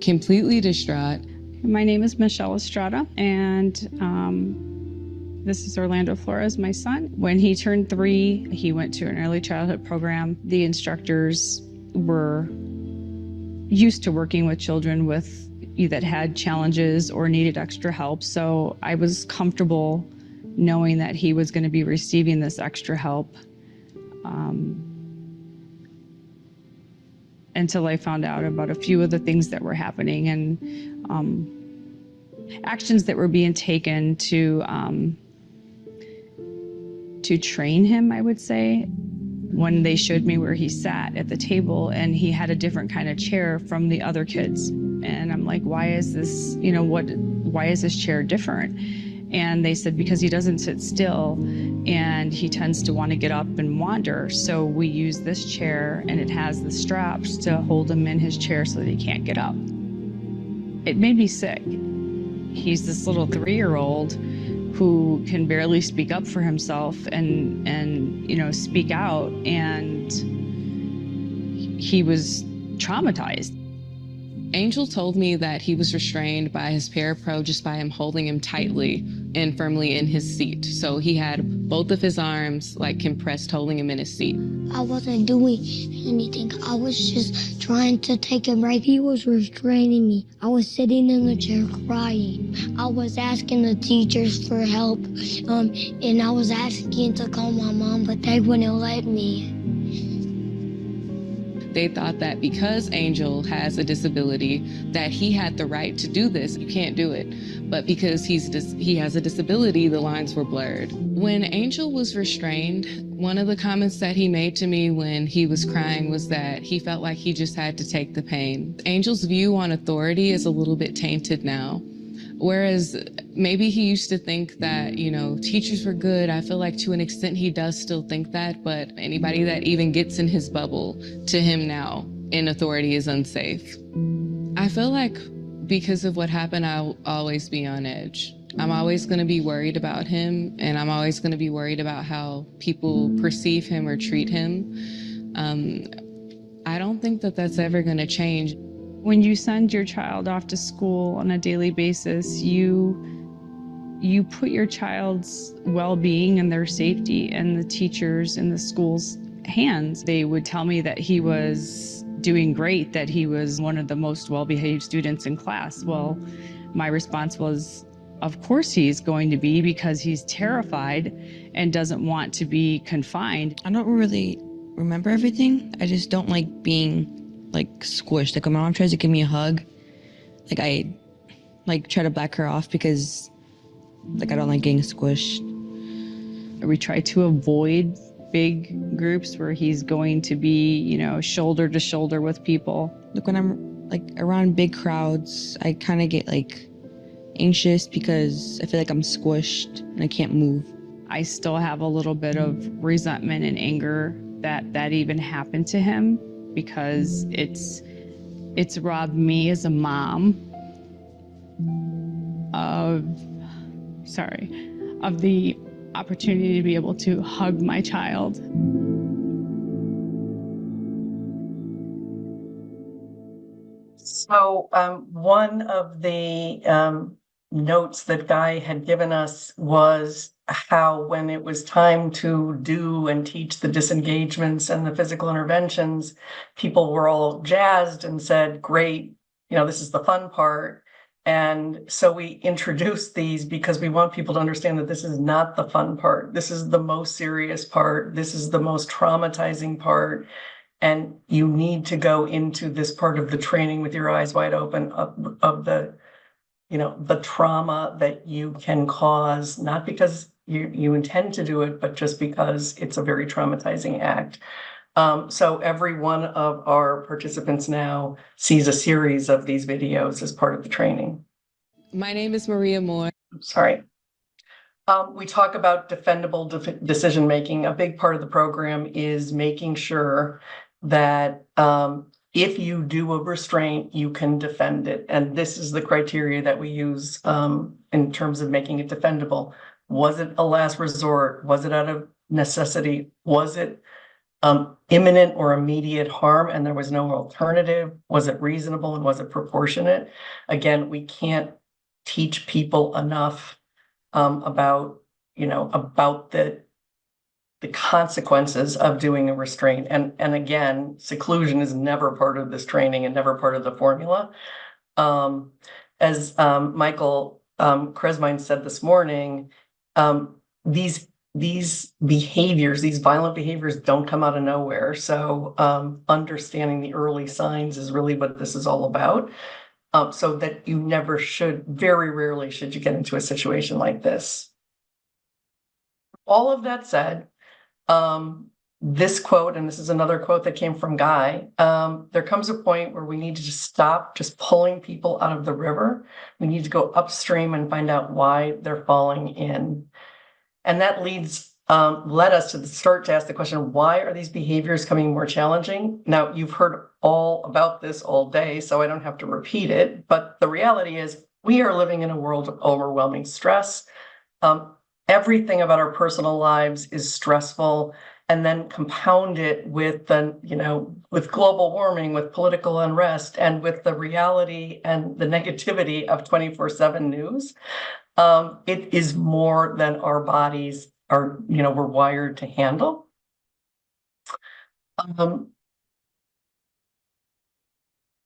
completely distraught. My name is Michelle Estrada, and this is Orlando Flores, my son. When he turned 3, he went to an early childhood program. The instructors were used to working with children that had challenges or needed extra help, so I was comfortable knowing that he was going to be receiving this extra help. Until I found out about a few of the things that were happening and actions that were being taken to train him, I would say. When they showed me where he sat at the table and he had a different kind of chair from the other kids. And I'm like, why is this, why is this chair different? And they said, because he doesn't sit still and he tends to want to get up and wander. So we use this chair and it has the straps to hold him in his chair so that he can't get up. It made me sick. He's this little 3-year-old who can barely speak up for himself and speak out, and he was traumatized. Angel told me that he was restrained by his parapro just by him holding him tightly and firmly in his seat. So he had both of his arms compressed, holding him in his seat. I wasn't doing anything. I was just trying to take a break. He was restraining me. I was sitting in the chair crying. I was asking the teachers for help, and I was asking to call my mom, but they wouldn't let me. They thought that because Angel has a disability, that he had the right to do this. You can't do it. But because he has a disability, the lines were blurred. When Angel was restrained, one of the comments that he made to me when he was crying was that he felt like he just had to take the pain. Angel's view on authority is a little bit tainted now. Whereas maybe he used to think that, you know, teachers were good. I feel like to an extent he does still think that, but anybody that even gets in his bubble, to him now, in authority is unsafe. I feel like because of what happened, I'll always be on edge. I'm always going to be worried about him, and I'm always going to be worried about how people perceive him or treat him. I don't think that that's ever going to change. When you send your child off to school on a daily basis, you put your child's well-being and their safety in the teachers in the school's hands. They would tell me that he was doing great, that he was one of the most well-behaved students in class. Well, my response was, of course he's going to be, because he's terrified and doesn't want to be confined. I don't really remember everything. I just don't like being like squished. Like when my mom tries to give me a hug, like I like try to back her off because like I don't like getting squished. We try to avoid big groups where he's going to be, you know, shoulder to shoulder with people. Like when I'm like around big crowds, I kind of get like anxious because I feel like I'm squished and I can't move. I still have a little bit of resentment and anger that even happened to him, because it's robbed me as a mom of the opportunity to be able to hug my child. So one of the notes that Guy had given us was how when it was time to do and teach the disengagements and the physical interventions, people were all jazzed and said, great, you know, this is the fun part. And so we introduced these because we want people to understand that this is not the fun part. This is the most serious part. This is the most traumatizing part. And you need to go into this part of the training with your eyes wide open of the, you know, the trauma that you can cause, not because you intend to do it, but just because it's a very traumatizing act. So every one of our participants now sees a series of these videos as part of the training. My name is Maria Moore. Sorry. We talk about defendable decision-making. A big part of the program is making sure that if you do a restraint, you can defend it. And this is the criteria that we use in terms of making it defendable. Was it a last resort? Was it out of necessity? Was it imminent or immediate harm and there was no alternative? Was it reasonable and was it proportionate? Again, we can't teach people enough about the consequences of doing a restraint. And again, seclusion is never part of this training and never part of the formula. As Michael Kresmine said this morning, these behaviors, these violent behaviors don't come out of nowhere. So understanding the early signs is really what this is all about. So that you never should, very rarely should you get into a situation like this. All of that said, this quote, and this is another quote that came from Guy, there comes a point where we need to just stop just pulling people out of the river. We need to go upstream and find out why they're falling in. And that led us to start to ask the question, why are these behaviors coming more challenging? Now, you've heard all about this all day, so I don't have to repeat it. But the reality is we are living in a world of overwhelming stress. Everything about our personal lives is stressful, and then compound it with with global warming, with political unrest, and with the reality and the negativity of 24/7 news. It is more than our bodies are, we're wired to handle.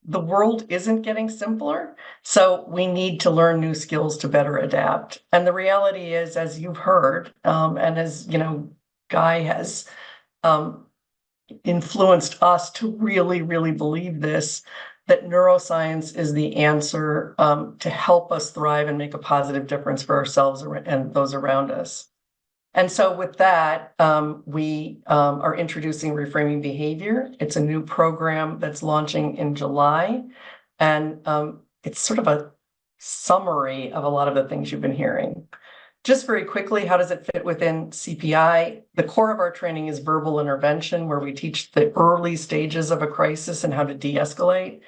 The world isn't getting simpler, so we need to learn new skills to better adapt. And the reality is, as you've heard, and as Guy has influenced us to really, really believe this, that neuroscience is the answer to help us thrive and make a positive difference for ourselves and those around us. And so with that, we are introducing Reframing Behavior. It's a new program that's launching in July. And it's sort of summary of a lot of the things you've been hearing. Just very quickly, how does it fit within CPI? The core of our training is verbal intervention, where we teach the early stages of a crisis and how to de-escalate.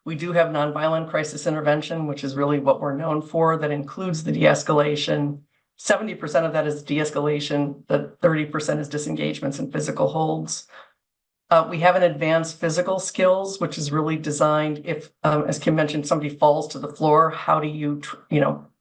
We do have nonviolent crisis intervention, which is really what we're known for, that includes the de-escalation. 70% of that is de-escalation, the 30% is disengagements and physical holds. We have an advanced physical skills, which is really designed if, as Kim mentioned, somebody falls to the floor, how do you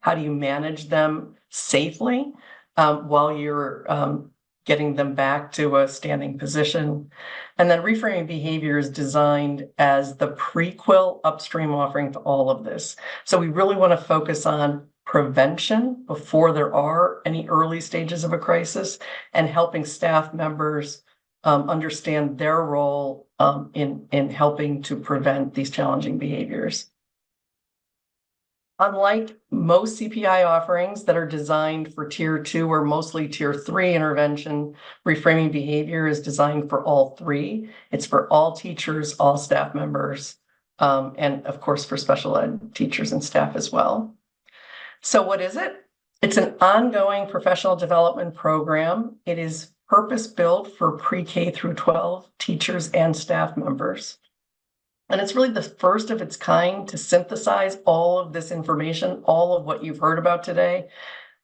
manage them safely while you're getting them back to a standing position. And then reframing behavior is designed as the prequel upstream offering to all of this. So we really want to focus on prevention before there are any early stages of a crisis, and helping staff members understand their role in helping to prevent these challenging behaviors. Unlike most CPI offerings that are designed for Tier 2 or mostly Tier 3 intervention, reframing behavior is designed for all three. It's for all teachers, all staff members, and of course for special ed teachers and staff as well. So what is it? It's an ongoing professional development program. It is purpose-built for pre-K through 12 teachers and staff members. And it's really the first of its kind to synthesize all of this information, all of what you've heard about today,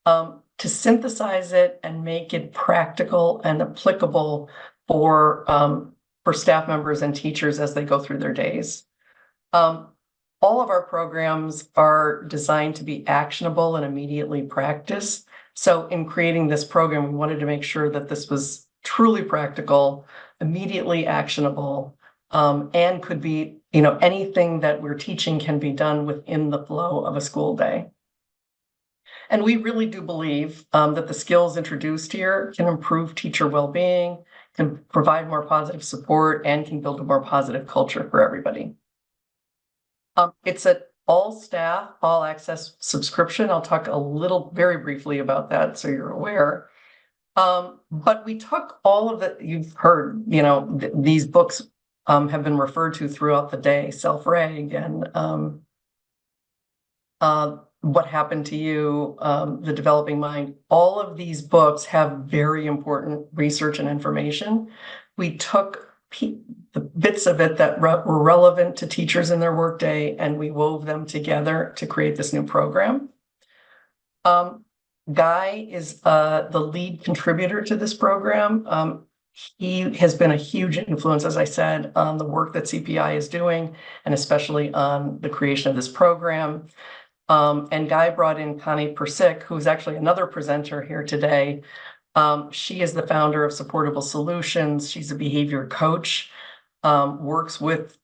to synthesize it and make it practical and applicable for staff members and teachers as they go through their days. All of our programs are designed to be actionable and immediately practiced. So in creating this program, we wanted to make sure that this was truly practical, immediately actionable, and could be, anything that we're teaching can be done within the flow of a school day. And we really do believe that the skills introduced here can improve teacher well-being, can provide more positive support, and can build a more positive culture for everybody. It's an all staff, all access subscription. I'll talk very briefly about that so you're aware. But we took all of the, you've heard, these books have been referred to throughout the day, Self-Reg and What Happened to You, The Developing Mind. All of these books have very important research and information. We took the bits of it that were relevant to teachers in their workday, and we wove them together to create this new program. Guy is the lead contributor to this program. He has been a huge influence, as I said, on the work that CPI is doing, and especially on the creation of this program. And Guy brought in Connie Persick, who's actually another presenter here today. She is the founder of Supportable Solutions. She's a behavior coach, works with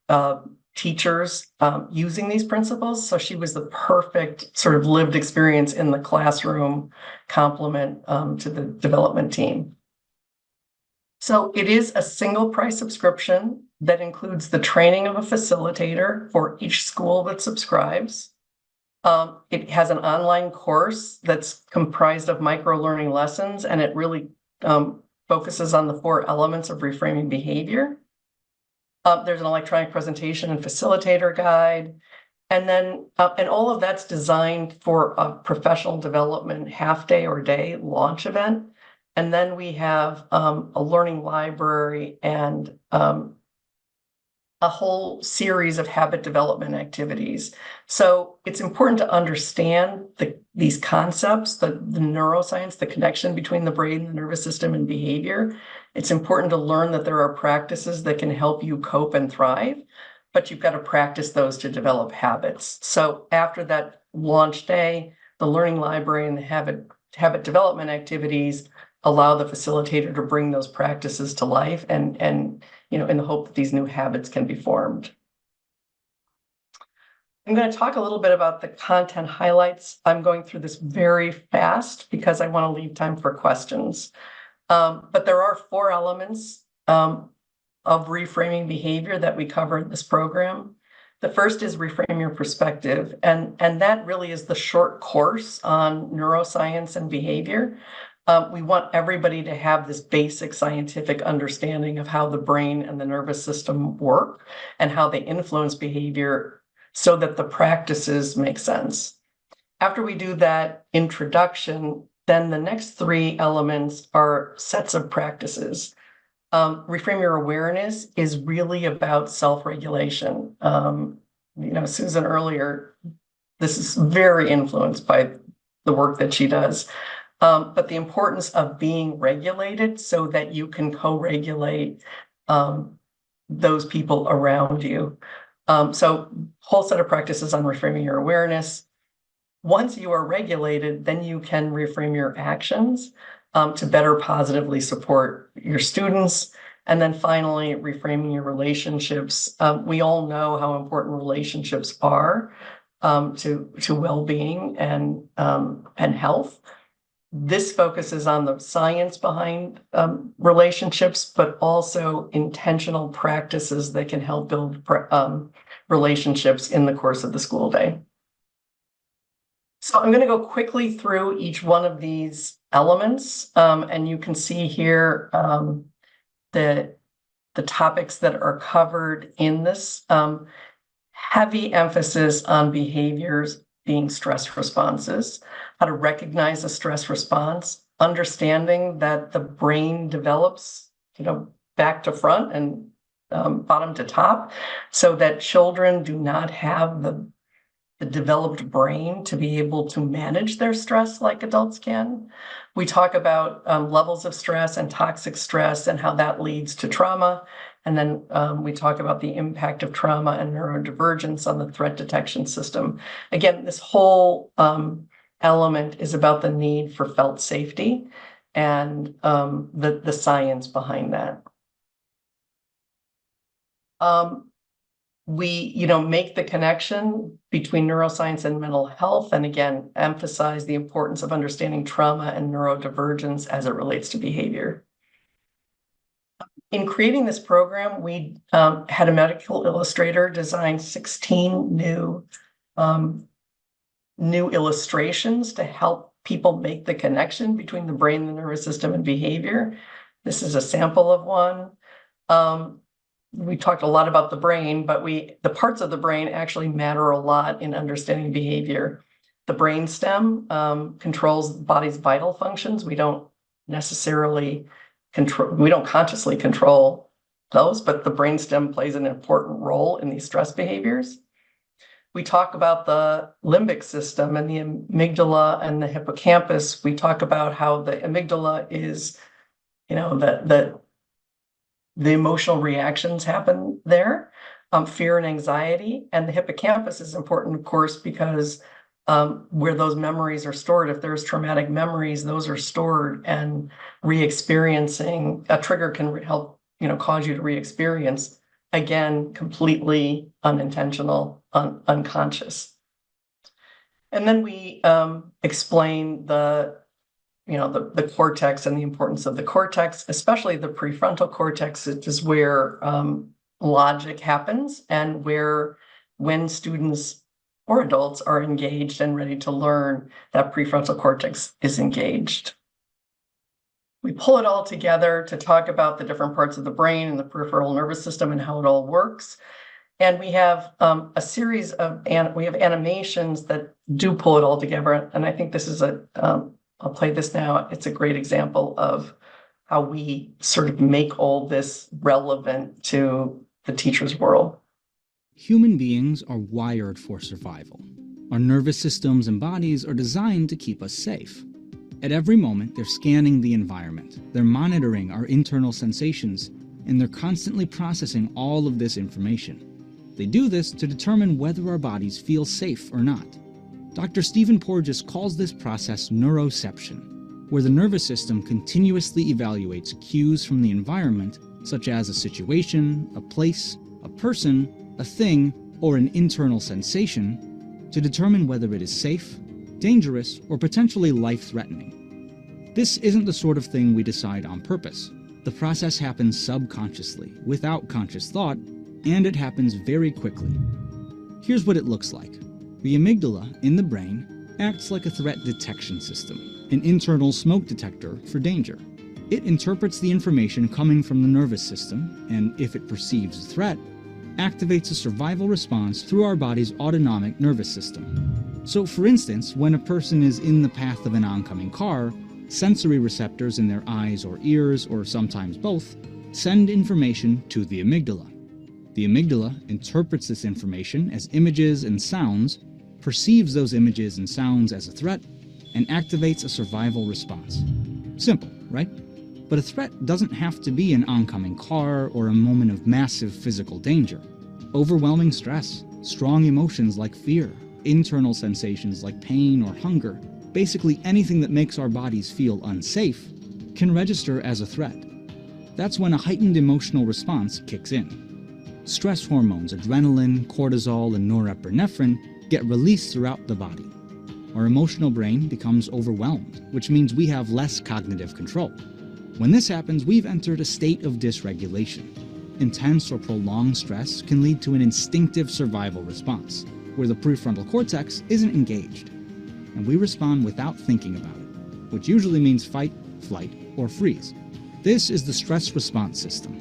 teachers using these principles. So she was the perfect sort of lived experience in the classroom complement to the development team. So it is a single price subscription that includes the training of a facilitator for each school that subscribes. It has an online course that's comprised of micro-learning lessons, and it really focuses on the 4 elements of reframing behavior. There's an electronic presentation and facilitator guide. And then, and all of that's designed for a professional development half-day or day launch event. And then we have a learning library and a whole series of habit development activities. So it's important to understand these concepts, the neuroscience, the connection between the brain, the nervous system, and behavior. It's important to learn that there are practices that can help you cope and thrive, but you've got to practice those to develop habits. So after that launch day, the learning library and the habit development activities allow the facilitator to bring those practices to life and in the hope that these new habits can be formed. I'm going to talk a little bit about the content highlights. I'm going through this very fast because I want to leave time for questions. But there are 4 elements of reframing behavior that we cover in this program. The first is reframe your perspective, and that really is the short course on neuroscience and behavior. We want everybody to have this basic scientific understanding of how the brain and the nervous system work and how they influence behavior so that the practices make sense. After we do that introduction, then the next 3 elements are sets of practices. Reframe Your Awareness is really about self-regulation. Susan earlier, this is very influenced by the work that she does. But the importance of being regulated so that you can co-regulate those people around you. So whole set of practices on reframing your awareness. Once you are regulated, then you can reframe your actions to better positively support your students. And then finally, reframing your relationships. We all know how important relationships are to well-being and health. This focuses on the science behind relationships, but also intentional practices that can help build relationships in the course of the school day. So I'm going to go quickly through each one of these elements, and you can see here the topics that are covered in this. Heavy emphasis on behaviors being stress responses, how to recognize a stress response, understanding that the brain develops, back to front and bottom to top, so that children do not have the developed brain to be able to manage their stress like adults can. We talk about levels of stress and toxic stress and how that leads to trauma. And then we talk about the impact of trauma and neurodivergence on the threat detection system. Again, this whole element is about the need for felt safety and the science behind that. We, make the connection between neuroscience and mental health, and again, emphasize the importance of understanding trauma and neurodivergence as it relates to behavior. In creating this program, we had a medical illustrator design 16 new illustrations to help people make the connection between the brain, the nervous system, and behavior. This is a sample of one. We talked a lot about the brain, but the parts of the brain actually matter a lot in understanding behavior. The brainstem controls the body's vital functions. We don't consciously control those, but the brainstem plays an important role in these stress behaviors. We talk about the limbic system and the amygdala and the hippocampus. We talk about how the amygdala is, the emotional reactions happen there, fear and anxiety. And the hippocampus is important, of course, because where those memories are stored, if there's traumatic memories, those are stored, and re-experiencing a trigger can help, cause you to re-experience, again, completely unintentional, unconscious. And then we explain the cortex and the importance of the cortex, especially the prefrontal cortex, which is where logic happens and when students or adults are engaged and ready to learn, that prefrontal cortex is engaged. We pull it all together to talk about the different parts of the brain and the peripheral nervous system and how it all works. And we have a series of animations that do pull it all together. And I think this is I'll play this now. It's a great example of how we sort of make all this relevant to the teacher's world. Human beings are wired for survival. Our nervous systems and bodies are designed to keep us safe. At every moment, they're scanning the environment, they're monitoring our internal sensations, and they're constantly processing all of this information. They do this to determine whether our bodies feel safe or not. Dr. Stephen Porges calls this process neuroception, where the nervous system continuously evaluates cues from the environment, such as a situation, a place, a person, a thing, or an internal sensation, to determine whether it is safe, dangerous, or potentially life-threatening. This isn't the sort of thing we decide on purpose. The process happens subconsciously, without conscious thought, and it happens very quickly. Here's what it looks like. The amygdala in the brain acts like a threat detection system, an internal smoke detector for danger. It interprets the information coming from the nervous system, and if it perceives a threat, activates a survival response through our body's autonomic nervous system. So for instance, when a person is in the path of an oncoming car, sensory receptors in their eyes or ears, or sometimes both, send information to the amygdala. The amygdala interprets this information as images and sounds, perceives those images and sounds as a threat, and activates a survival response. Simple, right? But a threat doesn't have to be an oncoming car or a moment of massive physical danger. Overwhelming stress, strong emotions like fear, internal sensations like pain or hunger, basically anything that makes our bodies feel unsafe, can register as a threat. That's when a heightened emotional response kicks in. Stress hormones, adrenaline, cortisol, and norepinephrine get released throughout the body. Our emotional brain becomes overwhelmed, which means we have less cognitive control. When this happens, we've entered a state of dysregulation. Intense or prolonged stress can lead to an instinctive survival response, where the prefrontal cortex isn't engaged, and we respond without thinking about it, which usually means fight, flight, or freeze. This is the stress response system.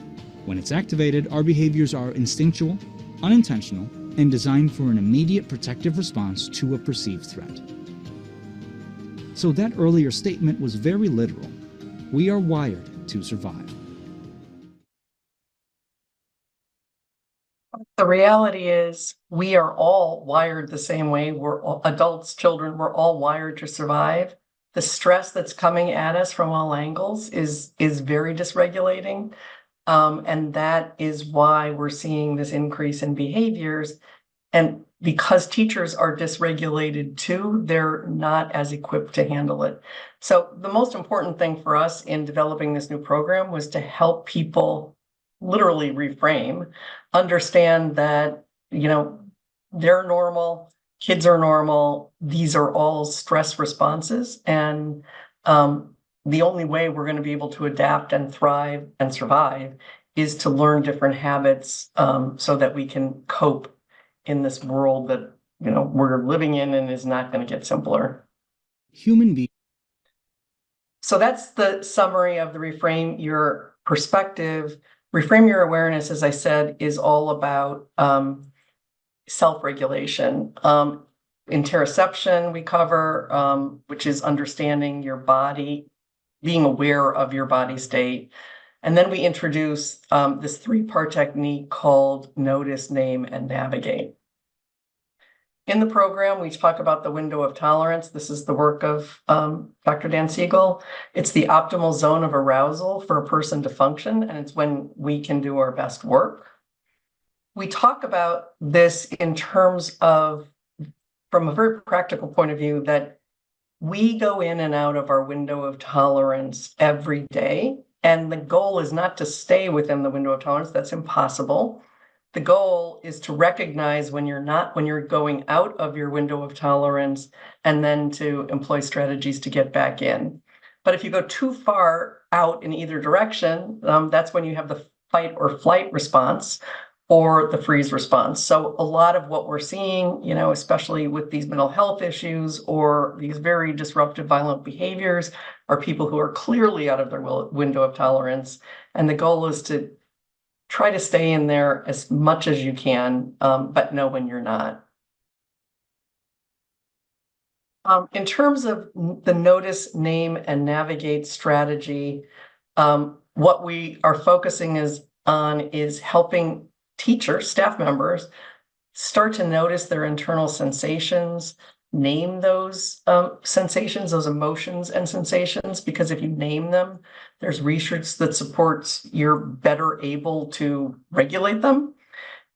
When it's activated, our behaviors are instinctual, unintentional, and designed for an immediate protective response to a perceived threat. So that earlier statement was very literal. We are wired to survive. The reality is we are all wired the same way. We're all, adults, children, we're all wired to survive. The stress that's coming at us from all angles is very dysregulating. And that is why we're seeing this increase in behaviors. And because teachers are dysregulated too, they're not as equipped to handle it. So the most important thing for us in developing this new program was to help people literally reframe, understand that, they're normal, kids are normal, these are all stress responses. And the only way we're going to be able to adapt and thrive and survive is to learn different habits so that we can cope in this world that, we're living in and is not going to get simpler. So that's the summary of the Reframe Your Perspective. Reframe Your Awareness, as I said, is all about self-regulation. Interoception we cover, which is understanding your body, being aware of your body state. And then we introduce this 3-part technique called Notice, Name, and Navigate. In the program, we talk about the window of tolerance. This is the work of Dr. Dan Siegel. It's the optimal zone of arousal for a person to function, and it's when we can do our best work. We talk about this in terms of, from a very practical point of view, that we go in and out of our window of tolerance every day, and the goal is not to stay within the window of tolerance. That's impossible. The goal is to recognize when you're going out of your window of tolerance, and then to employ strategies to get back in. But if you go too far out in either direction, that's when you have the fight or flight response or the freeze response. So a lot of what we're seeing, especially with these mental health issues or these very disruptive, violent behaviors, are people who are clearly out of their window of tolerance. And the goal is to try to stay in there as much as you can, but know when you're not. In terms of the Notice, Name, and Navigate strategy, what we are focusing on is helping teachers, staff members, start to notice their internal sensations, name those sensations, those emotions and sensations, because if you name them, there's research that supports you're better able to regulate them.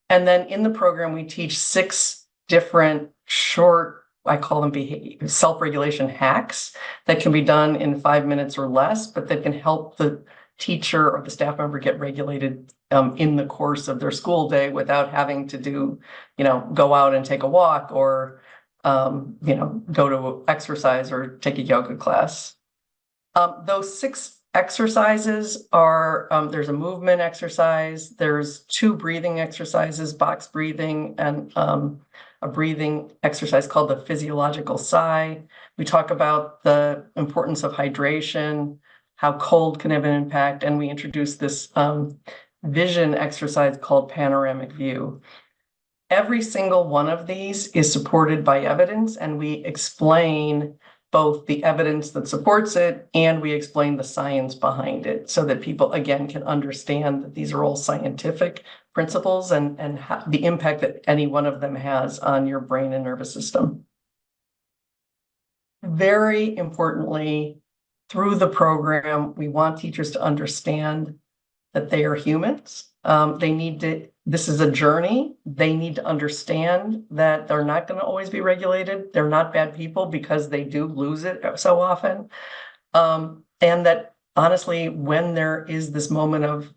And then in the program, we teach 6 different short, I call them self-regulation hacks that can be done in 5 minutes or less, but that can help the teacher or the staff member get regulated in the course of their school day without having to go out and take a walk or go to exercise or take a yoga class. Those 6 exercises are, there's a movement exercise, there's 2 breathing exercises, box breathing, and a breathing exercise called the physiological sigh. We talk about the importance of hydration, how cold can have an impact, and we introduce this vision exercise called panoramic view. Every single one of these is supported by evidence, and we explain both the evidence that supports it and we explain the science behind it so that people, again, can understand that these are all scientific principles and the impact that any one of them has on your brain and nervous system. Very importantly, through the program, we want teachers to understand that they are humans. This is a journey. They need to understand that they're not going to always be regulated. They're not bad people because they do lose it so often. And that honestly, when there is this moment of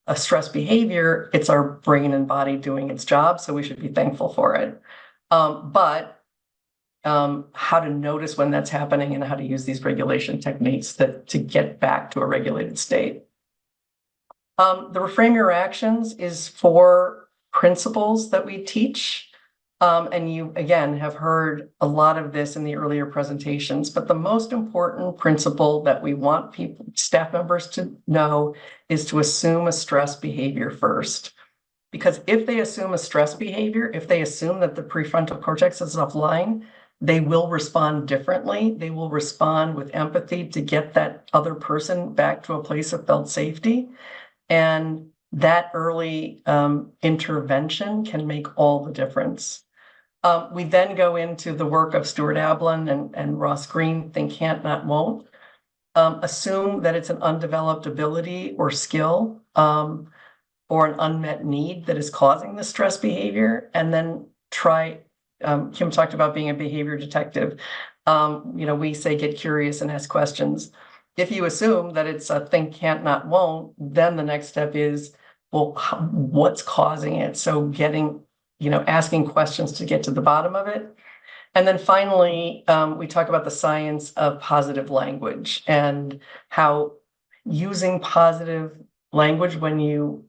a stress behavior, it's our brain and body doing its job. So we should be thankful for it. But how to notice when that's happening and how to use these regulation techniques to get back to a regulated state. The Reframe Your Actions is 4 principles that we teach. And you, again, have heard a lot of this in the earlier presentations, but the most important principle that we want staff members to know is to assume a stress behavior first. Because if they assume a stress behavior, if they assume that the prefrontal cortex is offline, they will respond differently. They will respond with empathy to get that other person back to a place of felt safety. And that early intervention can make all the difference. We then go into the work of Stuart Ablin and Ross Green, Think, Can't, Not, Won't. Assume that it's an undeveloped ability or skill or an unmet need that is causing the stress behavior, and then try. Kim talked about being a behavior detective. We say get curious and ask questions. If you assume that it's a think, can't, not, won't, then the next step is, well, what's causing it? So asking questions to get to the bottom of it. And then finally, we talk about the science of positive language and how using positive language when you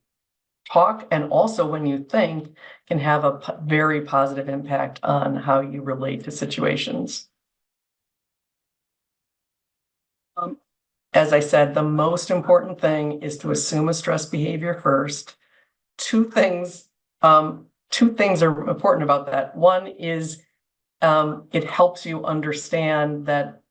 talk and also when you think can have a very positive impact on how you relate to situations. As I said, the most important thing is to assume a stress behavior first. Two things are important about that. One is it helps you understand that,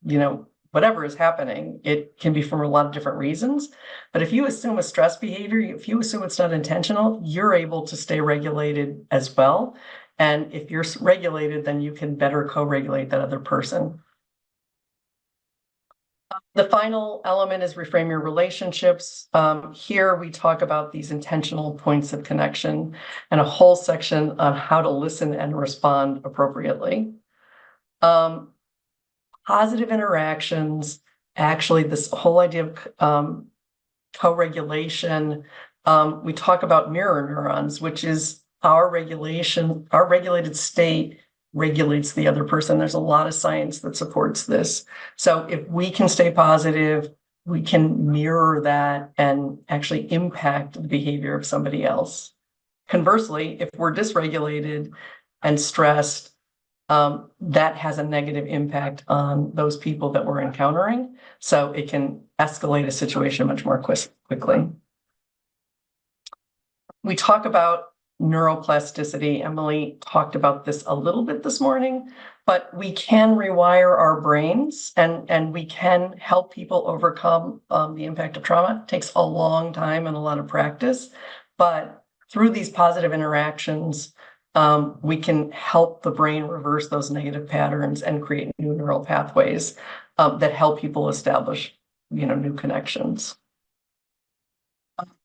whatever is happening, it can be for a lot of different reasons. But if you assume a stress behavior, if you assume it's not intentional, you're able to stay regulated as well. And if you're regulated, then you can better co-regulate that other person. The final element is reframe your relationships. Here we talk about these intentional points of connection and a whole section on how to listen and respond appropriately. Positive interactions, actually this whole idea of co-regulation, we talk about mirror neurons, which is our regulated state regulates the other person. There's a lot of science that supports this. So if we can stay positive, we can mirror that and actually impact the behavior of somebody else. Conversely, if we're dysregulated and stressed, that has a negative impact on those people that we're encountering. So it can escalate a situation much more quickly. We talk about neuroplasticity. Emily talked about this a little bit this morning, but we can rewire our brains and we can help people overcome the impact of trauma. It takes a long time and a lot of practice, but through these positive interactions, we can help the brain reverse those negative patterns and create new neural pathways that help people establish, new connections.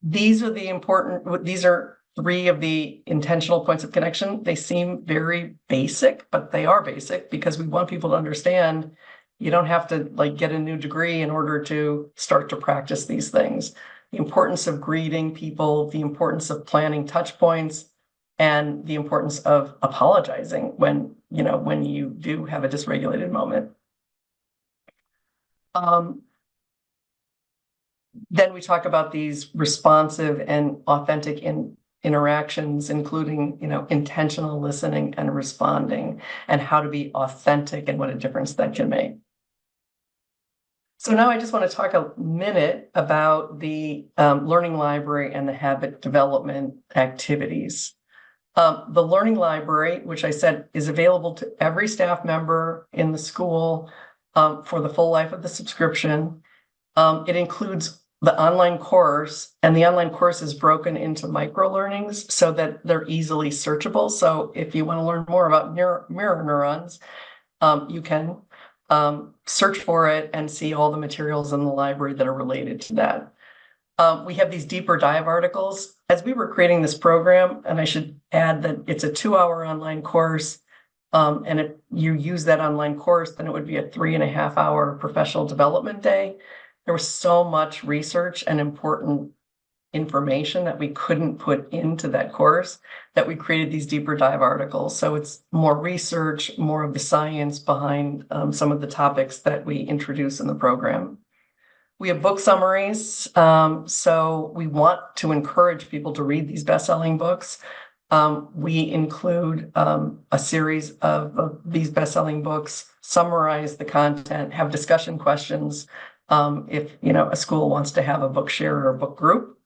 These are 3 of the intentional points of connection. They seem very basic, but they are basic because we want people to understand you don't have to get a new degree in order to start to practice these things. The importance of greeting people, the importance of planning touch points, and the importance of apologizing when you do have a dysregulated moment. Then we talk about these responsive and authentic interactions, including, intentional listening and responding, and how to be authentic and what a difference that can make. So now I just want to talk a minute about the learning library and the habit development activities. The Learning Library, which I said is available to every staff member in the school for the full life of the subscription. It includes the online course, and the online course is broken into micro-learnings so that they're easily searchable. So if you want to learn more about mirror neurons, you can search for it and see all the materials in the library that are related to that. We have these deeper dive articles. As we were creating this program, and I should add that it's a 2-hour online course, and if you use that online course, then it would be a 3.5-hour professional development day. There was so much research and important information that we couldn't put into that course that we created these deeper dive articles. So it's more research, more of the science behind some of the topics that we introduce in the program. We have book summaries. So we want to encourage people to read these best-selling books. We include a series of these best-selling books, summarize the content, have discussion questions if a school wants to have a book share or a book group.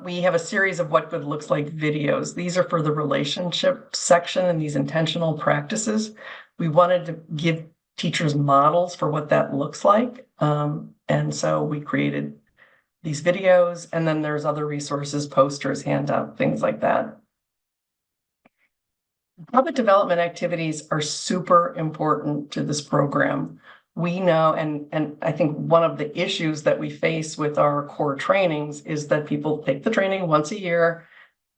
We have a series of what good looks like videos. These are for the relationship section and these intentional practices. We wanted to give teachers models for what that looks like. And so we created these videos, and then there's other resources, posters, handout, things like that. Habit development activities are super important to this program. We know, and I think one of the issues that we face with our core trainings is that people take the training once a year,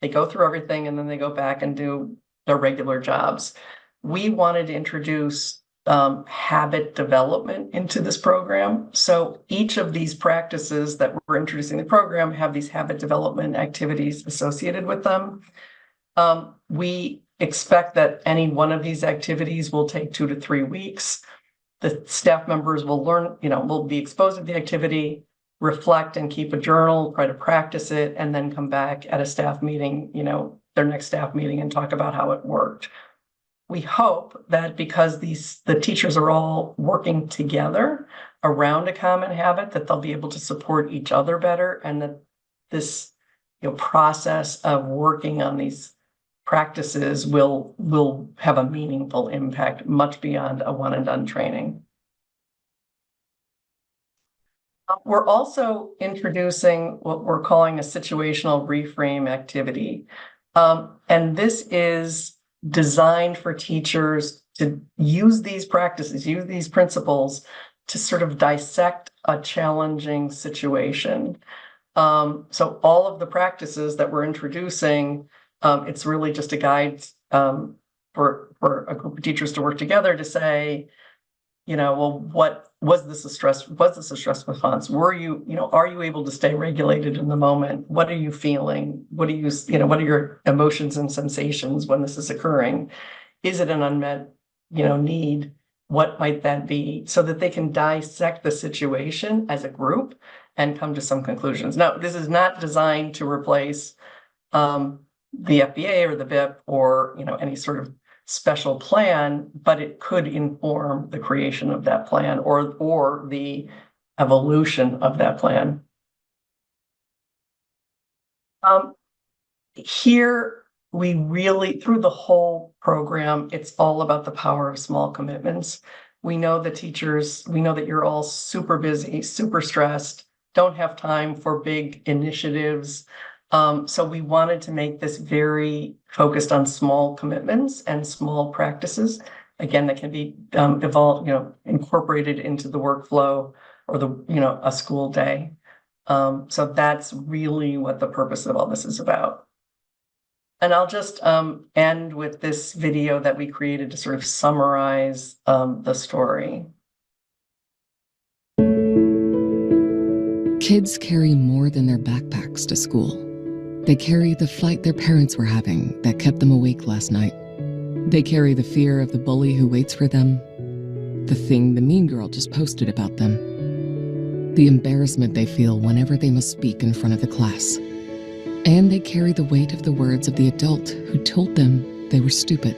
they go through everything, and then they go back and do their regular jobs. We wanted to introduce habit development into this program. So each of these practices that we're introducing in the program have these habit development activities associated with them. We expect that any one of these activities will take 2 to 3 weeks. The staff members will learn, will be exposed to the activity, reflect and keep a journal, try to practice it, and then come back at a staff meeting, their next staff meeting, and talk about how it worked. We hope that because the teachers are all working together around a common habit, that they'll be able to support each other better, and that this process of working on these practices will have a meaningful impact much beyond a one and done training. We're also introducing what we're calling a situational reframe activity. And this is designed for teachers to use these practices, use these principles to sort of dissect a challenging situation. So all of the practices that we're introducing, it's really just a guide for a group of teachers to work together to say, well, what was this a stress? Was this a stress response? Are you able to stay regulated in the moment? What are you feeling? What are your emotions and sensations when this is occurring? Is it an unmet, need? What might that be? So that they can dissect the situation as a group and come to some conclusions. Now, this is not designed to replace the FBA or the BIP or any sort of special plan, but it could inform the creation of that plan or the evolution of that plan. Here, we really, through the whole program, it's all about the power of small commitments. We know that you're all super busy, super stressed, don't have time for big initiatives. So we wanted to make this very focused on small commitments and small practices, again, that can be incorporated into the workflow or a school day. So that's really what the purpose of all this is about. And I'll just end with this video that we created to sort of summarize the story. Kids carry more than their backpacks to school. They carry the fight their parents were having that kept them awake last night. They carry the fear of the bully who waits for them, the thing the mean girl just posted about them, the embarrassment they feel whenever they must speak in front of the class. And they carry the weight of the words of the adult who told them they were stupid.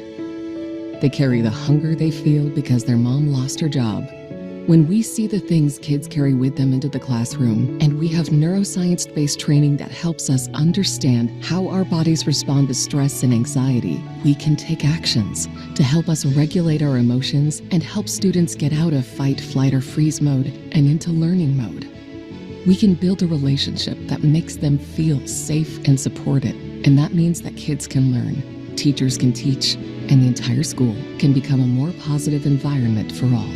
They carry the hunger they feel because their mom lost her job When we see the things kids carry with them into the classroom, and we have neuroscience-based training that helps us understand how our bodies respond to stress and anxiety, we can take actions to help us regulate our emotions and help students get out of fight, flight, or freeze mode and into learning mode. We can build a relationship that makes them feel safe and supported, and that means that kids can learn, teachers can teach, and the entire school can become a more positive environment for all.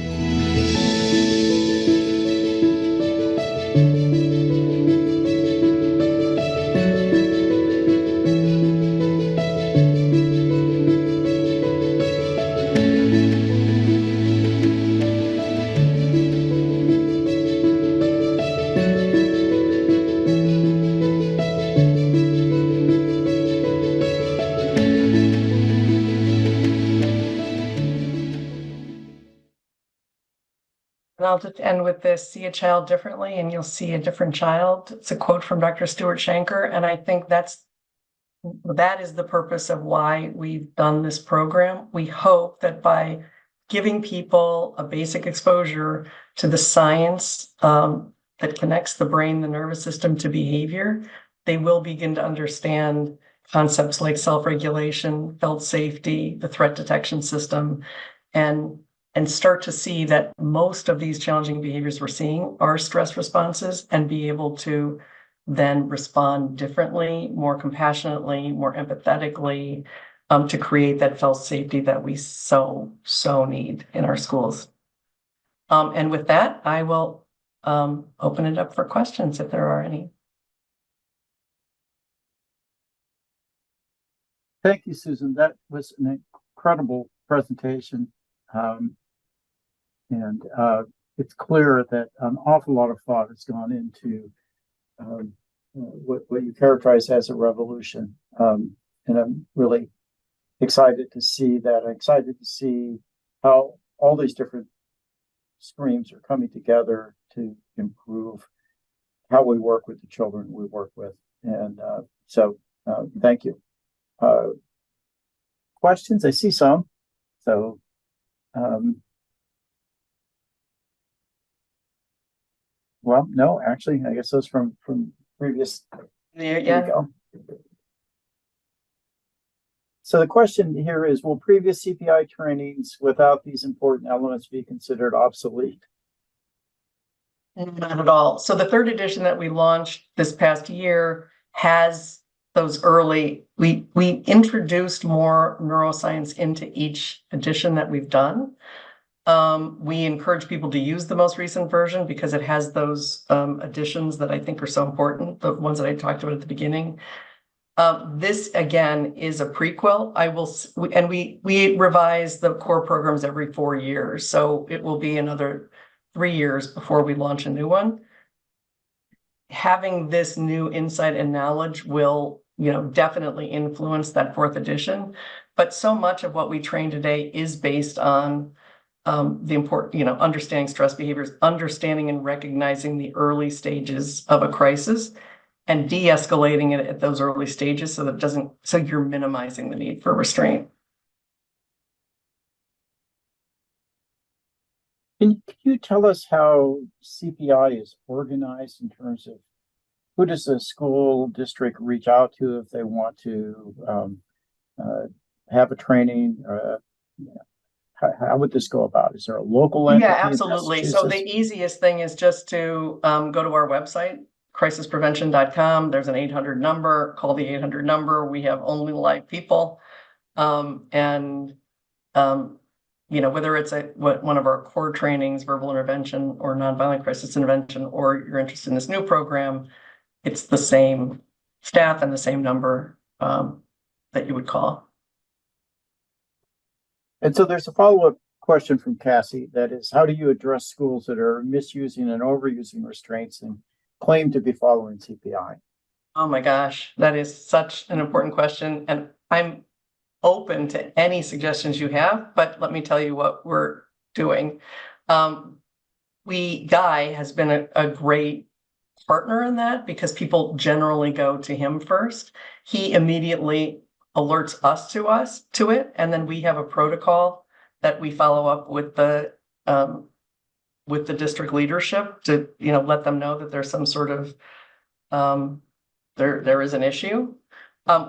And I'll just end with this: see a child differently and you'll see a different child. It's a quote from Dr. Stuart Shanker. And I think that is the purpose of why we've done this program. We hope that by giving people a basic exposure to the science that connects the brain, the nervous system to behavior, they will begin to understand concepts like self-regulation, felt safety, the threat detection system, and start to see that most of these challenging behaviors we're seeing are stress responses, and be able to then respond differently, more compassionately, more empathetically, to create that felt safety that we so need in our schools. And with that, I will open it up for questions if there are any. Thank you, Susan. That was an incredible presentation. And it's clear that an awful lot of thought has gone into what you characterize as a revolution. And I'm really excited to see that. I'm excited to see how all these different streams are coming together to improve how we work with the children we work with. And so thank you. Questions? I see some. So well, no, actually, I guess those from previous. There you go. So the question here is, will previous CPI trainings without these important elements be considered obsolete? Not at all. So the third edition that we launched this past year has those early, we introduced more neuroscience into each edition that we've done. We encourage people to use the most recent version because it has those additions that I think are so important, the ones that I talked about at the beginning. This again is a prequel. We revise the core programs every 4 years, so it will be another 3 years before we launch a new one. Having this new insight and knowledge will, definitely influence that fourth edition. But so much of what we train today is based on the important, understanding stress behaviors, understanding and recognizing the early stages of a crisis, and de-escalating it at those early stages so you're minimizing the need for restraint. Can you tell us how CPI is organized in terms of who does the school district reach out to if they want to have a training? How would this go about? Is there a local entity? Yeah, absolutely. So the easiest thing is just to go to our website, crisisprevention.com. There's an 800 number. Call the 800 number. We have only live people. Whether it's one of our core trainings, verbal intervention or nonviolent crisis intervention, or you're interested in this new program, it's the same staff and the same number that you would call. And so there's a follow-up question from Cassie. That is, how do you address schools that are misusing and overusing restraints and claim to be following CPI? Oh my gosh, that is such an important question. And I'm open to any suggestions you have, but let me tell you what we're doing. Guy has been a great partner in that because people generally go to him first. He immediately alerts us to it, and then we have a protocol that we follow up with the with the district leadership to, let them know that there's some sort of, there is an issue.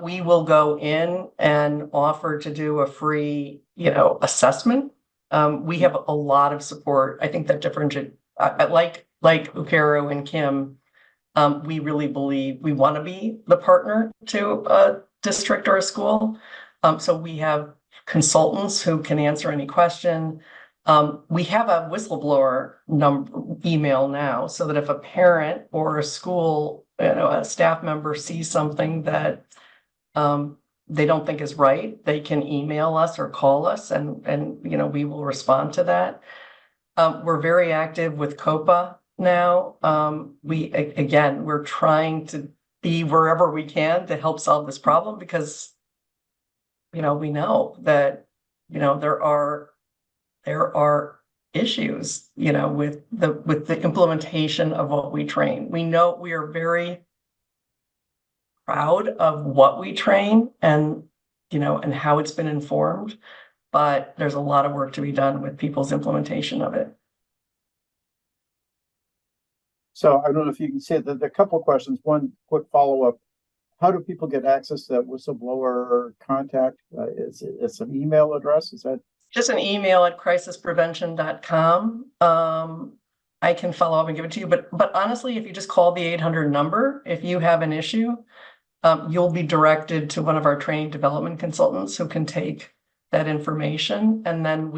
We will go in and offer to do a free, assessment. We have a lot of support. I think that differentiate, like Ukeru and Kim, we really believe we want to be the partner to a district or a school. So we have consultants who can answer any question. We have a whistleblower email now, so that if a parent or a school, a staff member sees something that they don't think is right, they can email us or call us, and we will respond to that. We're very active with COPA now. We're trying to be wherever we can to help solve this problem, because we know that there are issues with the implementation of what we train. We know we are very proud of what we train and how it's been informed, but there's a lot of work to be done with people's implementation of it. So I don't know if you can say that a couple of questions. One quick follow-up. How do people get access to that whistleblower contact? It's an email address? Is that just an email at crisisprevention.com? I can follow up and give it to you, but honestly, if you just call the 800 number, if you have an issue, you'll be directed to one of our training development consultants who can take that information. And then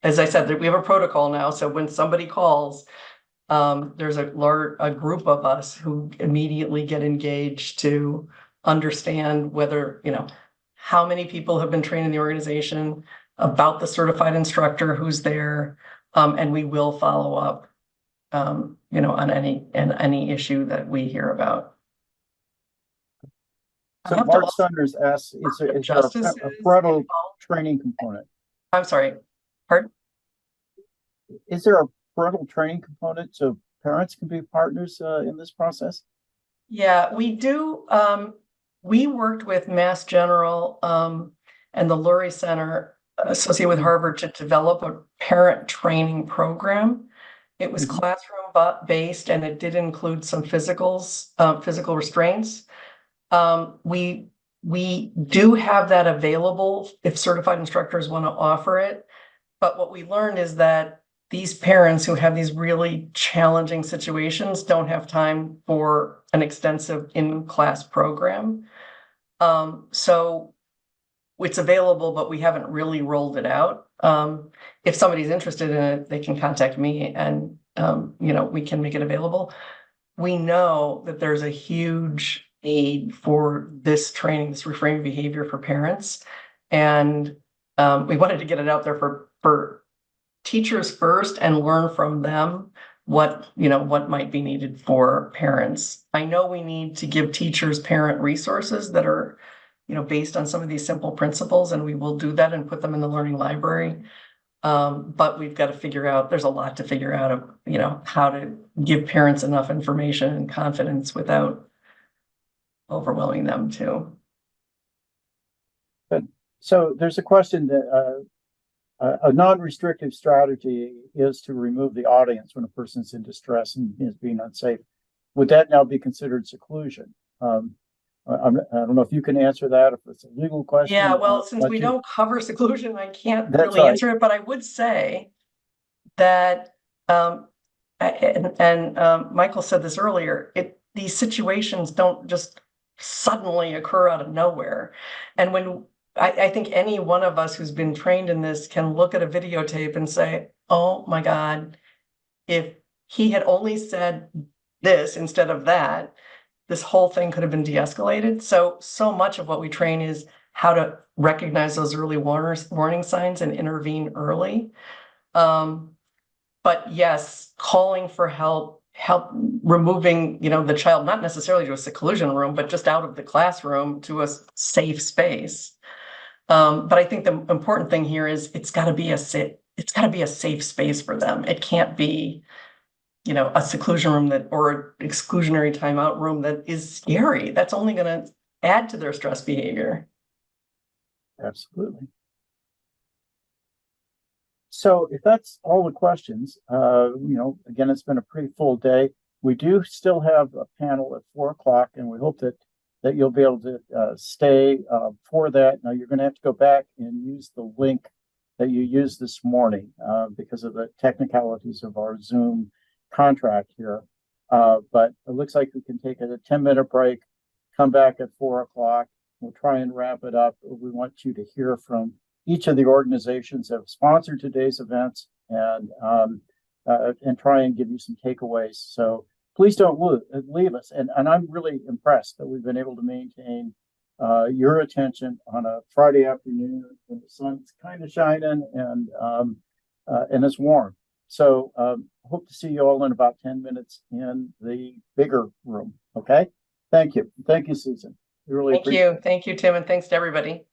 as I said, we have a protocol now. So when somebody calls, there's a group of us who immediately get engaged to understand whether, how many people have been trained in the organization, about the certified instructor who's there, and we will follow up, on any issue that we hear about. So Mark Saunders asks, is there a parental training component? I'm sorry, pardon? Is there a parental training component so parents can be partners in this process? Yeah, we do. We worked with Mass General and the Lurie Center associated with Harvard to develop a parent training program. It was classroom based, and it did include some physical restraints. We do have that available if certified instructors want to offer it. But what we learned is that these parents who have these really challenging situations don't have time for an extensive in-class program. So it's available, but we haven't really rolled it out. If somebody's interested in it, they can contact me, and we can make it available. We know that there's a huge need for this training, this reframing behavior for parents, and we wanted to get it out there for teachers first and learn from them what might be needed for parents. I know we need to give teachers parent resources that are based on some of these simple principles, and we will do that and put them in the learning library. But we've got to figure out, there's a lot to figure out of, how to give parents enough information and confidence without overwhelming them too. Good. So there's a question that a non-restrictive strategy is to remove the audience when a person's in distress and is being unsafe. Would that now be considered seclusion? I don't know if you can answer that, if it's a legal question. Yeah, well, since we don't cover seclusion, I can't really answer it, but I would say that, Michael said this earlier, these situations don't just suddenly occur out of nowhere. And when I think any one of us who's been trained in this can look at a videotape and say, oh my God, if he had only said this instead of that, this whole thing could have been de-escalated. So much of what we train is how to recognize those early warning signs and intervene early. But yes, calling for help removing, the child, not necessarily to a seclusion room, but just out of the classroom to a safe space. But I think the important thing here is it's got to be a safe space for them. It can't be, a seclusion room or an exclusionary timeout room that is scary. That's only going to add to their stress behavior. Absolutely. So if that's all the questions, again, it's been a pretty full day. We do still have a panel at 4 o'clock, and we hope that you'll be able to stay for that. Now you're going to have to go back and use the link that you used this morning because of the technicalities of our Zoom contract here. But it looks like we can take a 10-minute break, come back at 4 o'clock. We'll try and wrap it up. We want you to hear from each of the organizations that have sponsored today's events and try and give you some takeaways. So please don't leave us. And I'm really impressed that we've been able to maintain your attention on a Friday afternoon when the sun's kind of shining and it's warm. So hope to see you all in about 10 minutes in the bigger room. Okay. Thank you. Thank you, Susan. We really appreciate it. Thank you, Tim, and thanks to everybody.